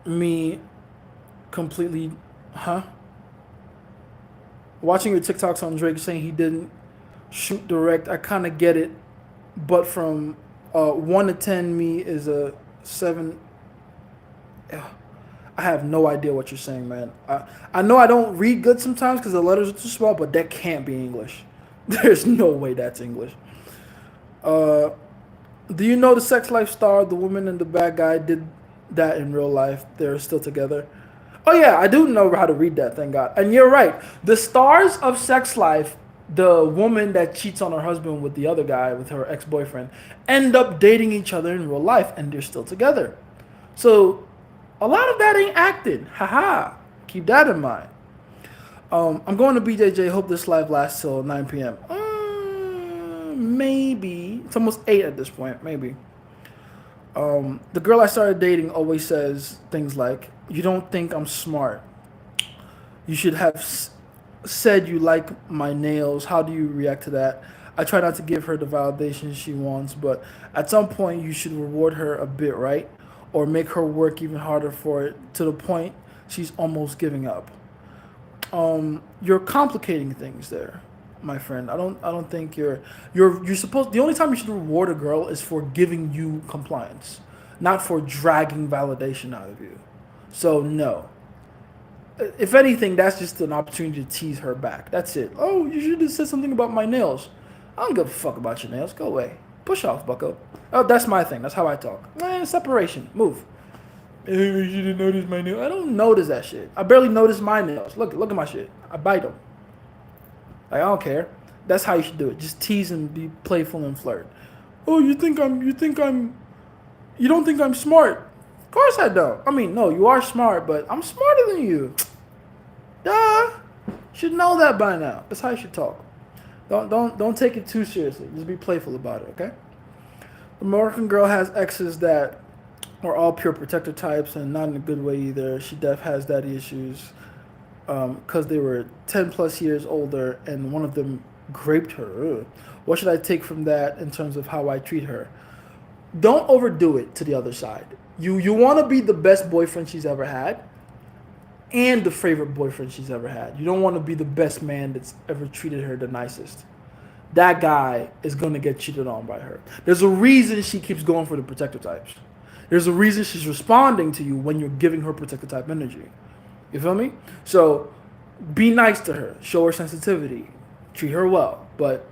A: me completely, Watching your TikToks on Drake saying he didn't shoot direct, I kind of get it, but from 1 to 10, me is a 7. I have no idea what you're saying, man. I know I don't read good sometimes because the letters are too small, but that can't be English. There's no way that's English. Do you know the Sex Life star, the woman and the bad guy did that in real life? They're still together. Oh yeah, I do know how to read that, thank God. And you're right. The stars of Sex Life, the woman that cheats on her husband with the other guy, with her ex-boyfriend, end up dating each other in real life, and they're still together. So a lot of that ain't acting. Haha. Keep that in mind. I'm going to BJJ. Hope this live lasts till 9 p.m. Maybe. It's almost 8 at this point. Maybe. The girl I started dating always says things like, you don't think I'm smart. You should have said you like my nails. How do you react to that? I try not to give her the validation she wants, but at some point you should reward her a bit, right? Or make her work even harder for it to the point she's almost giving up. You're complicating things there, my friend. I don't think you're supposed. The only time you should reward a girl is for giving you compliance, not for dragging validation out of you. So no. If anything, that's just an opportunity to tease her back. That's it. Oh, you should have said something about my nails. I don't give a fuck about your nails. Go away. Push off, bucko. Oh, that's my thing. That's how I talk. Separation. Move. You didn't notice my nails. I don't notice that shit. I barely notice my nails. Look at my shit. I bite them. Like, I don't care. That's how you should do it. Just tease and be playful and flirt. Oh, you don't think I'm smart. Of course I don't. I mean, no, you are smart, but I'm smarter than you. Duh. You should know that by now. That's how you should talk. Don't take it too seriously. Just be playful about it, okay? The American girl has exes that are all pure protector types and not in a good way either. She def has daddy issues because they were 10 plus years older and one of them raped her. Ugh. What should I take from that in terms of how I treat her? Don't overdo it to the other side. You want to be the best boyfriend she's ever had and the favorite boyfriend she's ever had. You don't want to be the best man that's ever treated her the nicest. that guy is going to get cheated on by her. There's a reason she keeps going for the protector types. There's a reason she's responding to you when you're giving her protector type energy. You feel me? So be nice to her, show her sensitivity, treat her well, but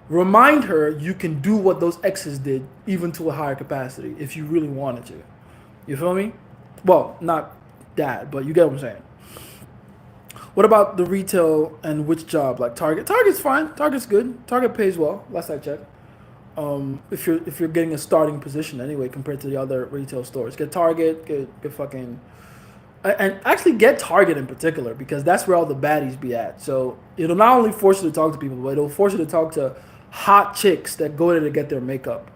A: remind her you can do what those exes did, even to a higher capacity, if you really wanted to. You feel me? Well, not that, but you get what I'm saying. What about the retail and which job? Like Target? Target's fine. Target's good. Target pays well. Last I checked. If you're getting a starting position anyway compared to the other retail stores, get Target. Get fucking. And actually get Target in particular, because that's where all the baddies be at. So it'll not only force you to talk to people, but it'll force you to talk to hot chicks that go there to get their makeup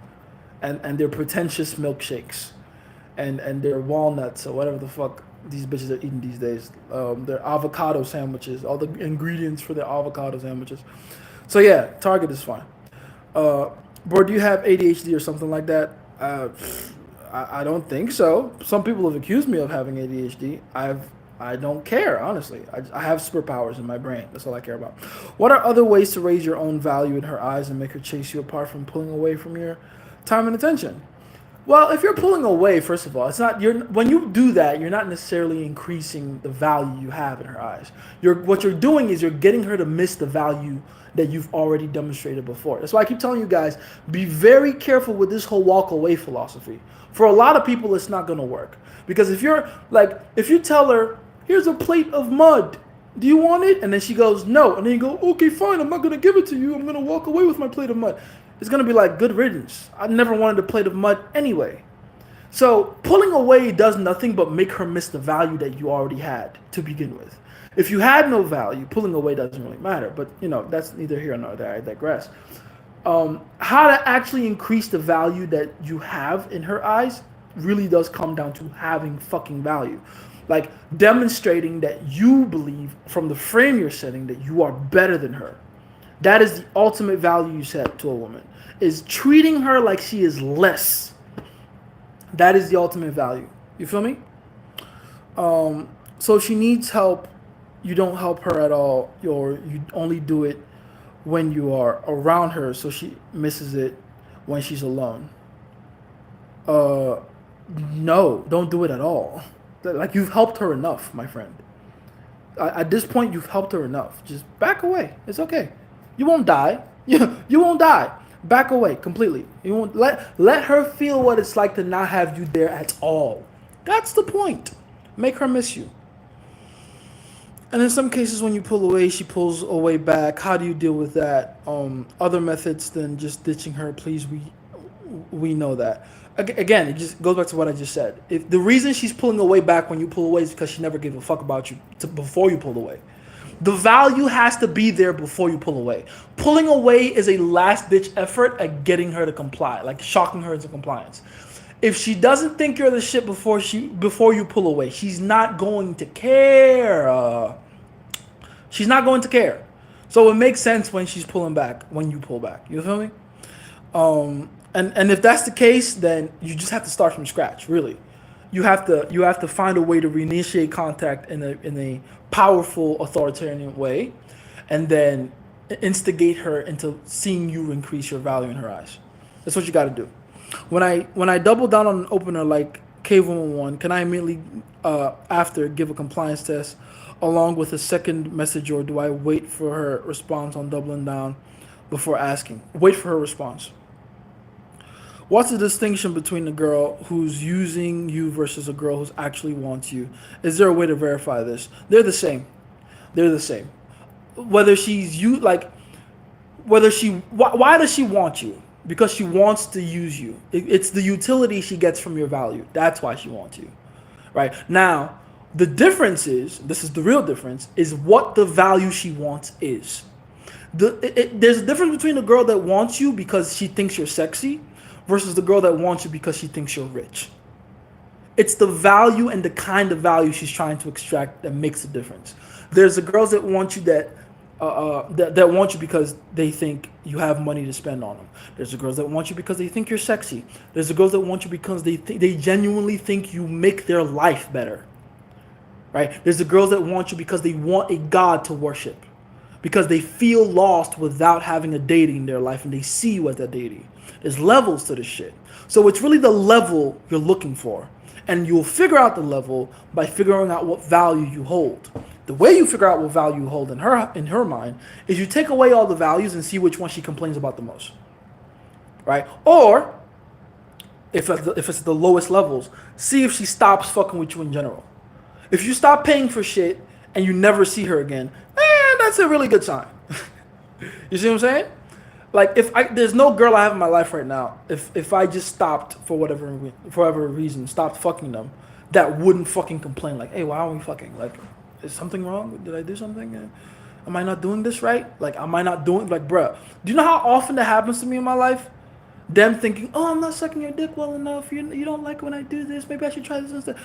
A: and their pretentious milkshakes and their walnuts or whatever the fuck these bitches are eating these days. Their avocado sandwiches, all the ingredients for their avocado sandwiches. So yeah, Target is fine. Bro, do you have ADHD or something like that? I don't think so. Some people have accused me of having ADHD. I don't care, honestly. I have superpowers in my brain. That's all I care about. What are other ways to raise your own value in her eyes and make her chase you apart from pulling away from your time and attention? Well, if you're pulling away, first of all, it's not when you do that, you're not necessarily increasing the value you have in her eyes. What you're doing is you're getting her to miss the value that you've already demonstrated before. That's why I keep telling you guys, be very careful with this whole walk away philosophy. For a lot of people, it's not going to work. Because if you tell her, here's a plate of mud, do you want it? And then she goes, no. And then you go, okay, fine, I'm not going to give it to you. I'm going to walk away with my plate of mud. It's going to be like, good riddance. I never wanted a plate of mud anyway. So pulling away does nothing but make her miss the value that you already had to begin with. If you had no value, pulling away doesn't really matter. But, that's neither here nor there. I digress. How to actually increase the value that you have in her eyes really does come down to having fucking value. Like demonstrating that you believe from the frame you're setting that you are better than her. That is the ultimate value you set to a woman, is treating her like she is less. That is the ultimate value. You feel me? So if she needs help, you don't help her at all, or you only do it when you are around her, so she misses it when she's alone. No, don't do it at all. Like, you've helped her enough, my friend. At this point, you've helped her enough. Just back away. It's okay. You won't die. You won't die. Back away completely. You won't let her feel what it's like to not have you there at all. That's the point. Make her miss you. And in some cases, when you pull away, she pulls away back. How do you deal with that? Other methods than just ditching her, please. We know that. Again, it just goes back to what I just said. If the reason she's pulling away back when you pull away is because she never gave a fuck about you before you pulled away. The value has to be there before you pull away. Pulling away is a last-ditch effort at getting her to comply, like shocking her into compliance. If she doesn't think you're the shit before you pull away, she's not going to care. She's not going to care. So it makes sense when she's pulling back, when you pull back. You feel me? And if that's the case, then you just have to start from scratch, really. You have to find a way to reinitiate contact in a powerful authoritarian way, and then instigate her into seeing you increase your value in her eyes. That's what you got to do. When I double down on an opener like Cave 111, can I immediately after give a compliance test along with a second message, or do I wait for her response on doubling down before asking? Wait for her response. What's the distinction between a girl who's using you versus a girl who's actually wants you? Is there a way to verify this? They're the same. They're the same. Whether she's you, like, why does she want you? Because she wants to use you. It's the utility she gets from your value. That's why she wants you, right? Now, the difference is, this is the real difference, is what the value she wants is. There's a difference between a girl that wants you because she thinks you're sexy versus the girl that wants you because she thinks you're rich. It's the value and the kind of value she's trying to extract that makes the difference. There's the girls that want you that want you because they think you have money to spend on them. There's the girls that want you because they think you're sexy. There's the girls that want you because they genuinely think you make their life better. Right? There's the girls that want you because they want a god to worship. because they feel lost without having a deity in their life and they see you as that deity. There's levels to this shit. So it's really the level you're looking for. And you'll figure out the level by figuring out what value you hold. The way you figure out what value you hold in her mind is you take away all the values and see which one she complains about the most. Right? Or if it's the lowest levels, see if she stops fucking with you in general. If you stop paying for shit and you never see her again, that's a really good sign. You see what I'm saying? Like there's no girl I have in my life right now. If I just stopped for whatever reason, stopped fucking them, that wouldn't fucking complain. Like, hey, why aren't we fucking? Like, is something wrong? Did I do something? Am I not doing this right? Like, am I not doing like, bruh? Do you know how often that happens to me in my life? Them thinking, oh, I'm not sucking your dick well enough. You don't like when I do this. Maybe I should try this instead.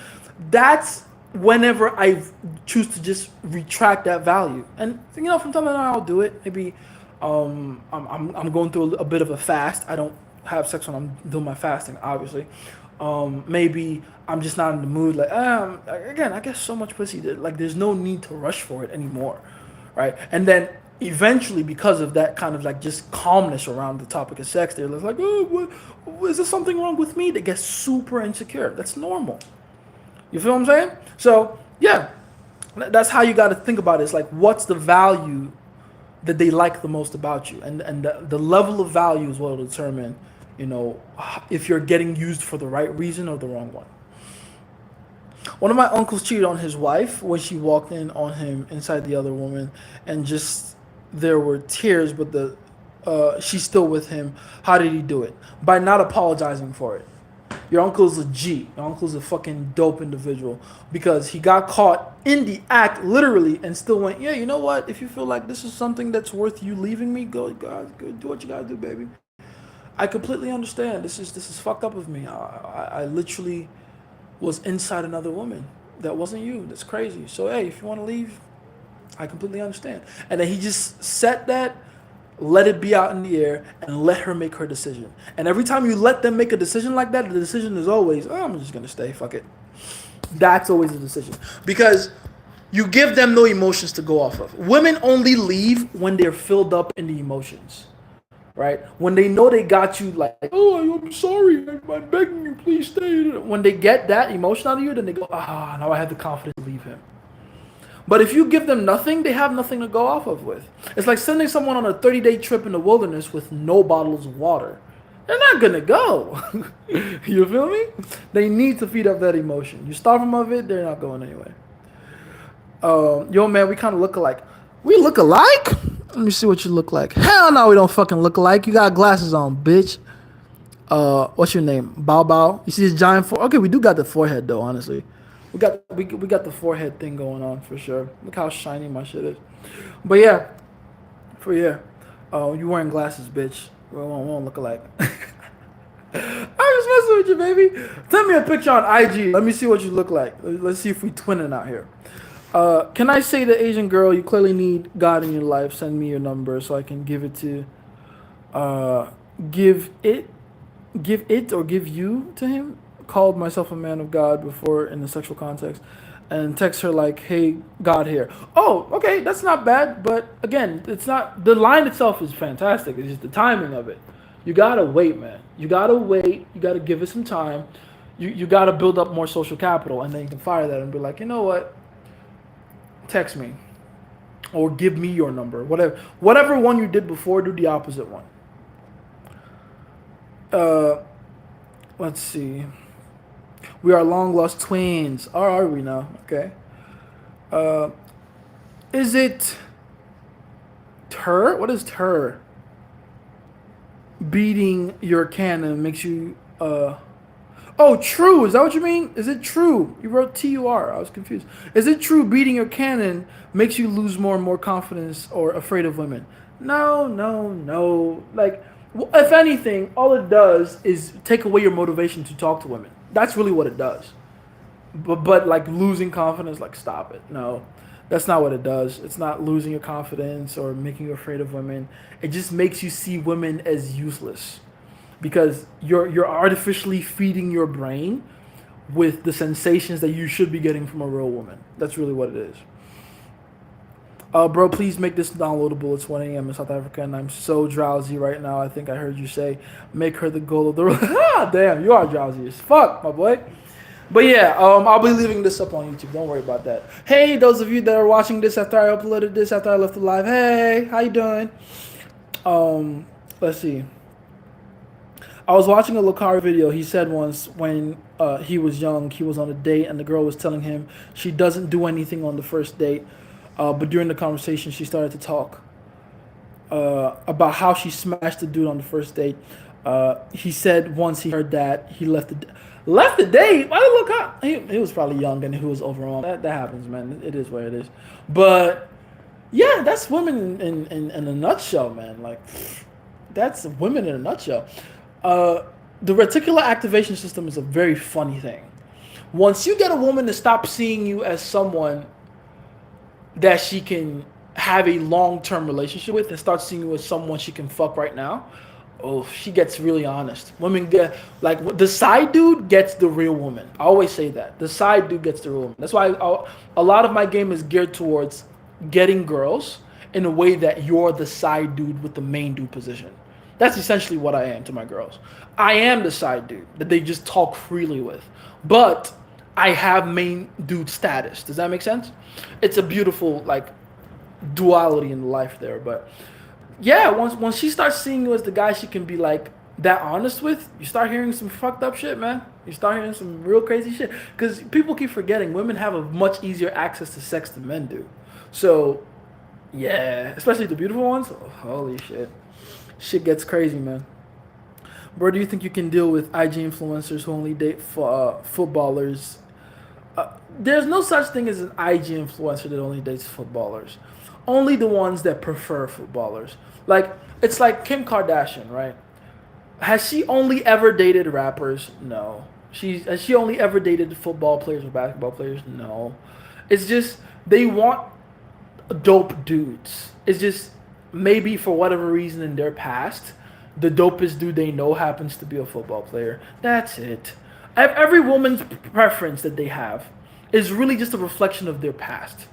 A: That's whenever I choose to just retract that value. And from time to time I'll do it. Maybe I'm going through a bit of a fast. I don't have sex when I'm doing my fasting, obviously. Maybe I'm just not in the mood. Like, again, I get so much pussy that like there's no need to rush for it anymore, right? And then eventually, because of that kind of like just calmness around the topic of sex, they're like, oh, is there something wrong with me? They get super insecure. That's normal. You feel what I'm saying? So yeah, that's how you got to think about it. It's like, what's the value that they like the most about you, and the level of value is what will determine, if you're getting used for the right reason or the wrong one. One of my uncles cheated on his wife when she walked in on him inside the other woman, and just there were tears, but she's still with him. How did he do it? By not apologizing for it. Your uncle's a G. Your uncle's a fucking dope individual because he got caught in the act literally and still went, yeah, you know what? If you feel like this is something that's worth you leaving me, go do what you gotta do, baby. I completely understand. This is fucked up of me. I literally was inside another woman. That wasn't you. That's crazy. So hey, if you want to leave, I completely understand. And then he just set that, let it be out in the air, and let her make her decision. And every time you let them make a decision like that, the decision is always, oh, I'm just going to stay, fuck it. That's always the decision. Because you give them no emotions to go off of. Women only leave when they're filled up in the emotions, right? When they know they got you like, oh, I'm sorry, I'm begging you, please stay. When they get that emotion out of you, then they go, now I have the confidence to leave him. But if you give them nothing, they have nothing to go off of with. It's like sending someone on a 30-day trip in the wilderness with no bottles of water. They're not going to go. You feel me? They need to feed up that emotion. You starve them of it, they're not going anywhere. Yo, man, we kind of look alike. We look alike? Let me see what you look like. Hell no, we don't fucking look alike. You got glasses on, bitch. What's your name? Bao Bao. You see this giant forehead? Okay, we do got the forehead, though, honestly. We got the forehead thing going on for sure. Look how shiny my shit is. But yeah, you wearing glasses, bitch. We won't look alike. I'm just messing with you, baby. Send me a picture on IG. Let me see what you look like. Let's see if we twinning out here. Can I say to Asian girl, you clearly need God in your life. Send me your number so I can give it to, give it or give you to him. Called myself a man of God before in the sexual context, and text her like, hey, God here. Oh, okay, that's not bad, but again, it's not, the line itself is fantastic. It's just the timing of it. You gotta wait, man. You gotta wait. You gotta give it some time. You gotta build up more social capital, and then you can fire that and be like, you know what? Text me, or give me your number. Whatever one you did before, do the opposite one. Let's see. We are long lost twins. Or are we now? Okay. Is it ter? What is ter? Beating your cannon makes you oh, true. Is that what you mean? Is it true? You wrote TUR. I was confused. Is it true beating your cannon makes you lose more and more confidence or afraid of women? No. Like, if anything, all it does is take away your motivation to talk to women. That's really what it does. But like losing confidence, like stop it. No, that's not what it does. It's not losing your confidence or making you afraid of women. It just makes you see women as useless because you're artificially feeding your brain with the sensations that you should be getting from a real woman. That's really what it is. Bro, please make this downloadable. It's 1 a.m. in South Africa, and I'm so drowsy right now. I think I heard you say, make her the goal of the. Damn, you are drowsy as fuck, my boy. But yeah, I'll be leaving this up on YouTube. Don't worry about that. Hey, those of you that are watching this after I uploaded this, after I left the live. Hey, how you doing? Um, let's see. I was watching a Lucari video. He said once when he was young, he was on a date, and the girl was telling him she doesn't do anything on the first date. But during the conversation, she started to talk about how she smashed the dude on the first date. He said once he heard that, he left the date. Why look up? He was probably young and he was overwhelmed. That happens, man. It is what it is. But yeah, that's women in a nutshell, man. Like that's women in a nutshell. The reticular activation system is a very funny thing. Once you get a woman to stop seeing you as someone that she can have a long-term relationship with and start seeing you as someone she can fuck right now, oh, she gets really honest. Women get, like, the side dude gets the real woman. I always say that. The side dude gets the real woman. That's why a lot of my game is geared towards getting girls in a way that you're the side dude with the main dude position. That's essentially what I am to my girls. I am the side dude that they just talk freely with. But I have main dude status. Does that make sense? It's a beautiful, like, duality in life there. But yeah, once she starts seeing you as the guy she can be like that honest with, you start hearing some fucked up shit, man. You start hearing some real crazy shit. Because people keep forgetting women have a much easier access to sex than men do. So yeah, especially the beautiful ones. Oh, holy shit. Shit gets crazy, man. Bro, do you think you can deal with IG influencers who only date for footballers? There's no such thing as an IG influencer that only dates footballers. Only the ones that prefer footballers. Like, it's like Kim Kardashian, right? Has she only ever dated rappers? No. Has she only ever dated football players or basketball players? No. It's just they want dope dudes. It's just maybe for whatever reason in their past, the dopest dude they know happens to be a football player. That's it. Every woman's preference that they have is really just a reflection of their past.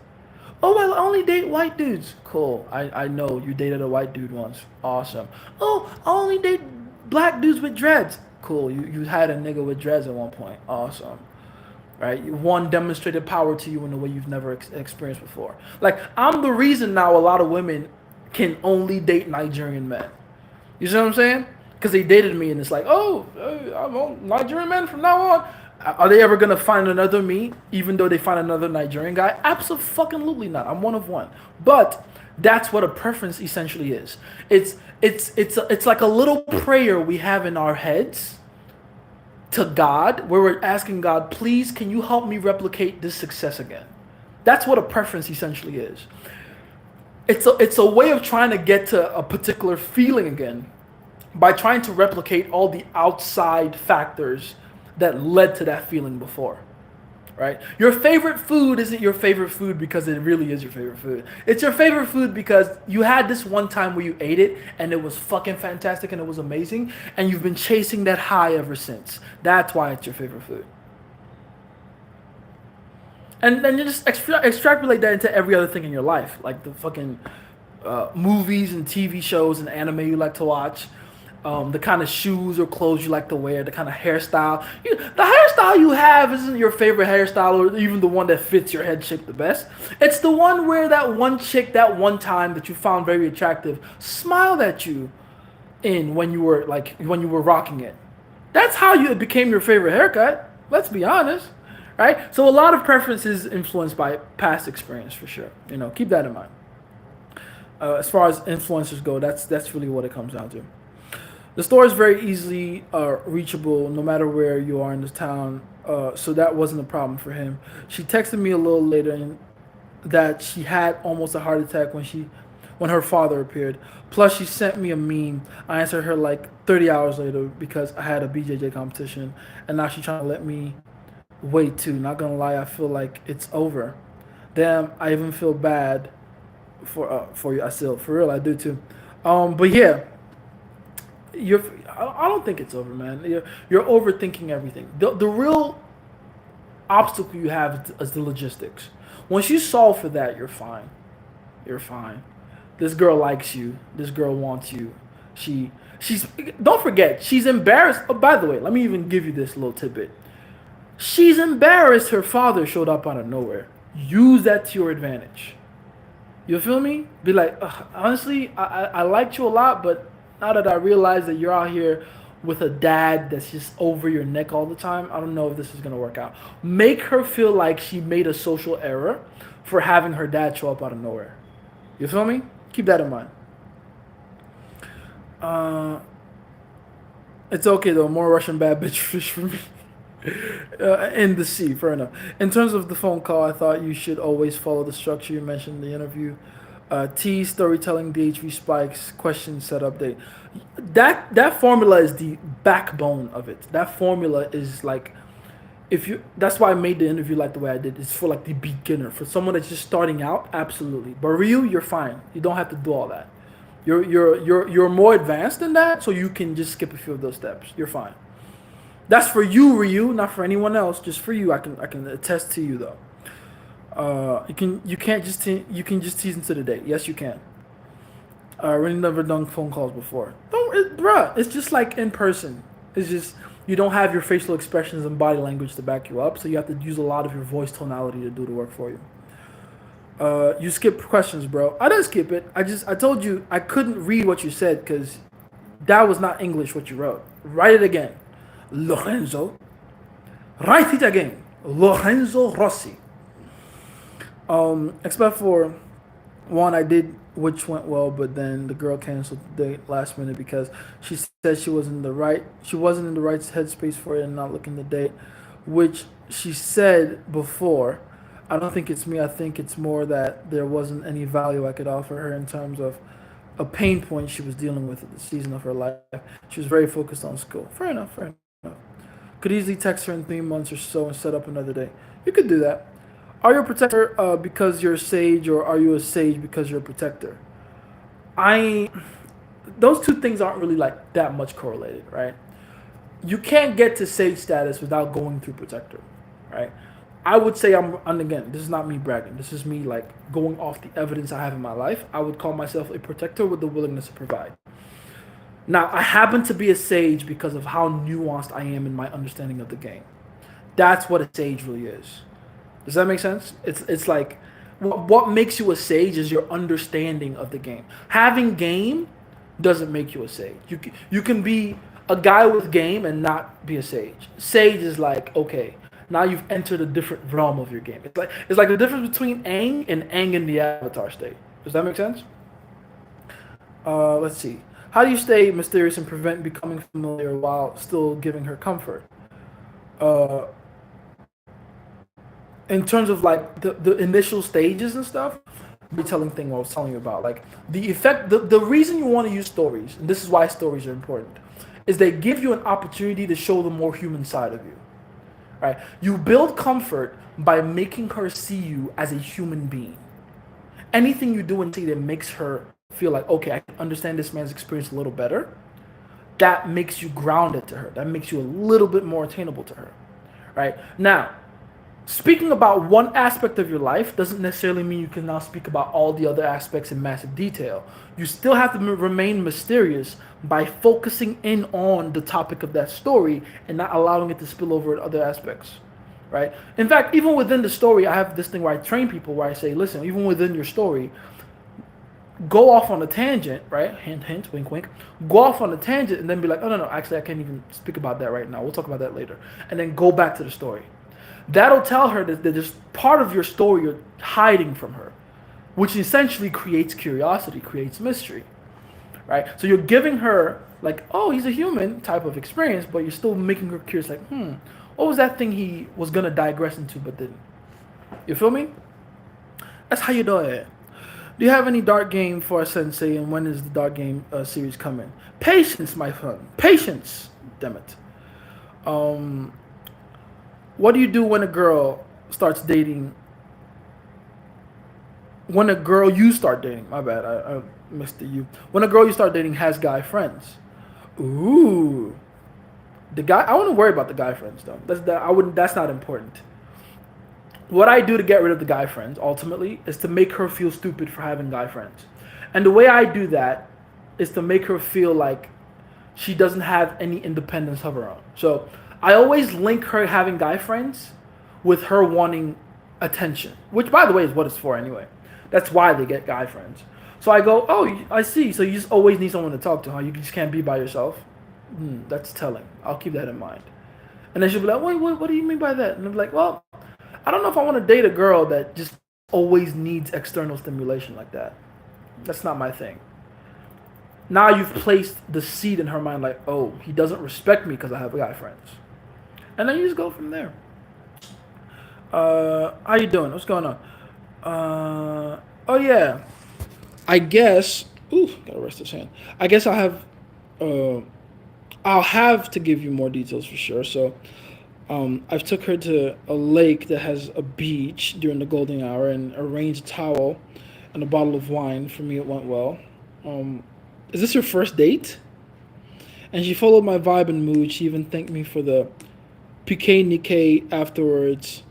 A: Oh, I only date white dudes. Cool. I know you dated a white dude once. Awesome. Oh, I only date black dudes with dreads. Cool. You had a nigga with dreads at one point. Awesome. Right? One demonstrated power to you in a way you've never experienced before. Like, I'm the reason now a lot of women can only date Nigerian men. You see what I'm saying? Because they dated me and it's like, oh, I'm a Nigerian man from now on. Are they ever gonna find another me, even though they find another Nigerian guy? Absolutely not. I'm one of one. But that's what a preference essentially is. It's like a little prayer we have in our heads to God, where we're asking God, please, can you help me replicate this success again? That's what a preference essentially is. It's a way of trying to get to a particular feeling again by trying to replicate all the outside factors that led to that feeling before, right? Your favorite food isn't your favorite food because it really is your favorite food. It's your favorite food because you had this one time where you ate it and it was fucking fantastic and it was amazing and you've been chasing that high ever since. That's why it's your favorite food. And then you just extrapolate that into every other thing in your life, like the fucking movies and TV shows and anime you like to watch, the kind of shoes or clothes you like to wear, the kind of hairstyle. The hairstyle you have isn't your favorite hairstyle or even the one that fits your head shape the best. It's the one where that one chick that one time that you found very attractive smiled at you in when you were rocking it. That's how it became your favorite haircut. Let's be honest. Right? So a lot of preferences influenced by past experience for sure. Keep that in mind. As far as influencers go, that's really what it comes down to. The store is very easily reachable no matter where you are in the town, so that wasn't a problem for him. She texted me a little later that she had almost a heart attack when her father appeared. Plus, she sent me a meme. I answered her like 30 hours later because I had a BJJ competition, and now she's trying to let me wait too. Not gonna lie, I feel like it's over. Damn, I even feel bad for you. For real, I do too. But yeah, I don't think it's over, man. You're overthinking everything. The real obstacle you have is the logistics. Once you solve for that, you're fine. You're fine. This girl likes you. This girl wants you. She she's don't forget, she's embarrassed. Oh, by the way, let me even give you this little tidbit. She's embarrassed her father showed up out of nowhere. Use that to your advantage. You feel me? Be like, honestly, I liked you a lot, but now that I realize that you're out here with a dad that's just over your neck all the time, I don't know if this is gonna work out. Make her feel like she made a social error for having her dad show up out of nowhere. You feel me? Keep that in mind. Uh, it's okay though. More Russian bad bitch fish for me. In the sea, fair enough. In terms of the phone call, I thought you should always follow the structure you mentioned in the interview. T storytelling, DHV spikes, question set update. That formula is the backbone of it. That formula is like, if you, that's why I made the interview like the way I did. It's for like the beginner, for someone that's just starting out, absolutely. But Ryu, you're fine. You don't have to do all that. You're more advanced than that, so you can just skip a few of those steps. You're fine. That's for you, Ryu, not for anyone else. Just for you. I can attest to you though. You can just tease into the date. Yes, you can. Really never done phone calls before. Bruh, it's just like in person. It's just you don't have your facial expressions and body language to back you up, so you have to use a lot of your voice tonality to do the work for you. You skipped questions, bro. I didn't skip it. I told you I couldn't read what you said because that was not English what you wrote. Write it again. Lorenzo. Write it again. Lorenzo Rossi. Except for one I did, which went well, but then the girl canceled the date last minute because she said she wasn't in the right headspace for it and not looking the date, which she said before. I don't think it's me. I think it's more that there wasn't any value I could offer her in terms of a pain point she was dealing with at the season of her life. She was very focused on school. Fair enough. Fair enough. Could easily text her in 3 months or so and set up another day. You could do that. Are you a protector because you're a sage, or are you a sage because you're a protector? I Those two things aren't really like that much correlated, right? You can't get to sage status without going through protector, right? I would say and again, this is not me bragging. This is me like going off the evidence I have in my life. I would call myself a protector with the willingness to provide. Now, I happen to be a sage because of how nuanced I am in my understanding of the game. That's what a sage really is. Does that make sense? It's like what makes you a sage is your understanding of the game. Having game doesn't make you a sage. You can be a guy with game and not be a sage. Sage is like, okay, now you've entered a different realm of your game. It's like the difference between Aang and Aang in the Avatar state. Does that make sense? Let's see. How do you stay mysterious and prevent becoming familiar while still giving her comfort? Uh, in terms of like the initial stages and stuff, retelling thing I was telling you about, like the effect, the reason you want to use stories, and this is why stories are important, is they give you an opportunity to show the more human side of you, right? You build comfort by making her see you as a human being. Anything you do and see that makes her feel like, okay, I can understand this man's experience a little better, that makes you grounded to her. That makes you a little bit more attainable to her, right? Now, speaking about one aspect of your life doesn't necessarily mean you can now speak about all the other aspects in massive detail. You still have to remain mysterious by focusing in on the topic of that story and not allowing it to spill over to other aspects, right? In fact, even within the story, I have this thing where I train people where I say, listen, even within your story, go off on a tangent, right? Hint, hint, wink, wink. Go off on a tangent and then be like, oh, no, actually, I can't even speak about that right now. We'll talk about that later. And then go back to the story. That'll tell her that there's part of your story you're hiding from her, which essentially creates curiosity, creates mystery, right? So you're giving her like, oh, he's a human type of experience, but you're still making her curious, like, what was that thing he was gonna digress into but didn't? You feel me? That's how you do it. Do you have any dark game for a sensei, and when is the dark game series coming? Patience, my friend. Patience. Damn it. What do you do when a girl starts dating? When a girl you start dating, my bad, I missed the you. When a girl you start dating has guy friends. Ooh. I wouldn't worry about the guy friends though. That's not important. what I do to get rid of the guy friends ultimately is to make her feel stupid for having guy friends. And the way I do that is to make her feel like she doesn't have any independence of her own. So I always link her having guy friends with her wanting attention, which by the way is what it's for anyway. That's why they get guy friends. So I go, oh, I see. So you just always need someone to talk to, huh? You just can't be by yourself. That's telling. I'll keep that in mind. And then she'll be like, wait, what do you mean by that? And I'm like, well, I don't know if I want to date a girl that just always needs external stimulation like that. That's not my thing. Now you've placed the seed in her mind like, oh, he doesn't respect me because I have guy friends. And then you just go from there. How you doing? What's going on? Oh yeah. I guess. Ooh, gotta rest this hand. I guess Uh, I'll have to give you more details for sure. So, I've took her to a lake that has a beach during the golden hour and arranged a towel and a bottle of wine. For me, it went well. Is this your first date? And she followed my vibe and mood. She even thanked me for the piqué niqué afterwards.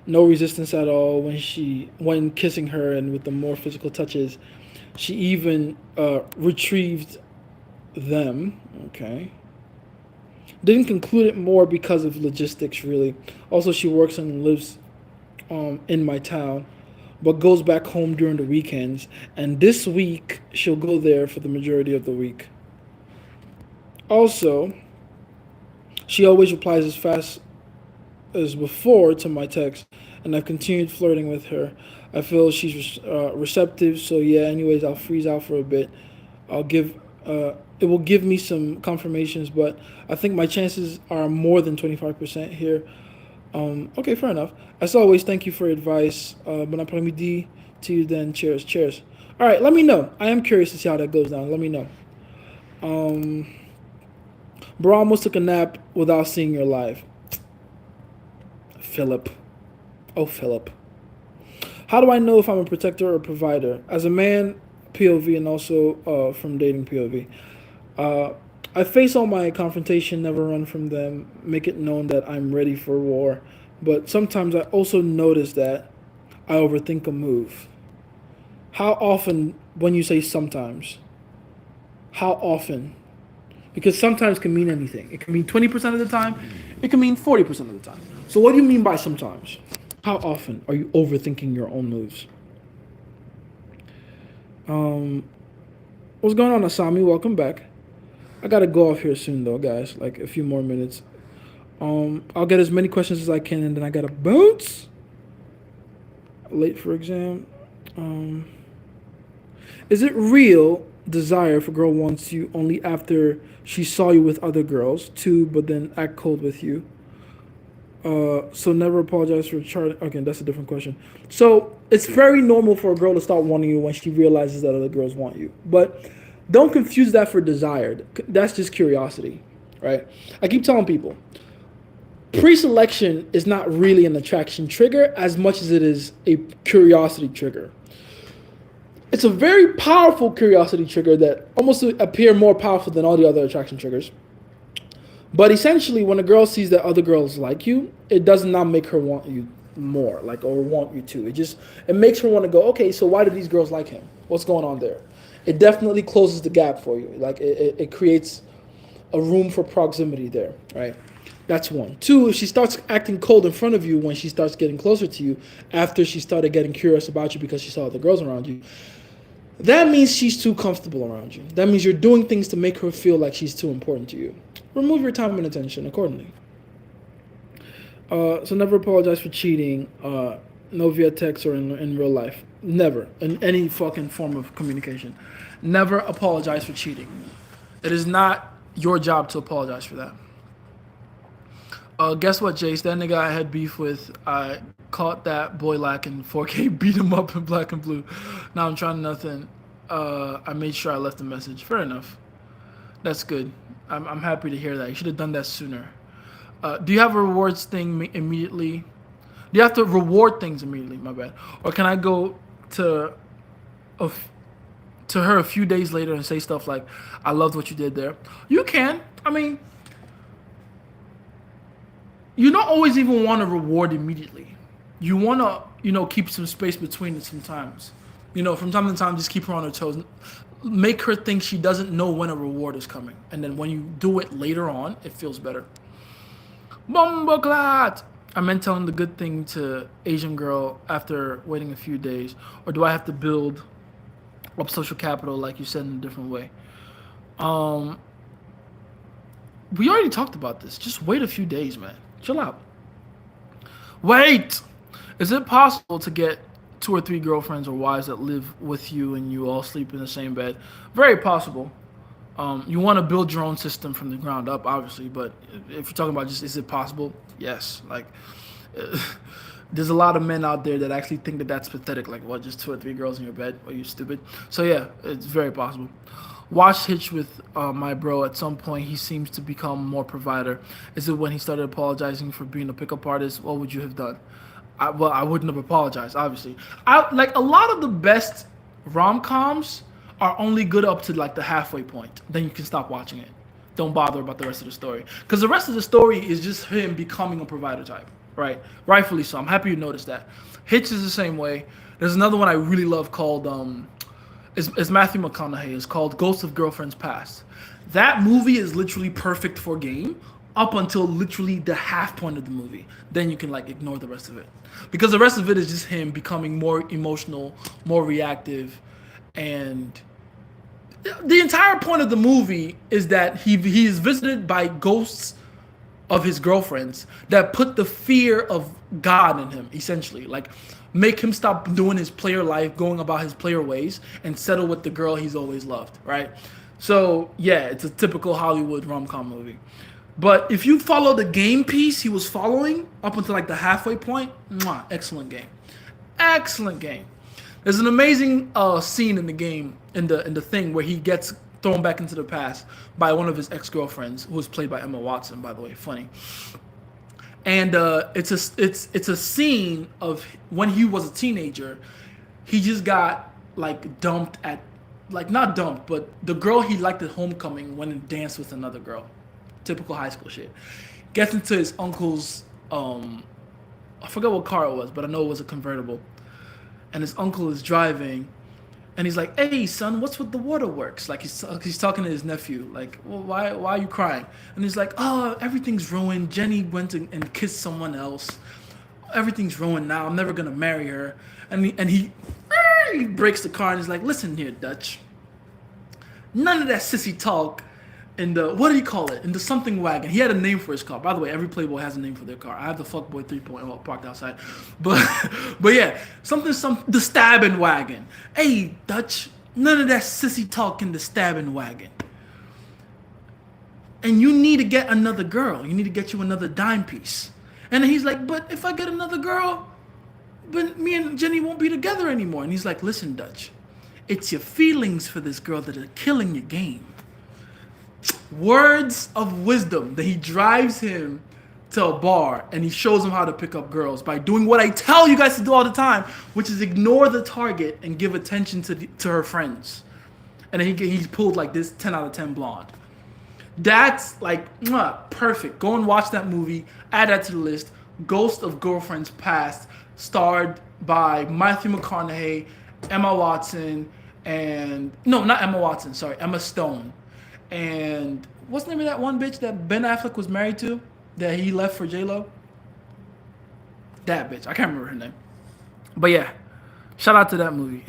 A: No resistance at all when kissing her and with the more physical touches. She even retrieved them. Okay. Didn't conclude it more because of logistics, really. Also, she works and lives in my town, but goes back home during the weekends. And this week, she'll go there for the majority of the week. Also, she always replies as fast as before to my text, and I've continued flirting with her. I feel she's receptive, so yeah. Anyways, I'll freeze out for a bit. I'll give. It will give me some confirmations, but I think my chances are more than 25% here. Okay, fair enough. As always, thank you for your advice. Bon après-midi to you then. Cheers. Cheers. All right, let me know. I am curious to see how that goes down. Let me know. Bro almost took a nap without seeing your live. Philip. Oh, Philip. How do I know if I'm a protector or provider? As a man, POV, and also from dating POV. I face all my confrontation, never run from them, make it known that I'm ready for war. But sometimes I also notice that I overthink a move. How often, when you say sometimes, how often? Because sometimes can mean anything. It can mean 20% of the time. It can mean 40% of the time. So what do you mean by sometimes? How often are you overthinking your own moves? What's going on, Asami? Welcome back. I gotta go off here soon though, guys. Like a few more minutes. I'll get as many questions as I can, and then I gotta bounce. Late for exam. Is it real desire if a girl wants you only after she saw you with other girls too, but then act cold with you? So never apologize for charting. Okay, that's a different question. So it's very normal for a girl to start wanting you when she realizes that other girls want you. But don't confuse that for desire. That's just curiosity, right? I keep telling people, pre-selection is not really an attraction trigger as much as it is a curiosity trigger. It's a very powerful curiosity trigger that almost appear more powerful than all the other attraction triggers. But essentially, when a girl sees that other girls like you, it does not make her want you more, like, or want you to. It makes her want to go, okay, so why do these girls like him? What's going on there? It definitely closes the gap for you. Like, it creates a room for proximity there, right? That's one. Two, if she starts acting cold in front of you when she starts getting closer to you after she started getting curious about you because she saw other girls around you, that means she's too comfortable around you. That means you're doing things to make her feel like she's too important to you. Remove your time and attention accordingly. So never apologize for cheating. No via text or in real life. Never. In any fucking form of communication. Never apologize for cheating. It is not your job to apologize for that. Guess what, Jace? That nigga I had beef with, I caught that boy lacking 4K, beat him up in black and blue. Now I'm trying nothing. I made sure I left a message. Fair enough. That's good. I'm happy to hear that. You should have done that sooner. Do you have a rewards thing immediately? Do you have to reward things immediately? My bad. Or can I go to her a few days later and say stuff like, I loved what you did there? You can. I mean, you don't always even want to reward immediately. you want to, keep some space between it sometimes. From time to time, just keep her on her toes. Make her think she doesn't know when a reward is coming. And then when you do it later on, it feels better. Bomboclat! I meant telling the good thing to Asian girl after waiting a few days. Or do I have to build up social capital like you said in a different way? Um, we already talked about this. Just wait a few days, man. Chill out. Wait! Is it possible to get 2 or 3 girlfriends or wives that live with you and you all sleep in the same bed? Very possible. You want to build your own system from the ground up, obviously, but if you're talking about just is it possible? Yes. Like, there's a lot of men out there that actually think that that's pathetic. Like, what, just 2 or 3 girls in your bed? Are you stupid? So yeah, it's very possible. Watched Hitch with my bro. At some point, he seems to become more provider. Is it when he started apologizing for being a pickup artist? What would you have done? Well, I wouldn't have apologized, obviously. Like a lot of the best rom-coms are only good up to like the halfway point. Then you can stop watching it. Don't bother about the rest of the story. Because the rest of the story is just him becoming a provider type, right? Rightfully so. I'm happy you noticed that. Hitch is the same way. There's another one I really love called, it's Matthew McConaughey. It's called Ghosts of Girlfriends Past. That movie is literally perfect for game up until literally the half point of the movie. Then you can like ignore the rest of it. Because the rest of it is just him becoming more emotional, more reactive, and the entire point of the movie is that he is visited by ghosts of his girlfriends that put the fear of God in him, essentially. Like, make him stop doing his player life, going about his player ways, and settle with the girl he's always loved, right? So, yeah, it's a typical Hollywood rom-com movie. But if you follow the game piece he was following up until like the halfway point, excellent game. Excellent game. There's an amazing scene in the game, in the thing, where he gets thrown back into the past by one of his ex-girlfriends, who was played by Emma Watson, by the way. Funny. And it's a scene of when he was a teenager. He just got like dumped at, like not dumped, but the girl he liked at homecoming went and danced with another girl. Typical high school shit. Gets into his uncle's, I forgot what car it was, but I know it was a convertible. And his uncle is driving, and he's like, "Hey, son, what's with the waterworks?" Like he's talking to his nephew, like, "Well, why are you crying?" And he's like, "Oh, everything's ruined. Jenny went and kissed someone else. Everything's ruined now. I'm never gonna marry her." And he breaks the car and he's like, "Listen here, Dutch. None of that sissy talk." In the, what do you call it? In the something wagon. He had a name for his car. By the way, every Playboy has a name for their car. I have the Fuckboy 3.0 parked outside. But yeah, the stabbing wagon. Hey, Dutch, none of that sissy talk in the stabbing wagon. And you need to get another girl. You need to get you another dime piece. And then he's like, "But if I get another girl, but me and Jenny won't be together anymore." And he's like, "Listen, Dutch, it's your feelings for this girl that are killing your game." Words of wisdom. That he drives him to a bar and he shows him how to pick up girls by doing what I tell you guys to do all the time, which is ignore the target and give attention to her friends. And then he's pulled like this 10 out of 10 blonde. That's like perfect. Go and watch that movie. Add that to the list. Ghost of Girlfriends Past, starred by Matthew McConaughey, Emma Watson, and no, not Emma Watson. Sorry, Emma Stone. And what's the name of that one bitch that Ben Affleck was married to, that he left for J-Lo? That bitch. I can't remember her name. But yeah, shout out to that movie.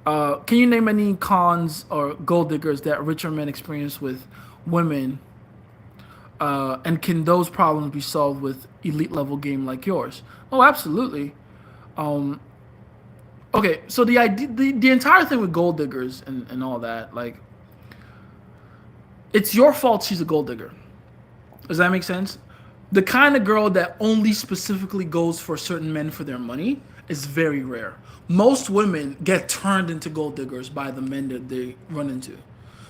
A: Can you name any cons or gold diggers that richer men experience with women? And can those problems be solved with elite level game like yours? Oh, absolutely. Okay, so the idea, the entire thing with gold diggers and all that, like, it's your fault she's a gold digger. Does that make sense? The kind of girl that only specifically goes for certain men for their money is very rare. Most women get turned into gold diggers by the men that they run into.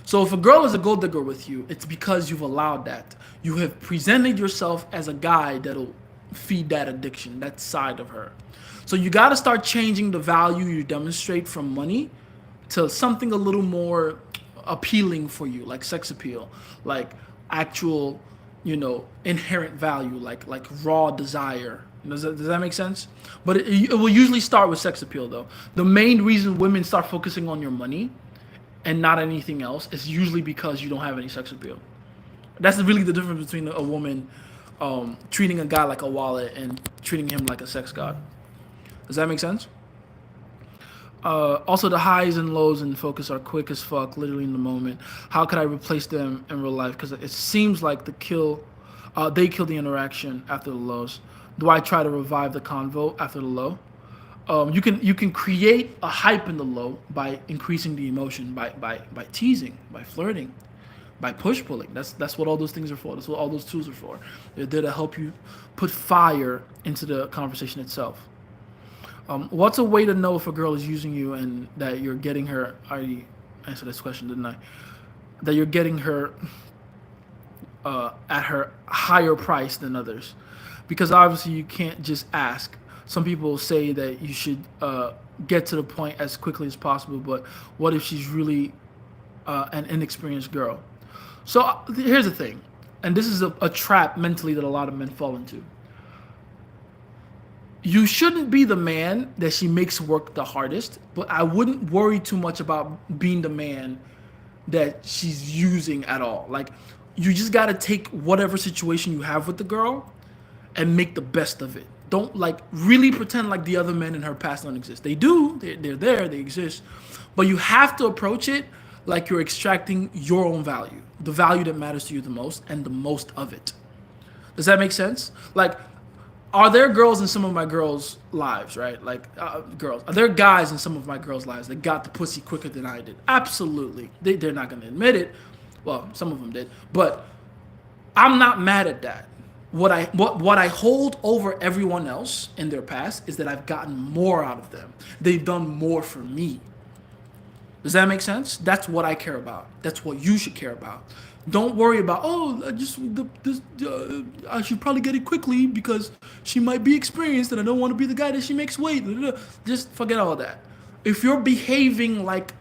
A: So if a girl is a gold digger with you, it's because you've allowed that. You have presented yourself as a guy that'll feed that addiction, that side of her. So you got to start changing the value you demonstrate from money to something a little more appealing for you, like sex appeal, like actual, inherent value, like raw desire, Does that make sense? But it will usually start with sex appeal, though. The main reason women start focusing on your money and not anything else is usually because you don't have any sex appeal. That's really the difference between a woman treating a guy like a wallet and treating him like a sex god. Does that make sense? Also, the highs and lows in focus are quick as fuck, literally in the moment. How could I replace them in real life? Because it seems like they kill the interaction after the lows. Do I try to revive the convo after the low? You can create a hype in the low by increasing the emotion, by teasing, by flirting, by push pulling. That's what all those things are for. That's what all those tools are for. They're there to help you put fire into the conversation itself. What's a way to know if a girl is using you and that you're getting her? I already answered this question, didn't I? That you're getting her at her higher price than others, because obviously you can't just ask. Some people say that you should get to the point as quickly as possible, but what if she's really an inexperienced girl? So here's the thing, and this is a trap mentally that a lot of men fall into. You shouldn't be the man that she makes work the hardest, but I wouldn't worry too much about being the man that she's using at all. Like, you just gotta take whatever situation you have with the girl and make the best of it. Don't like really pretend like the other men in her past don't exist. They do. They're there. They exist. But you have to approach it like you're extracting your own value, the value that matters to you the most, and the most of it. Does that make sense? Like, are there girls in some of my girls' lives, right? Like, girls. Are there guys in some of my girls' lives that got the pussy quicker than I did? Absolutely. They're not going to admit it. Well, some of them did. But I'm not mad at that. What I hold over everyone else in their past is that I've gotten more out of them. They've done more for me. Does that make sense? That's what I care about. That's what you should care about. Don't worry about, I should probably get it quickly because she might be experienced and I don't want to be the guy that she makes wait. Just forget all that. If you're behaving like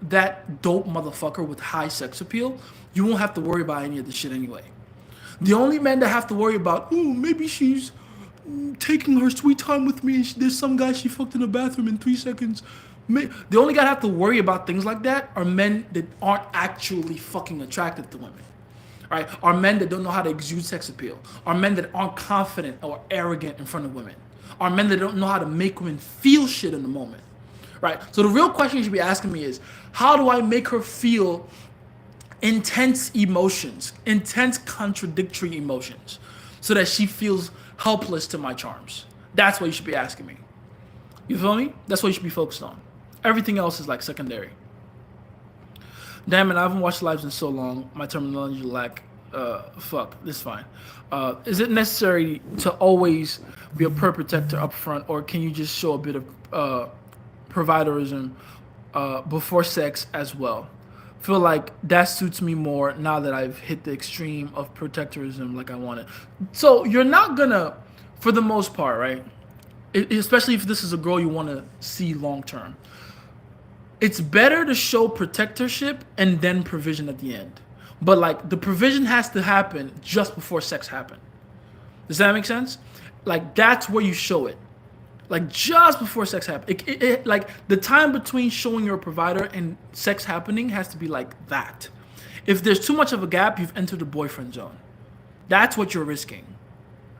A: that dope motherfucker with high sex appeal, you won't have to worry about any of this shit anyway. The only men that have to worry about, oh, maybe she's taking her sweet time with me and there's some guy she fucked in the bathroom in 3 seconds. The only guy that have to worry about things like that are men that aren't actually fucking attracted to women. Right? Are men that don't know how to exude sex appeal. Are men that aren't confident or arrogant in front of women. Are men that don't know how to make women feel shit in the moment. Right? So the real question you should be asking me is, how do I make her feel intense emotions, intense contradictory emotions, so that she feels helpless to my charms? That's what you should be asking me. You feel me? That's what you should be focused on. Everything else is like secondary. Damn it, I haven't watched lives in so long. My terminology lack. Fuck, this is fine. Is it necessary to always be a protector up front, or can you just show a bit of providerism before sex as well? Feel like that suits me more now that I've hit the extreme of protectorism like I want it. So you're not gonna, for the most part, right? Especially if this is a girl you want to see long term. It's better to show protectorship and then provision at the end. But like, the provision has to happen just before sex happens. Does that make sense? Like, that's where you show it. Like, just before sex happens. Like, the time between showing you're a provider and sex happening has to be like that. If there's too much of a gap, you've entered the boyfriend zone. That's what you're risking.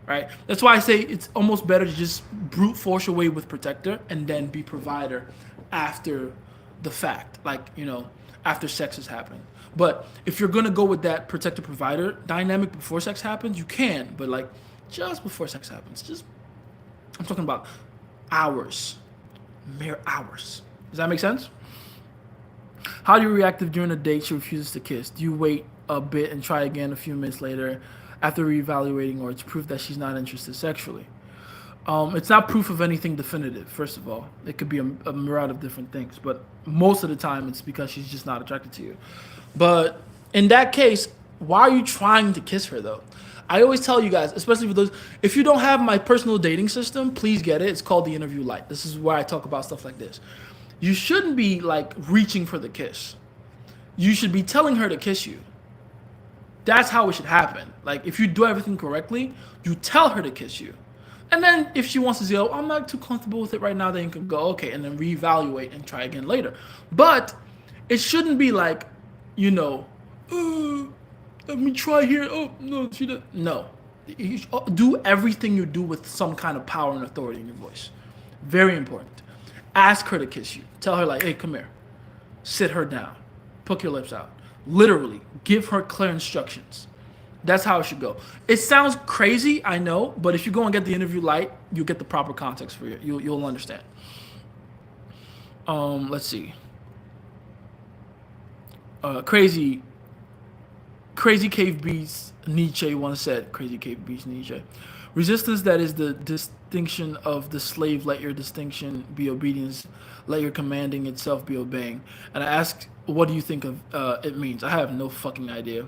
A: Right? That's why I say it's almost better to just brute force your way with protector and then be provider after the fact, like, after sex has happened. But if you're gonna go with that protector provider dynamic before sex happens, you can, but like, just before sex happens, I'm talking about hours, mere hours. Does that make sense? How do you react if during a date she refuses to kiss? Do you wait a bit and try again a few minutes later after reevaluating, or it's proof that she's not interested sexually? It's not proof of anything definitive, first of all. It could be a myriad of different things, but most of the time it's because she's just not attracted to you. But in that case, why are you trying to kiss her, though? I always tell you guys, especially for those, if you don't have my personal dating system, please get it. It's called the Interview Lite. This is where I talk about stuff like this. You shouldn't be like reaching for the kiss. You should be telling her to kiss you. That's how it should happen. Like, if you do everything correctly, you tell her to kiss you. And then if she wants to say, oh, I'm not too comfortable with it right now, then you can go, okay, and then reevaluate and try again later. But it shouldn't be like, you know, uh, let me try here. Oh, no, she doesn't. No. Do everything you do with some kind of power and authority in your voice. Very important. Ask her to kiss you. Tell her, like, hey, come here. Sit her down. Put your lips out. Literally, give her clear instructions. That's how it should go. It sounds crazy, I know, but if you go and get the interview light, you'll get the proper context for it. You'll understand. Let's see. Crazy Cave Beats Nietzsche once said, Crazy Cave Beats Nietzsche, resistance that is the distinction of the slave, let your distinction be obedience, let your commanding itself be obeying. And I asked, what do you think of it means? I have no fucking idea.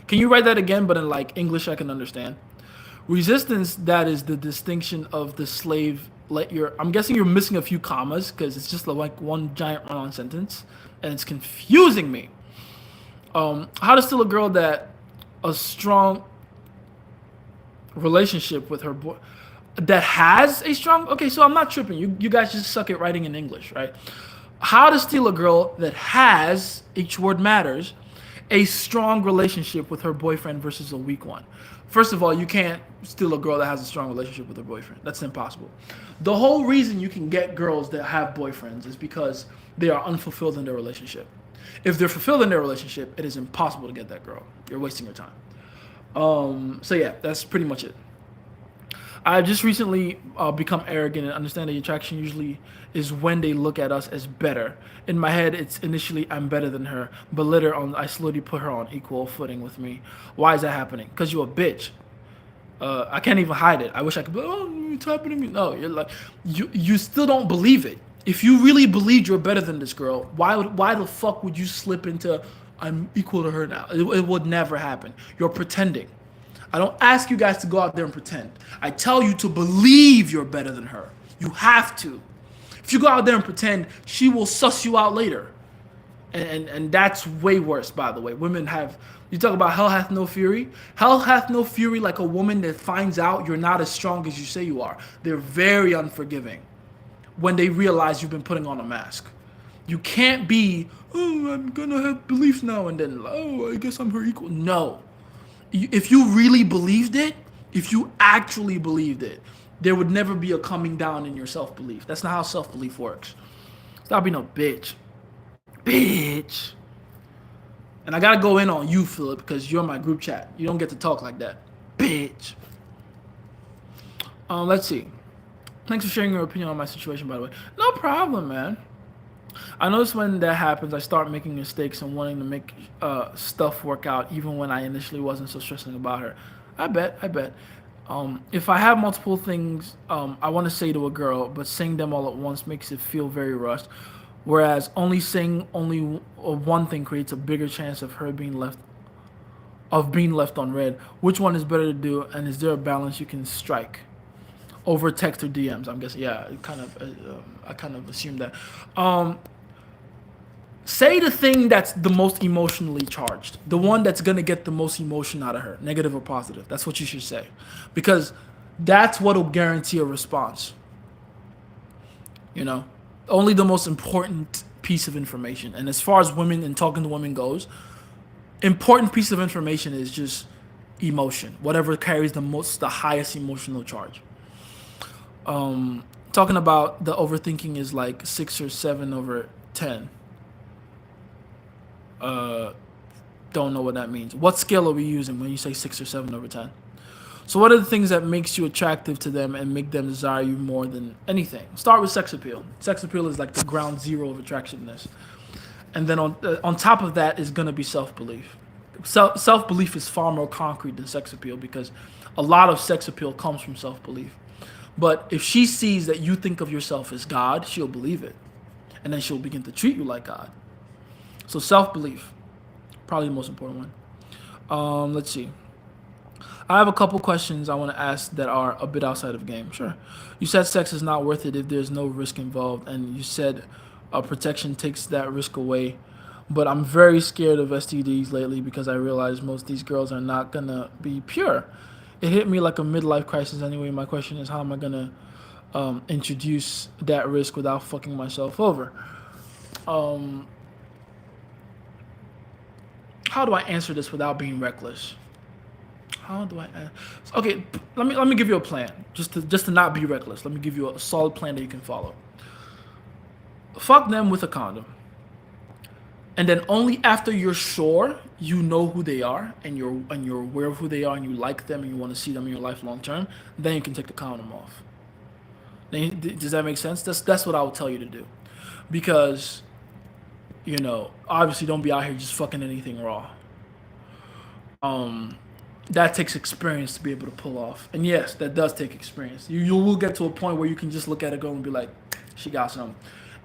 A: Can you write that again, but in like English I can understand? Resistance that is the distinction of the slave, let your, I'm guessing you're missing a few commas because it's just like one giant run-on sentence and it's confusing me. How to steal a girl that a strong relationship with her boy that has a strong, okay, so I'm not tripping, you guys just suck at writing in English, right? How to steal a girl that has, each word matters, a strong relationship with her boyfriend versus a weak one. First of all, you can't steal a girl that has a strong relationship with her boyfriend. That's impossible. The whole reason you can get girls that have boyfriends is because they are unfulfilled in their relationship. If they're fulfilled in their relationship, it is impossible to get that girl. You're wasting your time. So yeah, that's pretty much it. I've just recently become arrogant and understand that attraction usually is when they look at us as better. In my head, it's initially I'm better than her, but later on, I slowly put her on equal footing with me. Why is that happening? Because you're a bitch. I can't even hide it. I wish I could be, oh, it's happening to me. No, you're like, you still don't believe it. If you really believed you're better than this girl, why the fuck would you slip into I'm equal to her now? It would never happen. You're pretending. I don't ask you guys to go out there and pretend. I tell you to believe you're better than her. You have to. If you go out there and pretend, she will suss you out later. And that's way worse, by the way. Women have, you talk about hell hath no fury. Hell hath no fury like a woman that finds out you're not as strong as you say you are. They're very unforgiving when they realize you've been putting on a mask. You can't be, oh, I'm gonna have beliefs now and then, oh, I guess I'm her equal. No. If you really believed it, if you actually believed it, there would never be a coming down in your self-belief. That's not how self-belief works. Stop being a bitch. Bitch. And I gotta go in on you, Philip, because you're my group chat. You don't get to talk like that. Bitch. Let's see. Thanks for sharing your opinion on my situation, by the way. No problem, man. I notice when that happens, I start making mistakes and wanting to make stuff work out, even when I initially wasn't so stressing about her. I bet. If I have multiple things I want to say to a girl, but saying them all at once makes it feel very rushed, whereas only saying one thing creates a bigger chance of her being left unread. Which one is better to do, and is there a balance you can strike? Over text or DMs, I'm guessing. Yeah, I kind of assumed that. Say the thing that's the most emotionally charged, the one that's gonna get the most emotion out of her, negative or positive. That's what you should say, because that's what'll guarantee a response. You know, only the most important piece of information. And as far as women and talking to women goes, important piece of information is just emotion, whatever carries the highest emotional charge. Talking about the overthinking is like 6 or 7 over 10. Don't know what that means. What scale are we using when you say 6 or 7 over 10? So what are the things that makes you attractive to them and make them desire you more than anything? Start with sex appeal. Sex appeal is like the ground zero of attractiveness. And then on top of that is going to be self-belief. Self-belief is far more concrete than sex appeal because a lot of sex appeal comes from self-belief. But if she sees that you think of yourself as God, she'll believe it. And then she'll begin to treat you like God. So self-belief, probably the most important one. Let's see. I have a couple questions I want to ask that are a bit outside of game. Sure. You said sex is not worth it if there's no risk involved. And you said protection takes that risk away. But I'm very scared of STDs lately because I realize most of these girls are not going to be pure. it hit me like a midlife crisis anyway. My question is, how am I gonna introduce that risk without fucking myself over? Um, how do I answer this without being reckless? How do I? Okay, let me give you a plan. Just to not be reckless. Let me give you a solid plan that you can follow. Fuck them with a condom, and then only after you're sure you know who they are and you're aware of who they are and you like them and you want to see them in your life long term, then you can take the condom off. Does that make sense? That's what I would tell you to do, because obviously don't be out here just fucking anything raw. Um, that takes experience to be able to pull off, and yes, that does take experience. You will get to a point where you can just look at a girl and be like, she got some,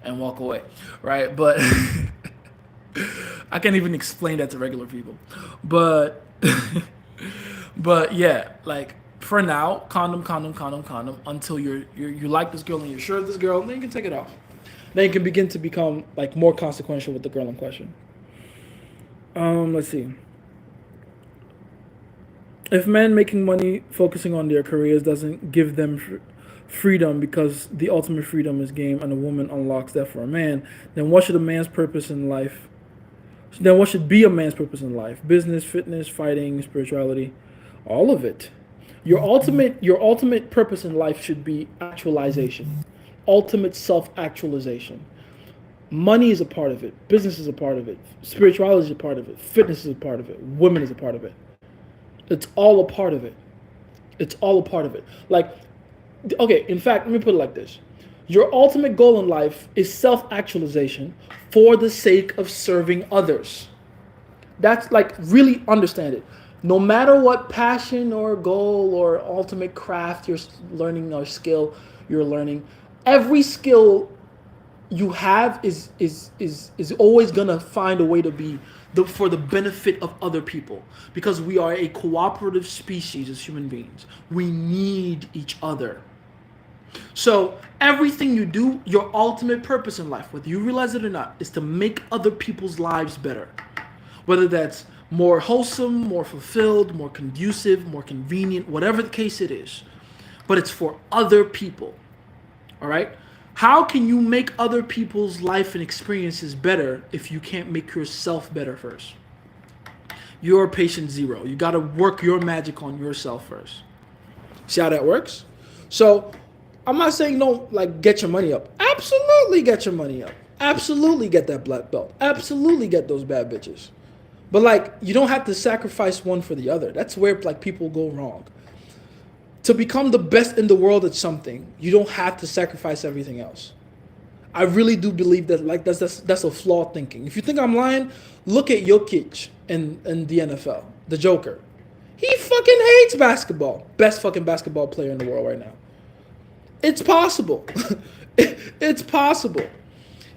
A: and walk away, right? But I can't even explain that to regular people, but but yeah, like for now, condom until you like this girl and you're sure of this girl, then you can take it off. Then you can begin to become like more consequential with the girl in question. Let's see. If men making money focusing on their careers doesn't give them freedom, because the ultimate freedom is game and a woman unlocks that for a man, then what should a man's purpose in life? Then what should be a man's purpose in life? Business, fitness, fighting, spirituality, all of it. Your ultimate purpose in life should be actualization. Ultimate self-actualization. Money is a part of it. Business is a part of it. Spirituality is a part of it. Fitness is a part of it. Women is a part of it. It's all a part of it. It's all a part of it. Like, okay, in fact, let me put it like this. Your ultimate goal in life is self-actualization for the sake of serving others. That's like, really understand it. No matter what passion or goal or ultimate craft you're learning or skill you're learning, every skill you have is always gonna find a way to be for the benefit of other people, because we are a cooperative species as human beings. We need each other. So everything you do, your ultimate purpose in life, whether you realize it or not, is to make other people's lives better. Whether that's more wholesome, more fulfilled, more conducive, more convenient, whatever the case it is. But it's for other people. All right? How can you make other people's life and experiences better if you can't make yourself better first? You're patient zero. You got to work your magic on yourself first. See how that works? So I'm not saying don't like get your money up. Absolutely get your money up. Absolutely get that black belt. Absolutely get those bad bitches. But like, you don't have to sacrifice one for the other. That's where like people go wrong. To become the best in the world at something, you don't have to sacrifice everything else. I really do believe that like that's a flawed thinking. If you think I'm lying, look at Jokic in the NFL, the Joker. He fucking hates basketball. Best fucking basketball player in the world right now. It's possible. It's possible.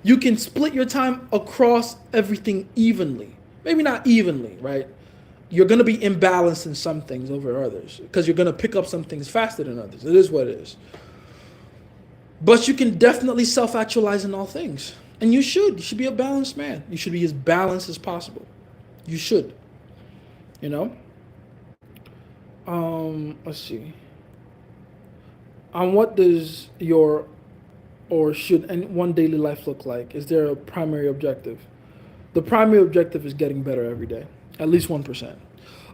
A: You can split your time across everything evenly. Maybe not evenly, right? You're going to be imbalanced in some things over others because you're going to pick up some things faster than others. It is what it is. But you can definitely self-actualize in all things. And you should. You should be a balanced man. You should be as balanced as possible. You should. You know? Let's see. What does your or should one daily life look like? Is there a primary objective? The primary objective is getting better every day. At least 1%.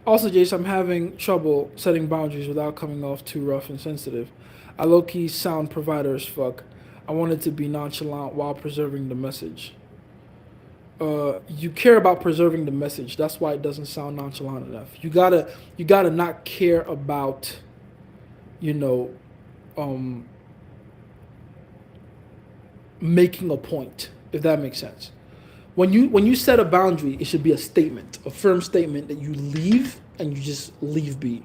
A: Also, Jace, I'm having trouble setting boundaries without coming off too rough and sensitive. I low-key sound provider as fuck. I wanted to be nonchalant while preserving the message. You care about preserving the message. That's why it doesn't sound nonchalant enough. You gotta not care about, making a point, if that makes sense. When you set a boundary, it should be a statement, a firm statement that you leave and you just leave be.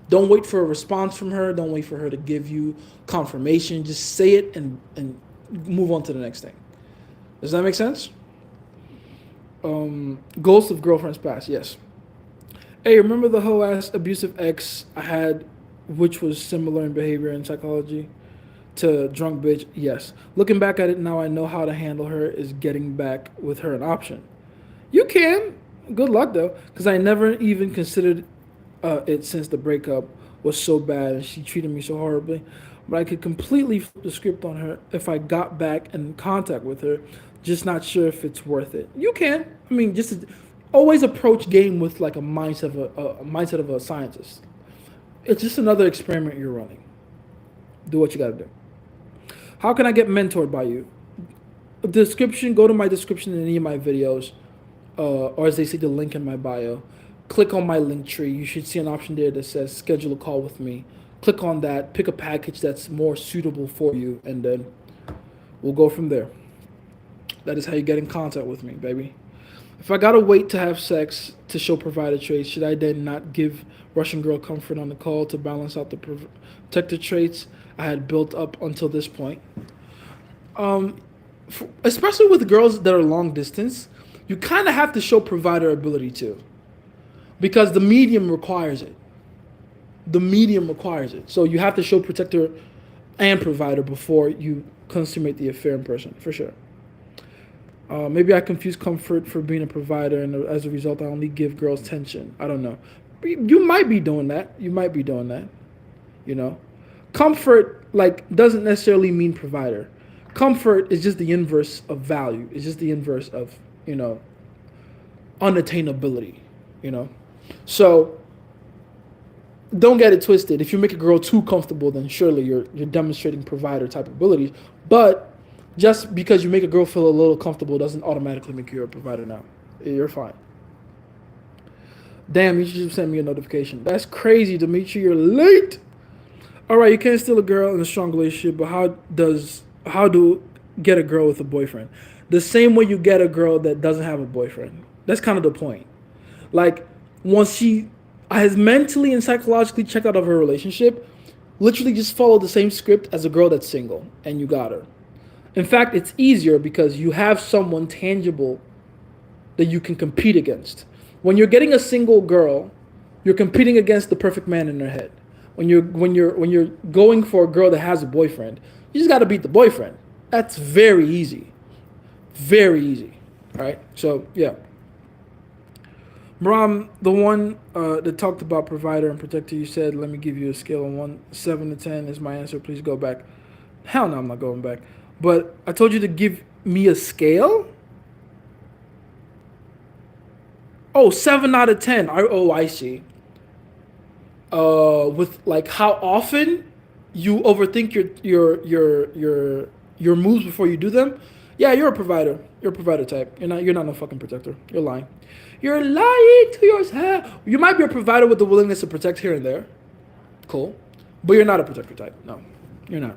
A: Don't wait for a response from her. Don't wait for her to give you confirmation. Just say it and move on to the next thing. Does that make sense? Ghosts of girlfriends past, yes. Hey, remember the whole ass abusive ex I had, which was similar in behavior and psychology to drunk bitch? Yes. Looking back at it now, I know how to handle her. Is getting back with her an option? You can. Good luck though, because I never even considered it since the breakup. was so bad and she treated me so horribly. But I could completely flip the script on her if I got back in contact with her. Just not sure if it's worth it. You can. I mean, always approach game with like a mindset of a scientist. It's just another experiment you're running. Do what you got to do. How can I get mentored by you? Description. Go to my description in any of my videos, or as they say, the link in my bio. Click on my link tree. You should see an option there that says schedule a call with me. Click on that. Pick a package that's more suitable for you, and then we'll go from there. That is how you get in contact with me, baby. If I gotta wait to have sex to show provider traits, should I then not give Russian girl comfort on the call to balance out the protector traits I had built up until this point? Especially with girls that are long distance, you kind of have to show provider ability too, because the medium requires it. The medium requires it. So you have to show protector and provider before you consummate the affair in person, for sure. Maybe I confuse comfort for being a provider, and as a result, I only give girls tension. I don't know. You might be doing that. You might be doing that. You know, comfort like doesn't necessarily mean provider. Comfort is just the inverse of value. It's just the inverse of unattainability. So don't get it twisted. If you make a girl too comfortable, then surely you're demonstrating provider type abilities. But just because you make a girl feel a little comfortable doesn't automatically make you a provider now. You're fine. Damn, you should send me a notification. That's crazy, Dimitri. You're late. All right, you can't steal a girl in a strong relationship, but how do get a girl with a boyfriend? The same way you get a girl that doesn't have a boyfriend. That's kind of the point. Like, once she has mentally and psychologically checked out of her relationship, literally just follow the same script as a girl that's single, and you got her. In fact, it's easier because you have someone tangible that you can compete against. When you're getting a single girl, you're competing against the perfect man in her head. When you're going for a girl that has a boyfriend, you just got to beat the boyfriend. That's very easy. Very easy. All right? So, yeah. Bram, the one that talked about provider and protector, you said, let me give you a scale of 7 to 10 is my answer. Please go back. Hell no, I'm not going back. But I told you to give me a scale? Oh, 7 out of 10. I see. With like how often you overthink your moves before you do them. Yeah, you're a provider. You're a provider type. You're not no fucking protector. You're lying. You're lying to yourself. You might be a provider with the willingness to protect here and there. Cool. But you're not a protector type. No, you're not.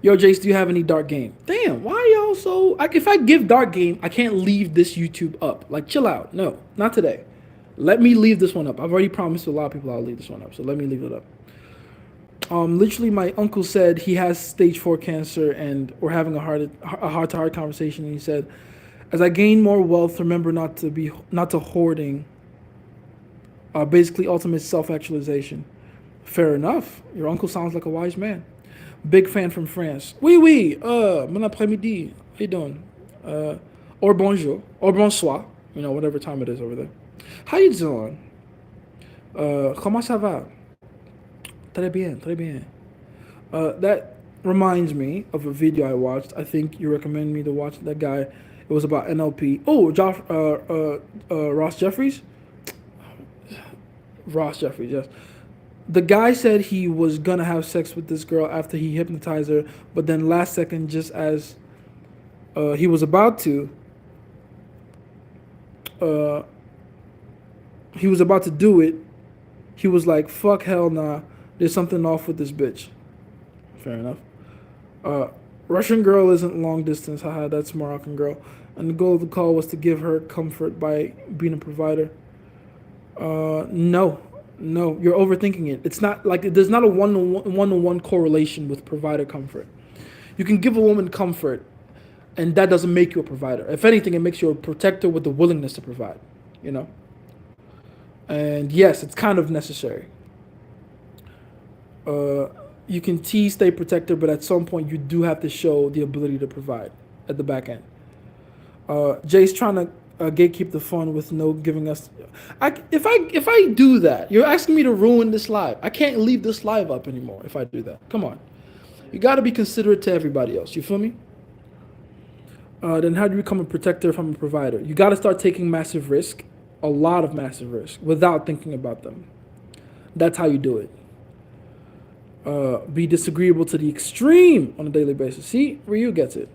A: Yo, Jace, do you have any dark game? Damn, why y'all so... if I give dark game, I can't leave this YouTube up. Like, chill out. No, not today. Let me leave this one up. I've already promised a lot of people I'll leave this one up, so let me leave it up. Literally, my uncle said he has stage 4 cancer, and we're having a heart-to-heart conversation, and he said, as I gain more wealth, remember not to hoarding. Basically, ultimate self-actualization. Fair enough. Your uncle sounds like a wise man. Big fan from France. Oui. Bon après-midi. How you doing? Or bonjour. Or bonsoir. Whatever time it is over there. How you doing? Comment ça va? Très bien, très bien. That reminds me of a video I watched. I think you recommended me to watch that guy. It was about NLP. Oh, Ross Jeffries? Ross Jeffries, yes. The guy said he was gonna have sex with this girl after he hypnotized her, but then last second, just as he was about to do it, he was like, fuck, hell nah, there's something off with this bitch. Fair enough. Russian girl isn't long distance, haha, that's Moroccan girl. And the goal of the call was to give her comfort by being a provider. No, you're overthinking it. It's not like there's not a one-to-one correlation with provider comfort. You can give a woman comfort, and that doesn't make you a provider. If anything, it makes you a protector with the willingness to provide, And yes, it's kind of necessary. You can tease, stay protector, but at some point you do have to show the ability to provide at the back end. Jay's trying to gatekeep the fun with no giving us. If I do that, you're asking me to ruin this live. I can't leave this live up anymore if I do that. Come on, you got to be considerate to everybody else. You feel me? Then how do you become a protector if I'm a provider? You got to start taking massive risk, a lot of massive risk, without thinking about them. That's how you do it. Be disagreeable to the extreme on a daily basis. See, Ryu gets it.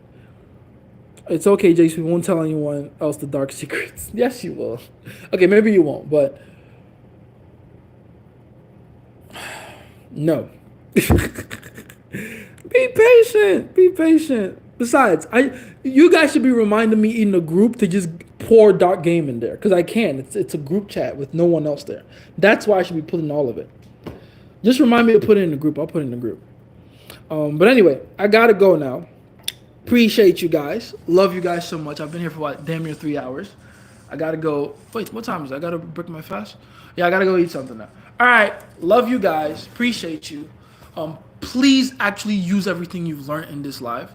A: It's okay, Jason. We won't tell anyone else the dark secrets. Yes, you will. Okay, maybe you won't, but no. Be patient. Be patient. Besides, you guys should be reminding me in the group to just pour dark game in there because I can. It's a group chat with no one else there. That's why I should be putting all of it. Just remind me to put it in the group. I'll put it in the group. But anyway, I gotta go now. Appreciate you guys. Love you guys so much. I've been here for what, damn near 3 hours. I gotta go. Wait, what time is it? I gotta break my fast. Yeah, I gotta go eat something now. All right. Love you guys. Appreciate you. Please actually use everything you've learned in this live.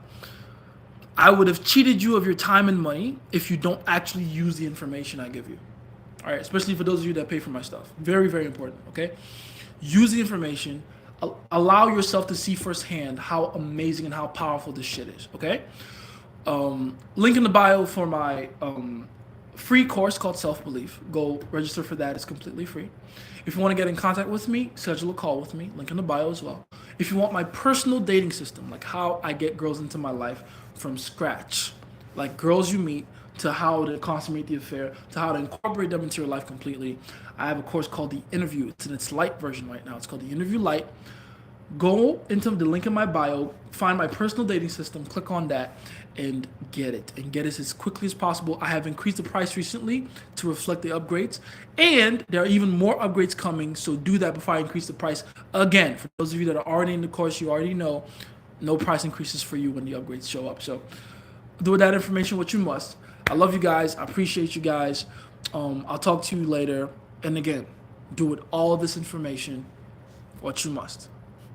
A: I would have cheated you of your time and money if you don't actually use the information I give you. All right, especially for those of you that pay for my stuff. Very, very important. Okay. Use the information. Allow yourself to see firsthand how amazing and how powerful this shit is, okay? Link in the bio for my free course called Self-Belief. Go register for that. It's completely free. If you want to get in contact with me, schedule a call with me. Link in the bio as well. If you want my personal dating system, like how I get girls into my life from scratch, like girls you meet, to how to consummate the affair, to how to incorporate them into your life completely, I have a course called The Interview. It's in its light version right now. It's called The Interview Light. Go into the link in my bio, find my personal dating system, click on that, and get it. And get it as quickly as possible. I have increased the price recently to reflect the upgrades. And there are even more upgrades coming, so do that before I increase the price again. For those of you that are already in the course, you already know, no price increases for you when the upgrades show up. So do with that information what you must. I love you guys. I appreciate you guys. I'll talk to you later. And again, do with all this information what you must.